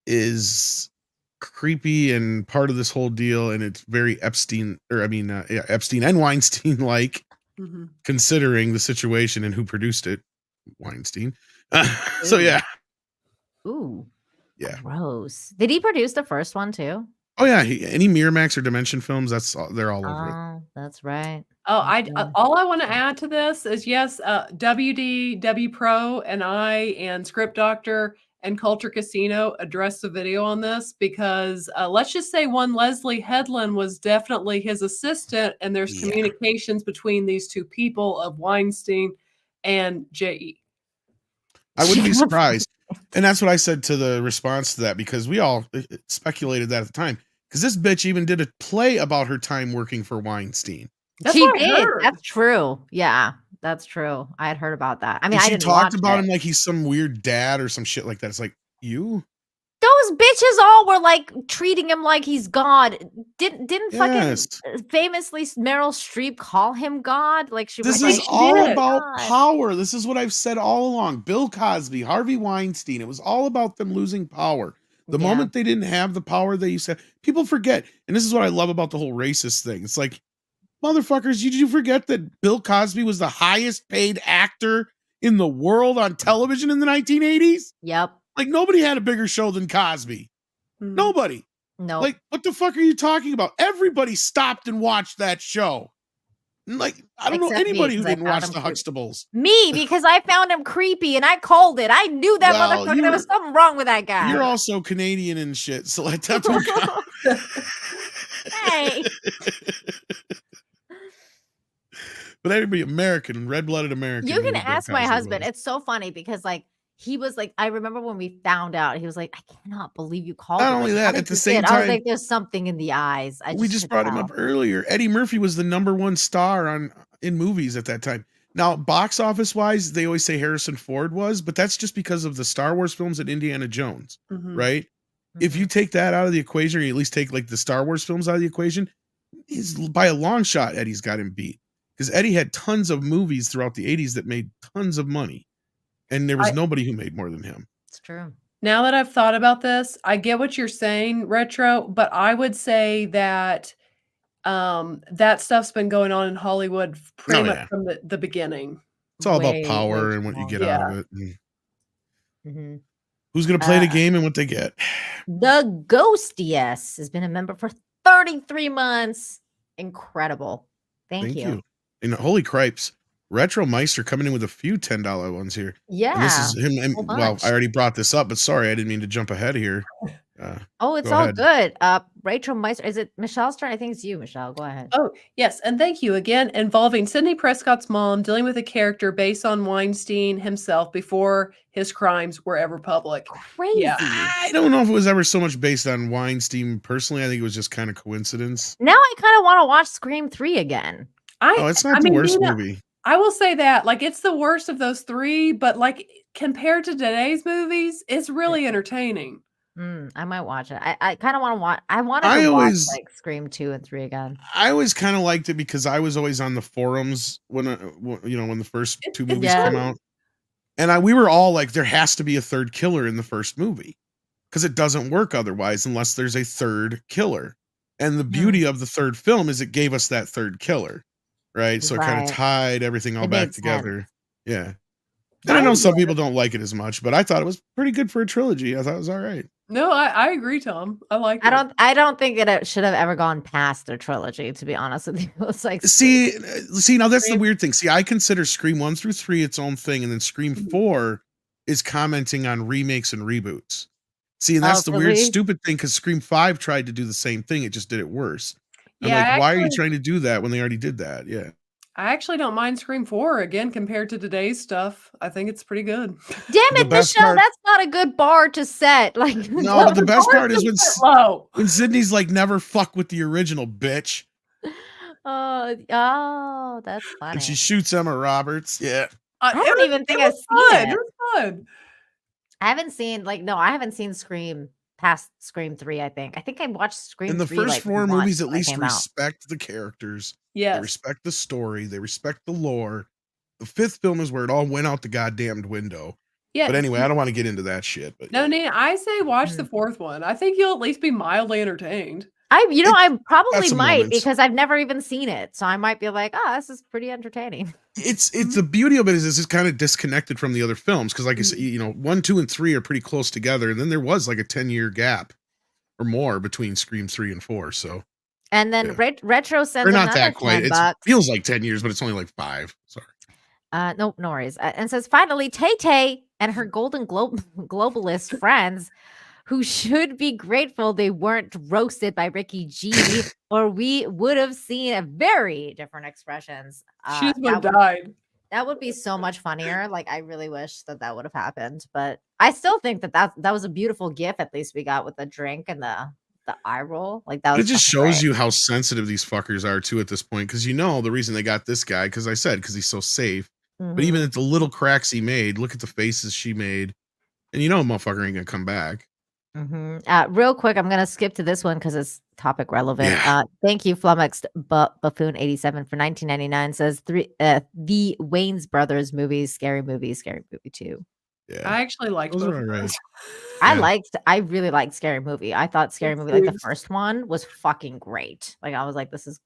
is creepy and part of this whole deal, and it's very Epstein and Weinstein like, considering the situation and who produced it, Weinstein. So yeah. Ooh. Yeah. Gross. Did he produce the first one too? Oh yeah, any Miramax or Dimension films, they're all over it. Oh, that's right. Oh, all I want to add to this is yes, WD, W Pro, and I and Script Doctor and Culture Casino addressed a video on this because let's just say one Leslie Headland was definitely his assistant, and there's communications between these two people of Weinstein and J.E. I wouldn't be surprised. And that's what I said to the response to that, because we all speculated that at the time. Because this bitch even did a play about her time working for Weinstein. She did. That's true. Yeah, that's true. I had heard about that. I mean, she I didn't talked watch about it. him like he's some weird dad or some shit like that. It's like, you? Those bitches all were like treating him like he's God. Didn't fucking famously Meryl Streep call him God? Like she This was is all about power. This is what I've said all along. Bill Cosby, Harvey Weinstein. It was all about them losing power. The moment they didn't have the power they used to have, people forget. And this is what I love about the whole racist thing. It's like, motherfuckers, did you forget that Bill Cosby was the highest paid actor in the world on television in the 1980s? Yep. Like, nobody had a bigger show than Cosby. Nobody. No. Like, what the fuck are you talking about? Everybody stopped and watched that show. Like, I don't know anybody who didn't watch the Huxtables. Me, because I found him creepy and I called it. I knew that motherfucker. There was something wrong with that guy. You're also Canadian and shit, so let that one count. Hey. But everybody American, red-blooded American. You can ask my husband. It's so funny because like he was like, I remember when we found out, he was like, I cannot believe you called. Not it. only Like, that, how did at the you same say it? I was time- like, there's something in the eyes. We just brought him up earlier. Eddie Murphy was the #1 star in movies at that time. Now, box office wise, they always say Harrison Ford was, but that's just because of the Star Wars films and Indiana Jones, right? If you take that out of the equation, or you at least take like the Star Wars films out of the equation, he's by a long shot, Eddie's got him beat. Because Eddie had tons of movies throughout the 80s that made tons of money. And there was nobody who made more than him. It's true. Now that I've thought about this, I get what you're saying, Retro, but I would say that that stuff's been going on in Hollywood pretty much from the beginning. It's all about power and what you get out of it. And who's going to play the game and what they get. The Ghostiest has been a member for 33 months. Incredible. Thank you. And holy cripes, Retro Meister coming in with a few $10 ones here. Yeah. And this is him. And, whole well, bunch. I already brought this up, but sorry, I didn't mean to jump ahead here. Oh, it's go all ahead. good. Rachel Meister. Is it Michelle's turn? I think it's you, Michelle. Go ahead. Oh, yes. And thank you again. Involving Sidney Prescott's mom dealing with a character based on Weinstein himself before his crimes were ever public. Crazy. Yeah. I don't know if it was ever so much based on Weinstein personally. I think it was just kind of coincidence. Now I kind of want to watch Scream 3 again. It's not the worst movie. I will say that, like, it's the worst of those three, but like compared to today's movies, it's really entertaining. I might watch it. I kind of want to watch. I wanted to watch like Scream 2 and 3 again. I always kind of liked it because I was always on the forums when the first two movies come out, and we were all like, there has to be a third killer in the first movie because it doesn't work otherwise unless there's a third killer. And the beauty of the third film is it gave us that third killer, right? So it kind of tied everything all It back made together. sense. Yeah. And I know some people don't like it as much, but I thought it was pretty good for a trilogy. I thought it was all right. No, I agree, Tom. I like it. I don't think it should have ever gone past a trilogy, to be honest with you. It's like See, now that's the weird thing. See, I consider Scream 1 through 3 its own thing, and then Scream Mm-hmm. 4 is commenting on remakes and reboots. See, and that's the weird, stupid thing, because Scream 5 tried to do the same thing. It just did it worse. I'm Yeah, like, why are you trying to do that when they already did that? Yeah. I actually don't mind Scream 4 again compared to today's stuff. I think it's pretty good. Damn it, Michelle, that's not a good bar to set. Like No, but the best part is low. when Sydney's like, never fuck with the original, bitch. Oh, that's funny. And she shoots Emma Roberts. Yeah. I don't even think I've seen it. It was fun. I haven't seen I haven't seen Scream past Scream 3, I think. I think I watched Scream 3 And the first like 4 once movies at when it least came out. respect the characters. Yes. They respect the story. They respect the lore. The 5th film is where it all went out the goddamned window. Yeah. But anyway, I don't want to get into that shit. But No, Nina, I say watch Mm. the 4th one. I think you'll at least be mildly entertained. I probably some might moments. because I've never even seen it. So I might be like, oh, this is pretty entertaining. it's the beauty of it is it's kind of disconnected from the other films. Because like I said, 1, 2, and 3 are pretty close together. And then there was like a 10-year gap or more between Scream 3 and 4. So And then Retro sends or not another that quite. 10 It bucks. feels like 10 years, but it's only like 5. Sorry. No worries. And says finally Tay Tay and her Golden Globalist friends, who should be grateful they weren't roasted by Ricky G, or we would have seen a very different expressions. She's died. That would be so much funnier. Like I really wish that would have happened, but I still think that was a beautiful gif. At least we got with the drink and the eye roll. Like that was. It just shows you how sensitive these fuckers are too at this point. Because the reason they got this guy, because he's so safe. But even at the little cracks he made, look at the faces she made, and motherfucker ain't gonna come back. Real quick, I'm gonna skip to this one because it's topic relevant. Yeah. Thank you, Flummoxed Buffoon 87 for 1999. Says the Wayans Brothers movies, Scary Movie 2. Yeah, I actually liked those both are of all right. those. I really liked Scary Movie. I thought Scary Movie, like the first one, was fucking great. Like I was like, this is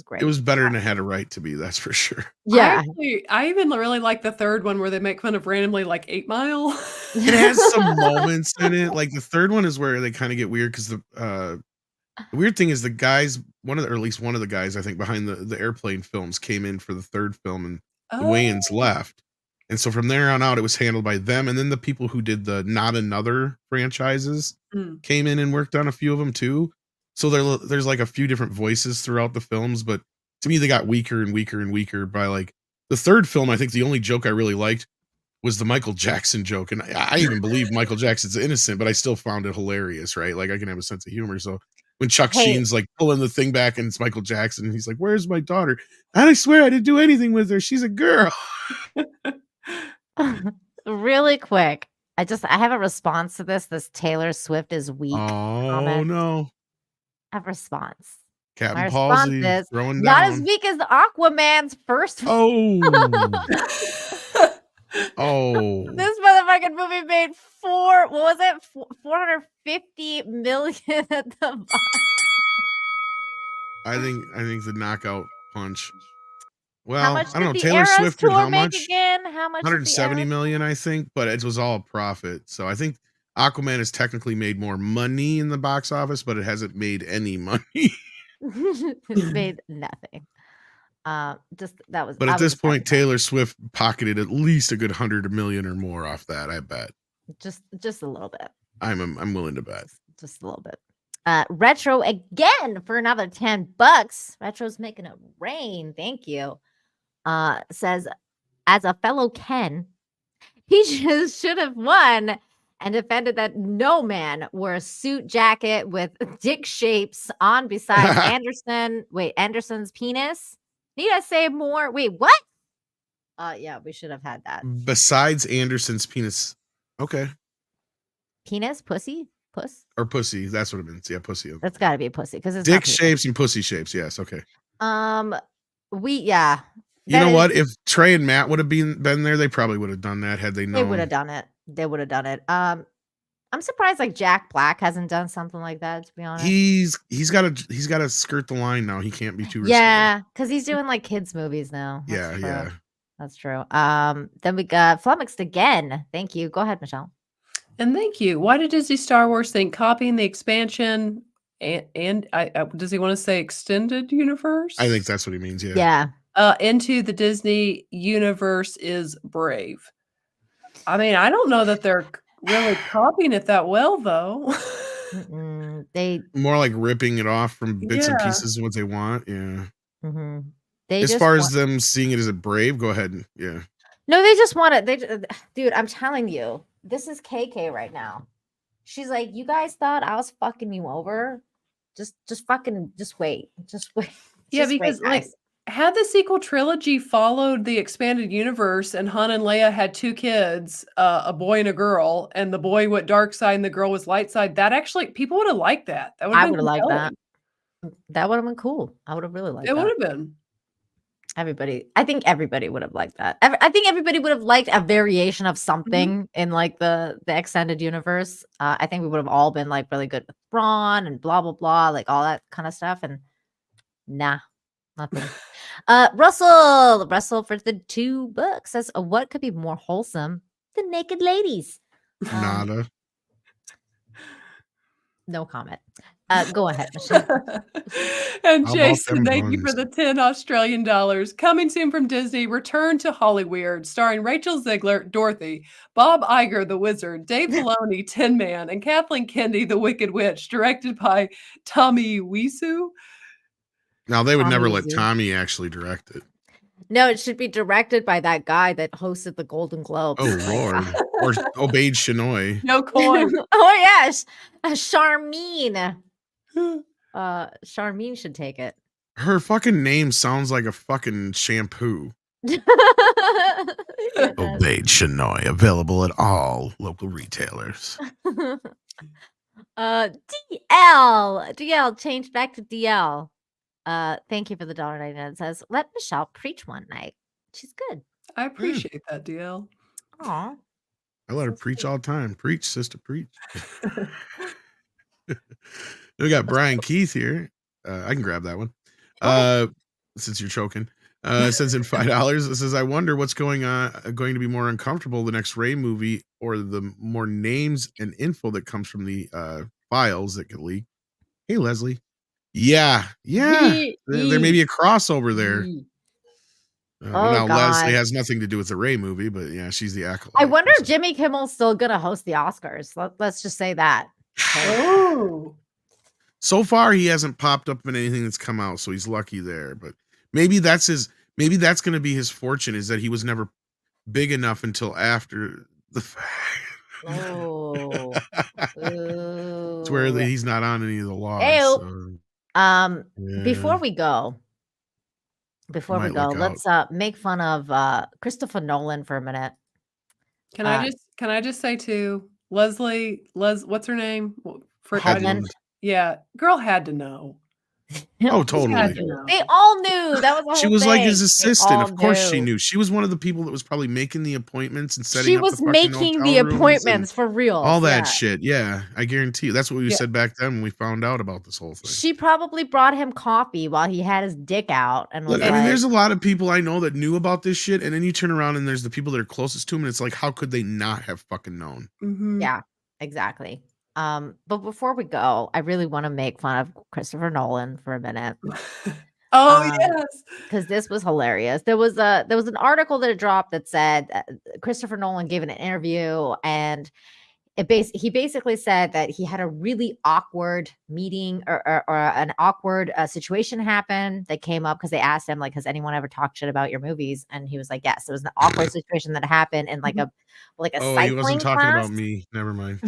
great. It was better than it had a right to be. That's for sure. Yeah. I even really like the third one where they make fun of randomly like 8 Mile. It has some moments in it. Like the third one is where they kind of get weird because the weird thing is the guys, or at least one of the guys, I think, behind the airplane films came in for the third film, and the Wayans left. And so from there on out, it was handled by them. And then the people who did the Not Another franchises came in and worked on a few of them too. So there's like a few different voices throughout the films, but to me, they got weaker and weaker and weaker by like the third film. I think the only joke I really liked was the Michael Jackson joke. And I even believe Michael Jackson's innocent, but I still found it hilarious, right? Like I can have a sense of humor. So when Chuck Sheen's like pulling the thing back and it's Michael Jackson, and he's like, "Where's my daughter?" And I swear I didn't do anything with her. She's a girl. Really quick, I have a response to this. This Taylor Swift is weak. Oh comment. no. I have a response. Captain My response Palsy is throwing not down. as weak as Aquaman's first. Oh. Oh. This motherfucking movie made 450 million at the box. I think the knockout punch. How Well, much I don't know. did the Taylor Eras Swift did tour how make much? again? How much? 170 million, I think, but it was all profit. So I think Aquaman has technically made more money in the box office, but it hasn't made any money. It made nothing. Just that was. But I at was this point, Taylor Swift pocketed at least a good 100 million or more off that. I bet. just a little bit. I'm willing to bet. Just a little bit. Retro again for another $10. Retro's making it rain. Thank you. Says, as a fellow Ken, he should have won and defended that no man wore a suit jacket with dick shapes on besides Anderson's penis. Need I say more? Wait, what? Yeah, we should have had that. Besides Anderson's penis. Okay. Penis, pussy, puss. Or pussy. That's what it means. Yeah, pussy. That's got to be a pussy because it's Dick not penis. shapes and pussy shapes. Yes. Okay. Yeah. You know what? If Trey and Matt would have been there, they probably would have done that had they known. They would have done it. I'm surprised like Jack Black hasn't done something like that, to be honest. He's got to skirt the line now. He can't be too risky. Yeah, because he's doing like kids movies now. Yeah. That's true. Then we got flummoxed again. Thank you. Go ahead, Michelle. And thank you. Why did Disney Star Wars think copying the expansion and does he want to say extended universe? I think that's what he means. Yeah. Into the Disney universe is brave. I mean, I don't know that they're really copying it that well, though. They more like ripping it off from bits and pieces of what they want. Yeah. They as just far want- as them seeing it as a brave, go ahead. Yeah. No, they just want it. Dude, I'm telling you, this is KK right now. She's like, you guys thought I was fucking you over? Just wait. Just wait. Yeah, Just wait, because like guys. had the sequel trilogy followed the expanded universe and Han and Leia had 2 kids, a boy and a girl, and the boy went dark side and the girl was light side, that actually people would have liked that. That would I have would been have liked that. compelling. That would have been cool. I would have really liked It that. would have been. I think everybody would have liked that. I think everybody would have liked a variation of something in like the extended universe. I think we would have all been like really good with Thrawn and blah blah blah, like all that kind of stuff. And nah, nothing. Russell for the $2 says, what could be more wholesome than naked ladies? Nada. No comment. Go ahead, Michelle. And How about Jason, them thank you for buns? the 10 Australian dollars. Coming soon from Disney, Return to Hollyweird, starring Rachel Ziegler, Dorothy, Bob Iger, the Wizard, Dave Filoni, Tin Man, and Kathleen Kennedy, the Wicked Witch, directed by Tommy Wiseau. Now they would Tommy never let Wiseau. Tommy actually direct it. No, it should be directed by that guy that hosted the Golden Globes. Oh Lord. Or Obeyed Shinoy. No coin. Oh yes, Charmine. Charmine should take it. Her fucking name sounds like a fucking shampoo. It Obeyed Shinoy, available at all local retailers. DL changed back to DL. Thank you for the $1.99. It says, let Michelle preach one night. She's good. I appreciate that, DL. Aw. I let her preach all the time. Preach, sister, preach. We got Brian Keith here. I can grab that one. Since you're choking. Sends in $5. It says, I wonder what's going to be more uncomfortable, the next Ray movie or the more names and info that comes from the files that get leaked. Hey, Leslie. Yeah. There may be a crossover there. Now Leslie has nothing to do with the Ray movie, but yeah, she's the acolyte. I wonder if Jimmy Kimmel's still gonna host the Oscars. Let's just say that. Oh. So far, he hasn't popped up in anything that's come out, so he's lucky there. But maybe that's going to be his fortune, is that he was never big enough until after the fact. Oh. It's where he's not on any of the laws. Ew. Yeah. Before we go, Might look let's make fun of Christopher Nolan for a minute. Can I just say too, Leslie, what's her name? Hedlund. Yeah, girl had to know. Oh, totally. They all knew. That was the whole She was like his thing. They assistant. all Of course she knew. knew. She was one of the people that was probably making the appointments and setting She up was the fucking making the hotel rooms appointments and for real. all that Yeah. shit. Yeah, I guarantee you. That's what we Yeah. said back then when we found out about this whole thing. She probably brought him coffee while he had his dick out and was Look, I mean, like, there's a lot of people I know that knew about this shit, and then you turn around and there's the people that are closest to him, and it's like, how could they not have fucking known? yeah, exactly. But before we go, I really want to make fun of Christopher Nolan for a minute. Yes, because this was hilarious. There was an article that dropped that said Christopher Nolan gave an interview, and he basically said that he had a really awkward meeting or an awkward situation happen that came up because they asked him, like, has anyone ever talked shit about your movies? And he was like, yes, it was an awkward situation that happened in like a Oh, cycling he wasn't talking class. about me. Never mind.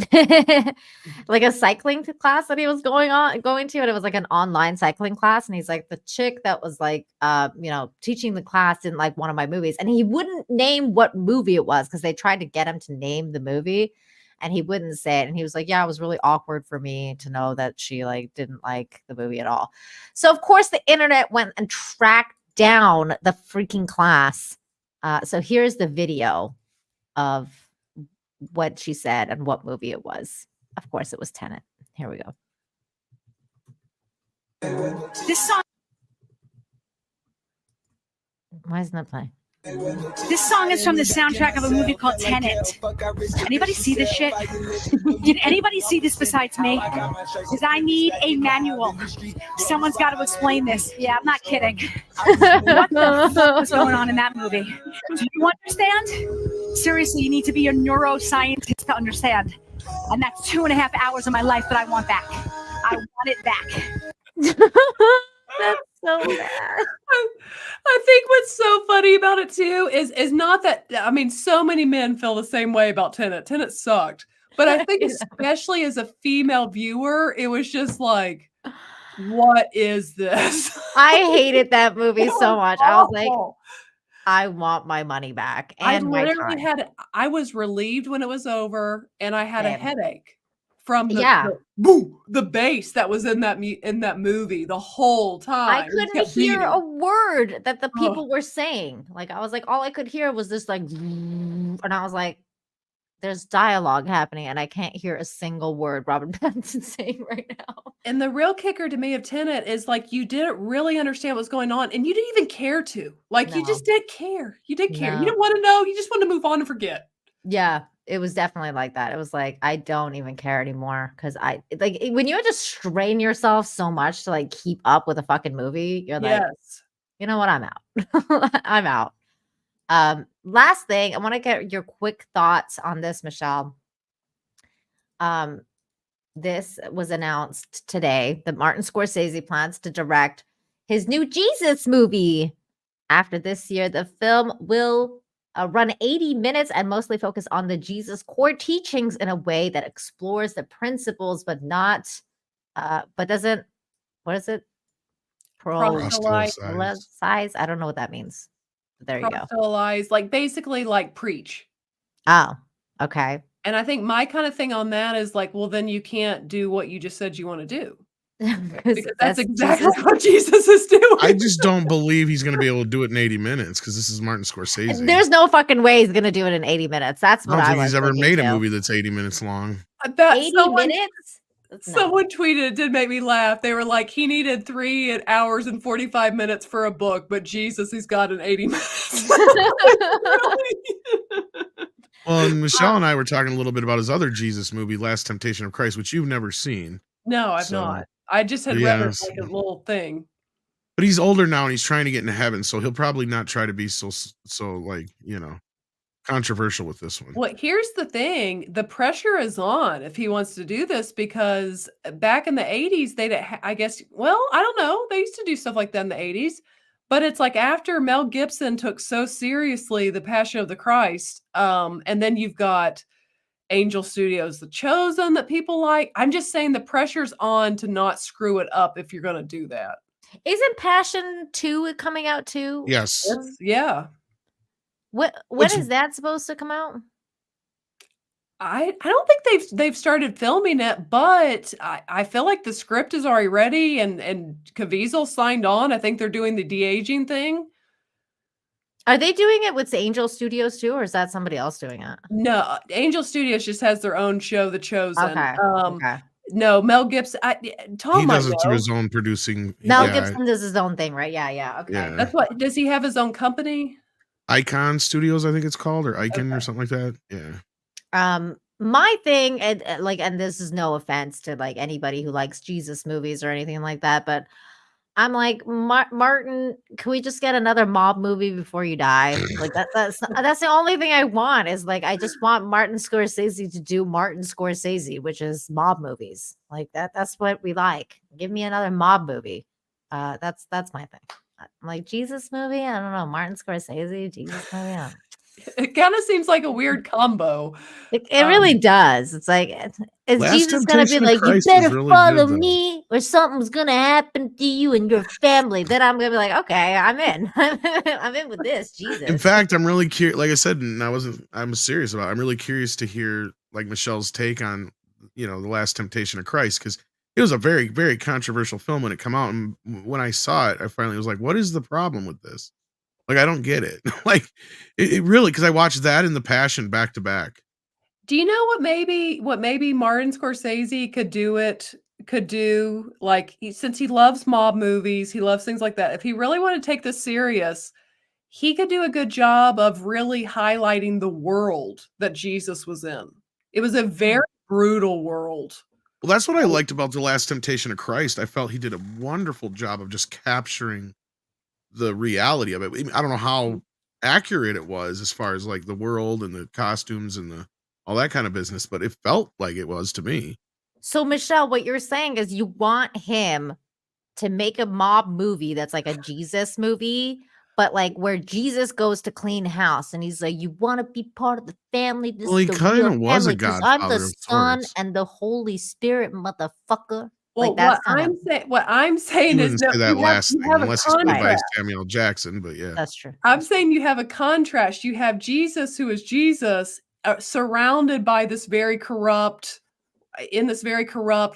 Like a cycling class that he was going to, and it was like an online cycling class. And he's like, the chick that was like teaching the class didn't like one of my movies, and he wouldn't name what movie it was because they tried to get him to name the movie, and he wouldn't say it. And he was like, yeah, it was really awkward for me to know that she like didn't like the movie at all. So of course the internet went and tracked down the freaking class. So here's the video of what she said and what movie it was. Of course, it was Tenet. Here we go. This song. Why isn't that playing? This song is from the soundtrack of a movie called Tenet. Anybody see this shit? Did anybody see this besides me? Because I need a manual. Someone's got to explain this. Yeah, I'm not kidding. What the fuck was going on in that movie? Do you understand? Seriously, you need to be a neuroscientist to understand. And that's 2.5 hours of my life that I want back. I want it back. That's so bad. I think what's so funny about it too is not that, I mean, so many men feel the same way about Tenet. Tenet sucked. But I think especially as a female viewer, it was just like, what is this? I hated that movie so much. I was like, I want my money back and my time. I was relieved when it was over, and I had a Same. headache from Yeah. the bass that was in that movie the whole time. I couldn't hear a word that the people were saying. Like, I was like, all I could hear was this like, and I was like, there's dialogue happening, and I can't hear a single word Robert Pattinson's saying right now. And the real kicker to me of Tenet is like, you didn't really understand what's going on, and you didn't even care to. Like, you just didn't care. You didn't care. You didn't want to know. You just want to move on and forget. Yeah, it was definitely like that. It was like, I don't even care anymore, because I like when you have to strain yourself so much to like keep up with a fucking movie, you're like, you know what, I'm out. I'm out. Last thing, I want to get your quick thoughts on this, Michelle. This was announced today that Martin Scorsese plans to direct his new Jesus movie. After this year, the film will run 80 minutes and mostly focus on the Jesus core teachings in a way that explores the principles, but doesn't, what is it? Proselytize. I don't know what that means. There you go. Proselytize, like basically like preach. Oh, okay. And I think my kind of thing on that is like, well, then you can't do what you just said you want to do. Because that's exactly what Jesus is doing. I just don't believe he's going to be able to do it in 80 minutes because this is Martin Scorsese. There's no fucking way he's going to do it in 80 minutes. That's what I don't think he's ever made a movie that's 80 minutes long. 80 minutes? Someone tweeted, it did make me laugh. They were like, he needed 3 hours and 45 minutes for a book, but Jesus, he's got an 80 minutes. Well, and Michelle and I were talking a little bit about his other Jesus movie, Last Temptation of Christ, which you've never seen. No, I've not. I just had read it like a little thing. But he's older now and he's trying to get into heaven, so he'll probably not try to be so like, controversial with this one. Well, here's the thing. The pressure is on if he wants to do this, because back in the 80s, I guess, well, I don't know. They used to do stuff like that in the 80s. But it's like after Mel Gibson took so seriously The Passion of the Christ, and then you've got Angel Studios, The Chosen that people like. I'm just saying the pressure's on to not screw it up if you're going to do that. Isn't Passion 2 coming out too? Yes. Yeah. When is that supposed to come out? I don't think they've started filming it, but I feel like the script is already ready and Caviezel signed on. I think they're doing the de-aging thing. Are they doing it with Angel Studios too, or is that somebody else doing it? No, Angel Studios just has their own show, The Chosen. Okay. No, Mel Gibson. Tom he does it through his own producing. Mel Gibson does his own thing, right? Yeah. Okay. Yeah. That's what. Does he have his own company? Icon Studios, I think it's called, or Icon or something like that. Yeah. My thing, and this is no offense to like anybody who likes Jesus movies or anything like that, but I'm like, Martin, can we just get another mob movie before you die? Like that's the only thing I want, is like, I just want Martin Scorsese to do Martin Scorsese, which is mob movies. Like that's what we like. Give me another mob movie. That's my thing. I'm like, Jesus movie, I don't know. Martin Scorsese, Jesus movie. It kind of seems like a weird combo. It really does. It's like, is Jesus going to be like, you better follow me or something's going to happen to you and your family? Then I'm going to be like, okay, I'm in. I'm in with this, Jesus. In fact, I'm really curious. Like I said, and I'm serious about it. I'm really curious to hear like Michelle's take on, The Last Temptation of Christ, because it was a very, very controversial film when it came out. And when I saw it, I finally was like, what is the problem with this? Like, I don't get it. Like, it really, because I watched that and The Passion back to back. Do you know what maybe Martin Scorsese could do? Like, since he loves mob movies, he loves things like that. If he really wanted to take this serious, he could do a good job of really highlighting the world that Jesus was in. It was a very brutal world. Well, that's what I liked about The Last Temptation of Christ. I felt he did a wonderful job of just capturing the reality of it. I mean, I don't know how accurate it was as far as like the world and the costumes and the all that kind of business, but it felt like it was to me. So Michelle, what you're saying is you want him to make a mob movie that's like a Jesus movie, but like where Jesus goes to clean house and he's like, you want to be part of the family? This Well, he is the kind real of was a family because I'm the godfather of Son sorts. and the Holy Spirit, motherfucker. Well, Like that's what I'm You saying is wouldn't that say that you last thing have a unless he's played by contrast. Samuel Jackson, but yeah. That's true. I'm saying you have a contrast. You have Jesus, who is Jesus, surrounded by this very corrupt,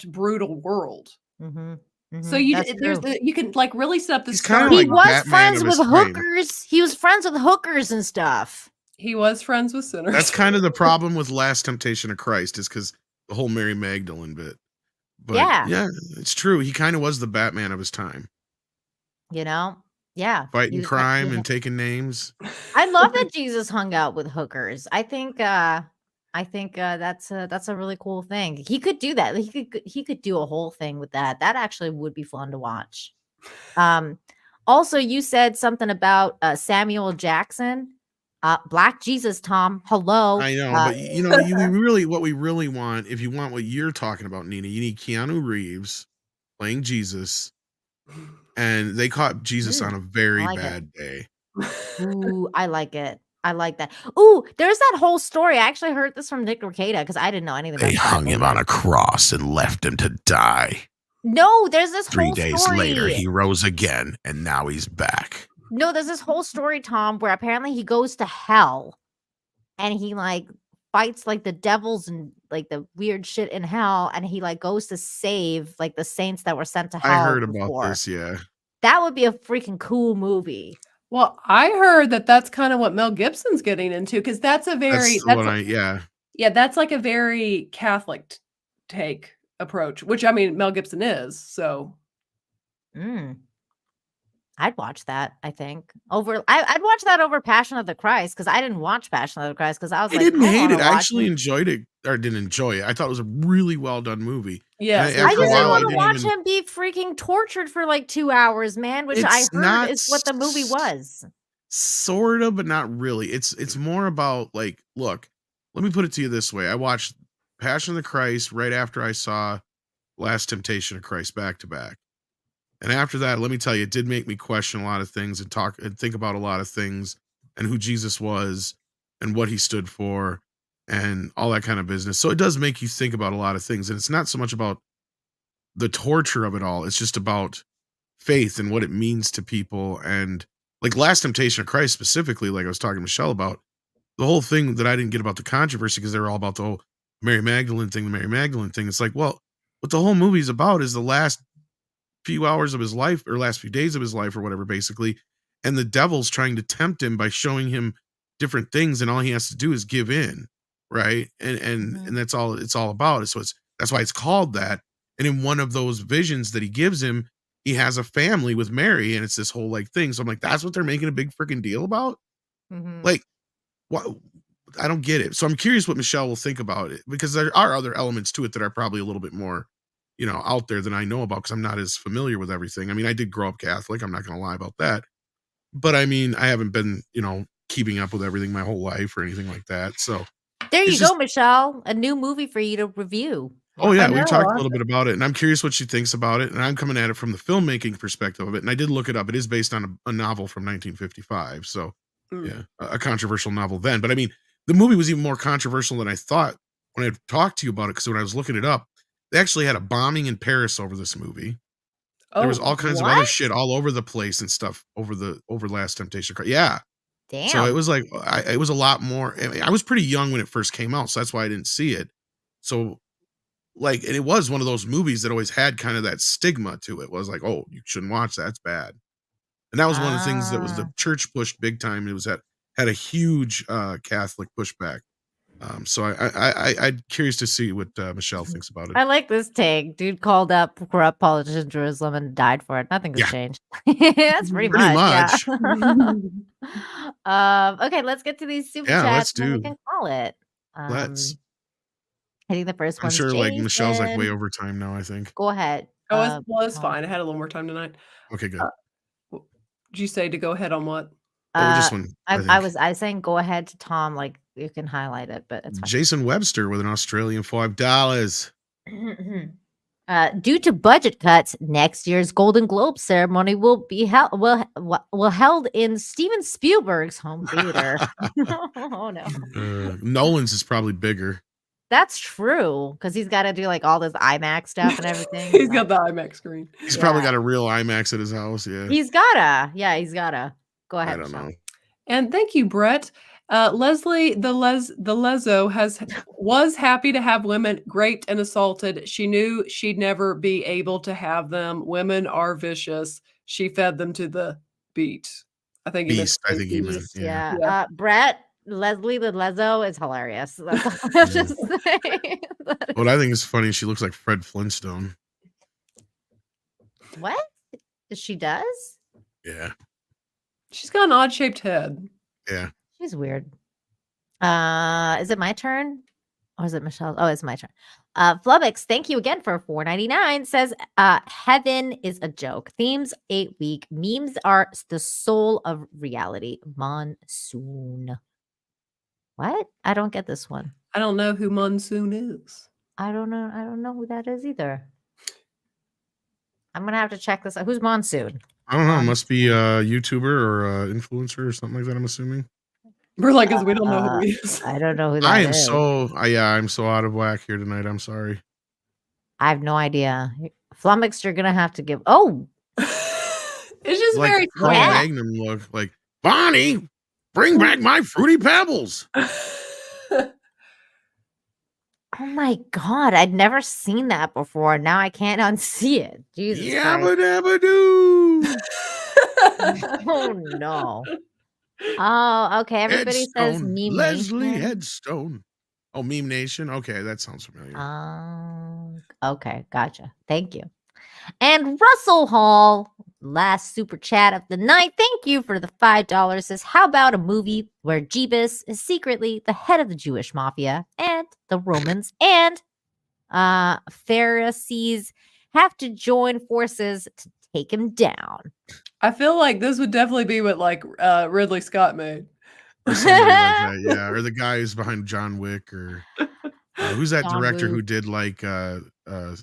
brutal world. So you you can like really set up this. He was friends with hookers. He was friends with hookers and stuff. He was friends with sinners. That's kind of the problem with Last Temptation of Christ is because the whole Mary Magdalene bit. But yeah, it's true. He kind of was the Batman of his time. You know? Yeah. Fighting crime and taking names. I love that Jesus hung out with hookers. I think that's a really cool thing. He could do that. He could do a whole thing with that. That actually would be fun to watch. Also, you said something about Samuel Jackson. Black Jesus, Tom. Hello. I know, but you know, what we really want, if you want what you're talking about, Nina, you need Keanu Reeves playing Jesus, and they caught Jesus on a very bad day. Ooh, I like it. I like that. Ooh, there's that whole story. I actually heard this from Nick Rekieta because I didn't know anything about They hung him on a cross and left him to die. No, there's this 3 whole days story. later, he rose again, and now he's back. No, there's this whole story, Tom, where apparently he goes to hell and he like fights like the devils and like the weird shit in hell, and he like goes to save like the saints that were sent to hell. I heard about this, yeah. That would be a freaking cool movie. Well, I heard that that's kind of what Mel Gibson's getting into because that's a very that's like a very Catholic take approach, which I mean Mel Gibson is, so I'd watch that. I think I'd watch that over Passion of the Christ because I didn't watch Passion of the Christ because I was I like, didn't hate it. I watch actually enjoyed it, or didn't enjoy it. I thought it was a really well done movie. Yes, I just didn't want to watch him be freaking tortured for like 2 hours, man. Which I heard is what the movie was. Sort of, but not really. It's more about like, look, let me put it to you this way. I watched Passion of the Christ right after I saw Last Temptation of Christ back to back. And after that, let me tell you, it did make me question a lot of things and talk and think about a lot of things and who Jesus was and what he stood for and all that kind of business. So it does make you think about a lot of things. And it's not so much about the torture of it all. It's just about faith and what it means to people. And like Last Temptation of Christ specifically, like I was talking to Michelle about, the whole thing that I didn't get about the controversy because they were all about the whole Mary Magdalene thing. It's like, well, what the whole movie's about is the last few hours of his life or last few days of his life or whatever, basically. And the devil's trying to tempt him by showing him different things. And all he has to do is give in. Right. And that's all it's all about. So that's why it's called that. And in one of those visions that he gives him, he has a family with Mary and it's this whole like thing. So I'm like, that's what they're making a big freaking deal about. Like, what? I don't get it. So I'm curious what Michelle will think about it because there are other elements to it that are probably a little bit more, out there than I know about because I'm not as familiar with everything. I mean, I did grow up Catholic. I'm not going to lie about that. But I mean, I haven't been, keeping up with everything my whole life or anything like that. So there you go, Michelle. A new movie for you to review. Oh yeah, we talked a little bit about it, and I'm curious what she thinks about it. And I'm coming at it from the filmmaking perspective of it. And I did look it up. It is based on a novel from 1955. So yeah, a controversial novel then. But I mean, the movie was even more controversial than I thought when I talked to you about it. Because when I was looking it up, they actually had a bombing in Paris over this movie. There was all kinds of other shit all over the place and stuff over Last Temptation. Yeah. Damn. So it was like, it was a lot more. I was pretty young when it first came out. So that's why I didn't see it. So like, and it was one of those movies that always had kind of that stigma to it. Was like, oh, you shouldn't watch that. It's bad. And that was one of the things that was the church pushed big time. It was had a huge Catholic pushback So I'm curious to see what Michelle thinks about it. I like this take. Dude called up corrupt politician in Jerusalem and died for it. Nothing has changed. That's pretty much. Yeah. Okay, let's get to these super chats and then we can call it. Let's. I think the first I'm one's sure like Michelle's like way Jason. over time now, I think. Go ahead. Oh, it's fine. I had a little more time tonight. Okay, good. Did you say to go ahead on what? Just one. I was saying go ahead to Tom, like you can highlight it, but it's fine. Jason Webster with an Australian $5. Due to budget cuts, next year's Golden Globe ceremony will be held in Steven Spielberg's home theater. Oh no. Nolan's is probably bigger. That's true, because he's got to do like all this IMAX stuff and everything. He's got the IMAX screen. He's probably got a real IMAX at his house. Yeah. He's gotta. Go ahead. I don't know. And thank you, Brett. Leslie, the Lezo was happy to have women raped and assaulted. She knew she'd never be able to have them. Women are vicious. She fed them to the beat. I think Beast. I think he meant. Yeah. Brett, Leslie the Lezo is hilarious. That's all I'm just saying. What I think is funny, she looks like Fred Flintstone. What? She does? Yeah. She's got an odd-shaped head. Yeah. She's weird. Is it my turn? Or is it Michelle's? Oh, it's my turn. Flubix, thank you again for $4.99. Says, heaven is a joke. Themes 8 week. Memes are the soul of reality. Monsoon. What? I don't get this one. I don't know who Monsoon is. I don't know who that is either. I'm gonna have to check this out. Who's Monsoon? I don't know. Must be a YouTuber or influencer or something like that, I'm assuming. We're like, because we don't know who he is. I don't know who that is. I'm so out of whack here tonight. I'm sorry. I have no idea. Flummox, you're gonna have to give. Oh, it's just like very Pearl Magnum look like Bonnie. Bring back my Fruity Pebbles. Oh my god, I'd never seen that before. Now I can't unsee it. Jesus Yabba dabba doo. Oh no. Oh, okay. Everybody says Headstone, meme Leslie Nation. Headstone. Oh, Meme Nation. Okay, that sounds familiar. Okay, gotcha. Thank you. And Russell Hall, last super chat of the night. Thank you for the $5. Says, how about a movie where Jeebus is secretly the head of the Jewish mafia and the Romans and Pharisees have to join forces to take him down? I feel like this would definitely be what like Ridley Scott made. Or somebody like that, yeah. Or the guy who's behind John Wick, or who's that John director Woo. who did like the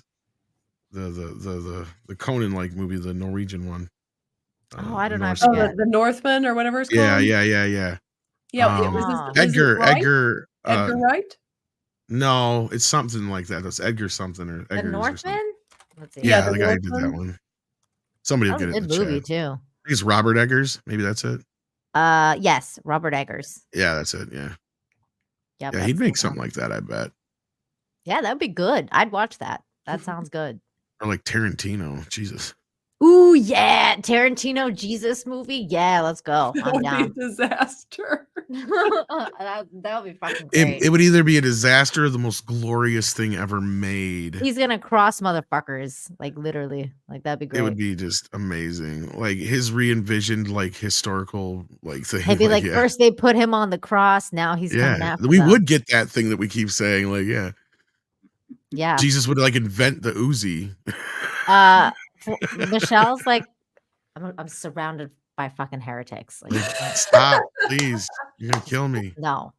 Conan like movie, the Norwegian one. Oh, I don't know. I Norse- Oh, forget. the Northman or whatever it's called. Yeah. Yeah, Edgar. Edgar Wright? No, it's something like that. It's Edgar something or The Eggers or Northman? something. Let's see. Yeah, The the guy who did Northman. that one. Somebody will That get was it a in good the movie chat. too. I think it's Robert Eggers. Maybe that's it. Yes, Robert Eggers. Yeah, that's it. Yeah. Yep, Yeah, he'd that's make the something one. like that, I bet. Yeah, that'd be good. I'd watch that. That sounds good. Or like Tarantino. Jesus. Ooh, yeah, Tarantino Jesus movie. Yeah, let's go. That I'm would be a down. disaster. that would be fucking great. It would either be a disaster or the most glorious thing ever made. He's gonna cross motherfuckers, like literally. Like that'd be great. It would be just amazing. Like his re-envisioned like historical like thing. It'd be like yeah. first they put him on the cross, now he's coming Yeah. after We them. would get that thing that we keep saying, like, yeah. Yeah. Jesus would like invent the Uzi. Michelle's like, I'm surrounded by fucking heretics. Like, Stop, please. You're gonna kill me. no.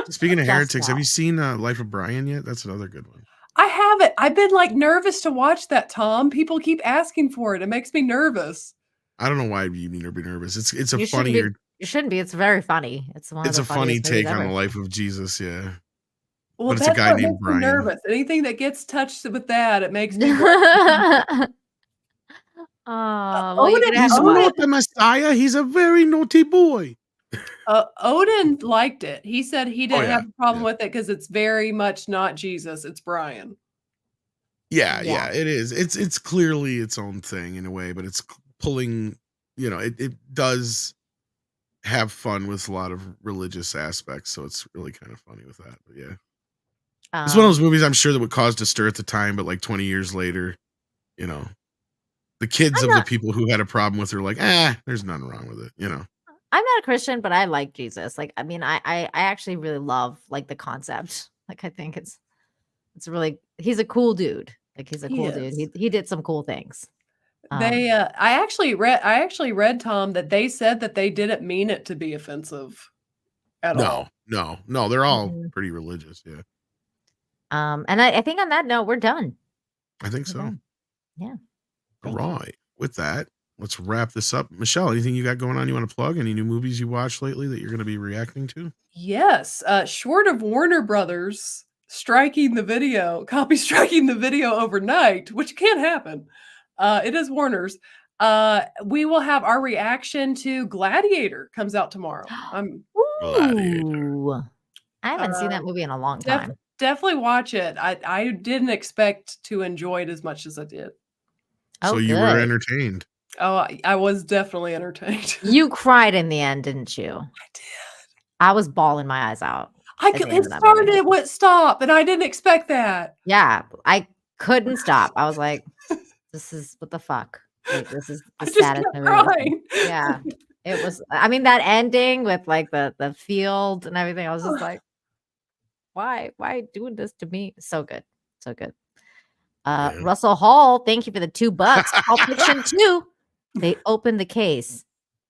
Speaking of Just heretics, have that. you seen Life of Brian yet? That's another good one. I haven't. I've been like nervous to watch that, Tom. People keep asking for it. It makes me nervous. I don't know why you need to be nervous. It's a You shouldn't funnier. be- You shouldn't be. It's very funny. It's one. It's of a the funny funniest movies take on ever. the life of Jesus. Yeah. Well, But it's a that's guy what named makes me Brian. nervous. Anything that gets touched with that, it makes me. Oh, well, you're Odin, gonna have He's to watch not the Messiah. He's a very naughty boy. Odin liked it. He said he didn't yeah, have a problem with it because it's very much not Jesus. It's Brian. Yeah, it is. It's clearly its own thing in a way, but it's pulling. It does have fun with a lot of religious aspects, so it's really kind of funny with that. But yeah, it's one of those movies I'm sure that would cause a stir at the time, but like 20 years later, you know, the kids of the people who had a problem with her like, there's nothing wrong with it, you know. I'm not a Christian, but I like Jesus. Like, I mean, I actually really love like the concept. Like, I think it's really, he's a cool dude. Like, he's a He cool dude. is. He did some cool things. They I actually read, Tom, that they said that they didn't mean it to be offensive at all. No, they're all pretty religious. Yeah, And I think on that note, we're done. I think so. done. Yeah. All right. With that, let's wrap this up. Michelle, anything you got going on you want to plug? Any new movies you watched lately that you're going to be reacting to? Yes, short of Warner Brothers striking the video overnight, which can't happen. It is Warner's. We will have our reaction to Gladiator comes out tomorrow. Ooh. I haven't seen that movie in a long time. Definitely watch it. I didn't expect to enjoy it as much as I did. So you were entertained. Oh, I was definitely entertained. You cried in the end, didn't you? I did. I was bawling my eyes out. It started, it went stop, and I didn't expect that. Yeah, I couldn't stop. I was like, this is what the fuck. Like, this is the saddest movie. Crying. Yeah. It was, I mean, that ending with like the field and everything, I was just like, why doing this to me? So good. So good. Russell Hall, thank you for the $2. Pulp Fiction 2. They opened the case.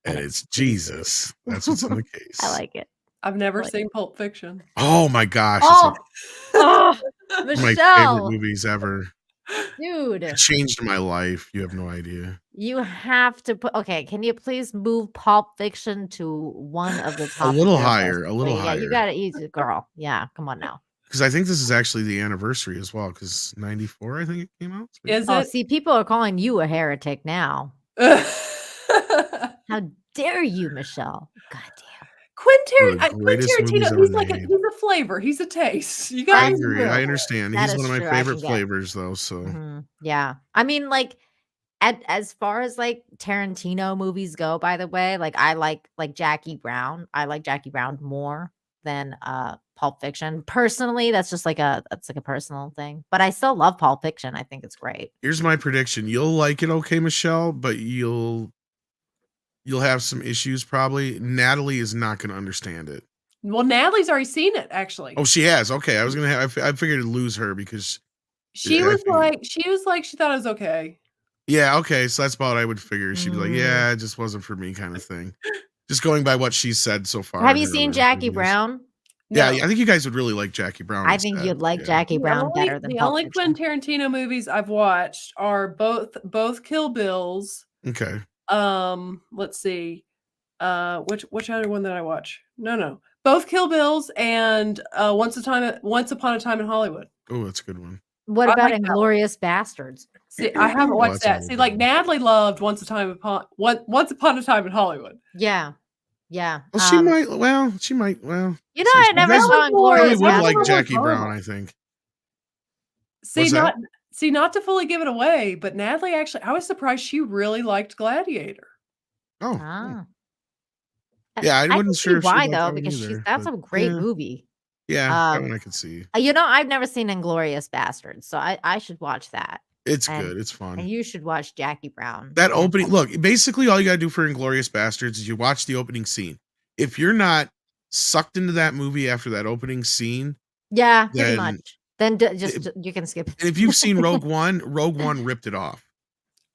And it's Jesus. That's what's in the case. I like it. I've never seen Pulp Fiction. Oh my gosh. Oh, It's my Michelle. favorite movies ever. Dude. It changed my life. You have no idea. You have to put, okay, can you please move Pulp Fiction to one of the top? A little of your higher. list? A little Yeah, higher. you got to ease it, girl. Yeah, come on now. Because I think this is actually the anniversary as well. Because 94, I think it came out. Is Oh, it? see, people are calling you a heretic now. How dare you, Michelle? God damn. One of the Quentin greatest movies Tarantino, ever he's made. he's a flavor. He's a taste. You I guys agree. I understand. That He's is one of my true. I favorite can get. flavors, though. So Mhm. Yeah. I mean, like, as far as like Tarantino movies go, by the way, like I like Jackie Brown. I like Jackie Brown more than Pulp Fiction. Personally, that's just like a personal thing. But I still love Pulp Fiction. I think it's great. here's my prediction. You'll like it, okay, Michelle, but you'll have some issues probably. Natalie is not going to understand it. Well, Natalie's already seen it, actually. Oh, she has. Okay, I was gonna have. I figured to lose her because She I was figured- like, she thought it was okay. yeah, okay, so that's about what I would figure. She'd be like, Mm. yeah, it just wasn't for me, kind of thing. Just going by what she said so far. Have you her seen other Jackie reviews. Brown? Yeah, No. I think you guys would really like Jackie Brown. I think you'd like Jackie Brown better than The Pulp only Fiction. Quentin Tarantino movies I've watched are both Kill Bills. Okay. Let's see. Which other one did I watch? No. Both Kill Bills and Once Upon a Time in Hollywood. Oh, that's a good one. What I about like that Inglorious Bastards? See, I haven't Oh, watched that's a that. little See, like Natalie loved Once Upon a Time in Hollywood. Yeah. Yeah. Well, she might. Well, she might. Well, You know, I never guys saw Inglorious would like Bastards. Jackie Brown, I think. See, What's that? not to fully give it away, but Natalie actually, I was surprised she really liked Gladiator. Oh, Ah. yeah, I can wasn't see sure if she'd why like that though, one because either, that's but a great yeah. movie. Yeah, that Um, one I could see. You know, I've never seen Inglorious Bastards, so I should watch that. It's And- good. It's fun. And you should watch Jackie Brown. That opening, look, basically all you got to do for Inglorious Bastards is you watch the opening scene. If you're not sucked into that movie after that opening scene, Yeah, pretty then- much. Then you can skip. and if you've seen Rogue One ripped it off.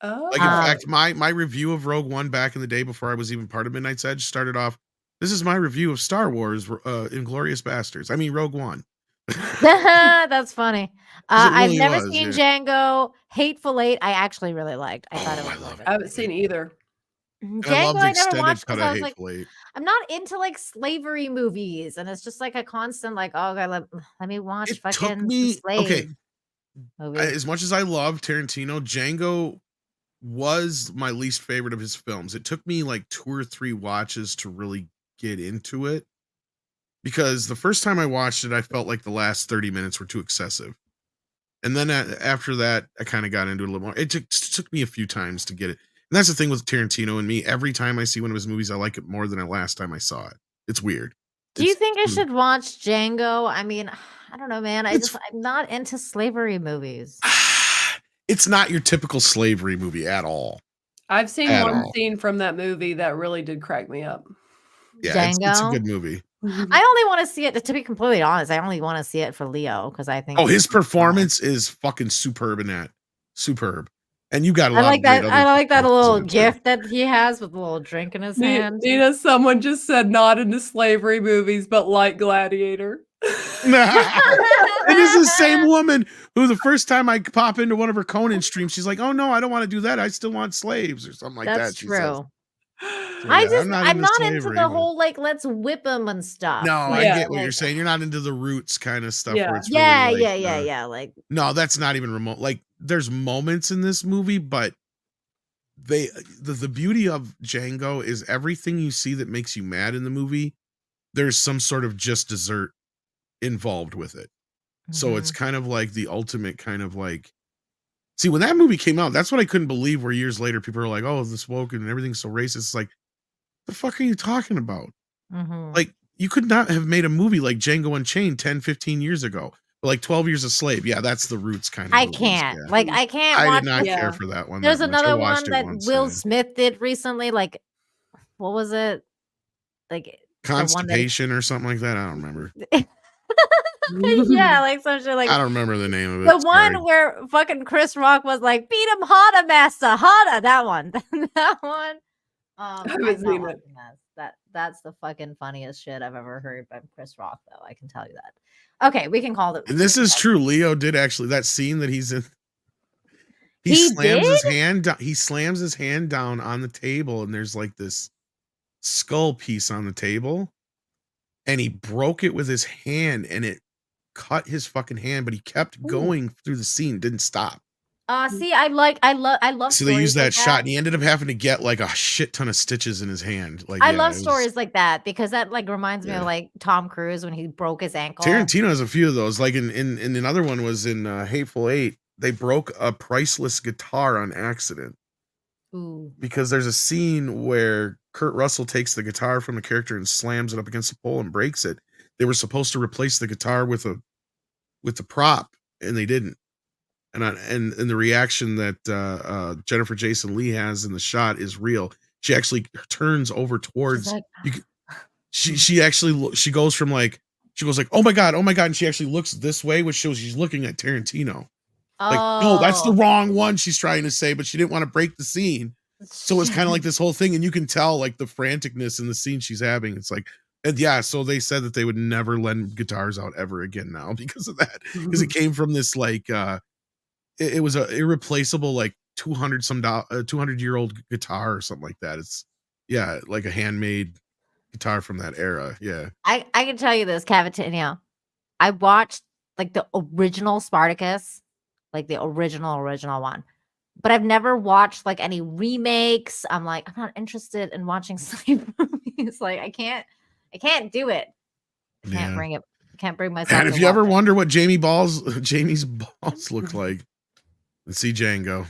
Oh, Like, in fact, my review of Rogue One back in the day before I was even part of Midnight's Edge started off, this is my review of Star Wars, Inglorious Bastards. I mean, Rogue One. That's funny. I've really never was, seen yeah. Django. Hateful Eight, I actually really liked. I thought it was really I haven't seen either. good. I love Django, the I never extended watched cut because I of was like, Hateful Eight. I'm not into like slavery movies, and it's just like a constant like, oh, okay, let me watch It took fucking me slave okay. movie. As much as I love Tarantino, Django was my least favorite of his films. It took me like 2 or 3 watches to really get into it because the first time I watched it, I felt like the last 30 minutes were too excessive. And then after that, I kind of got into it a little more. It took me a few times to get it. And that's the thing with Tarantino and me. Every time I see one of his movies, I like it more than the last time I saw it. It's weird. Do you think I should watch Django? I mean, I don't know, man. I'm not into slavery movies. It's not your typical slavery movie at all. I've seen one scene from that movie that really did crack me up. Yeah, it's a good movie. I only want to see it, to be completely honest, I only want to see it for Leo because I think his performance is fucking superb in that. Superb. And you got a lot I like of great that. I like that performances little in it, too. gift that he has with a little drink in his hand. Nina, someone just said not into slavery movies, but like Gladiator. It is the same woman who the first time I pop into one of her Conan streams, she's like, "Oh no, I don't want to do that. I still want slaves," or something like That's that. She true. says. So, I'm not into slavery, the but- whole like let's whip him and stuff. No, I Yeah, get what like- you're saying. You're not into the roots kind of stuff where it's Yeah, really like, yeah. Like no, that's not even remote. Like there's moments in this movie, but the beauty of Django is everything you see that makes you mad in the movie, there's some sort of just dessert involved with it. So it's kind of like the ultimate kind of like, see, when that movie came out, that's what I couldn't believe, where years later people are like, oh, this woke and everything's so racist. It's like, the fuck are you talking about? Like, you could not have made a movie like Django Unchained 10, 15 years ago. But like 12 Years a Slave. Yeah, that's the roots kind of I movies, can't. yeah. Like I can't I watch did not this- care for that one. There's that much. I another one watched it that once, Will yeah. Smith did recently. Like, what was it? Like the one that- Constipation or something like that. I don't remember. yeah, like some shit like I don't remember the name of it. the one sorry. where fucking Chris Rock was like, beat him harder, master, harder. That one. That one. haven't I'm not seen watching that's the fucking funniest shit I've ever heard by Chris Rock, though. I can tell you that. Okay, we can call it. And this is true. Leo did actually, that scene that he's in. He slams his hand down. He slams his hand down on the table, and there's like this skull piece on the table, and he broke it with his hand, and it cut his fucking hand. But he kept going through the scene, didn't stop. See, I love. So they stories used that like shot, and he ended up having to get like a shit ton of stitches in his hand. Like I yeah, love it was- stories like that because that like reminds me of like Tom Cruise when he broke his ankle. Tarantino has a few of those. Like in another one was in Hateful Eight. They broke a priceless guitar on accident. Ooh. Because there's a scene where Kurt Russell takes the guitar from a character and slams it up against the pole and breaks it. They were supposed to replace the guitar with the prop, and they didn't. And the reaction that Jennifer Jason Leigh has in the shot is real. She actually turns over towards she goes from like oh my god, and she actually looks this way, which shows she's looking at Tarantino. Like, no, that's the wrong one, she's trying to say, but she didn't want to break the scene. So it's kind of like this whole thing, and you can tell like the franticness in the scene she's having. It's like, and yeah, so they said that they would never lend guitars out ever again now because of that. Because it came from this like it was a irreplaceable like 200-year-old guitar or something like that. It's like a handmade guitar from that era. Yeah. I can tell you this, Cavatinho. I watched like the original Spartacus, like the original one. But I've never watched like any remakes. I'm like, I'm not interested in watching slave movies. Like I can't do it. I can't bring it. I can't bring myself. And if to you ever watch it. wonder what Jamie's balls look like, see Django.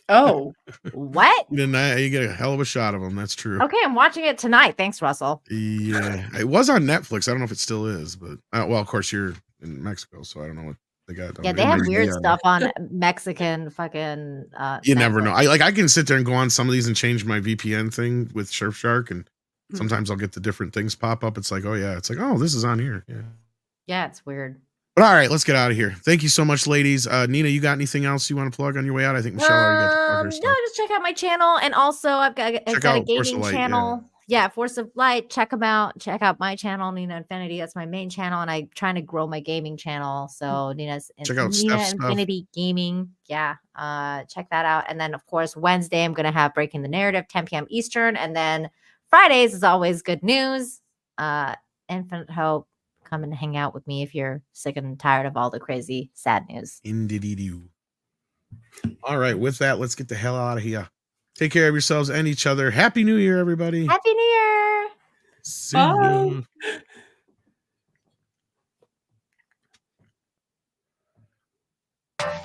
Oh, what? You get a hell of a shot of him. That's true. Okay, I'm watching it tonight. Thanks, Russell. Yeah, it was on Netflix. I don't know if it still is, but well, of course you're in Mexico, so I don't know what they got. Yeah, they have weird stuff on Mexican fucking. You never know. I can sit there and go on some of these and change my VPN thing with Surfshark, and sometimes I'll get the different things pop up. It's like, oh yeah, it's like, oh, this is on here. Yeah. Yeah, it's weird. But all right, let's get out of here. Thank you so much, ladies. Nina, you got anything else you want to plug on your way out? I think Michelle already got to plug her No, stuff. just check out my channel, and also I've got a out Force of gaming Light, channel. Yeah, Force of Light. Check them out. Check out my channel, Nina Infinity. That's my main channel, and I'm trying to grow my gaming channel. So Check out Nina Steph's stuff. Infinity Gaming. Yeah, check that out. And then of course Wednesday I'm gonna have Breaking the Narrative, 10 p.m. Eastern, and then Fridays is always good news. Infinite Hope. Come and hang out with me if you're sick and tired of all the crazy sad news. Indeed. All right, with that, let's get the hell out of here. Take care of yourselves and each other. Happy New Year, everybody. Happy New Year. See you. Bye.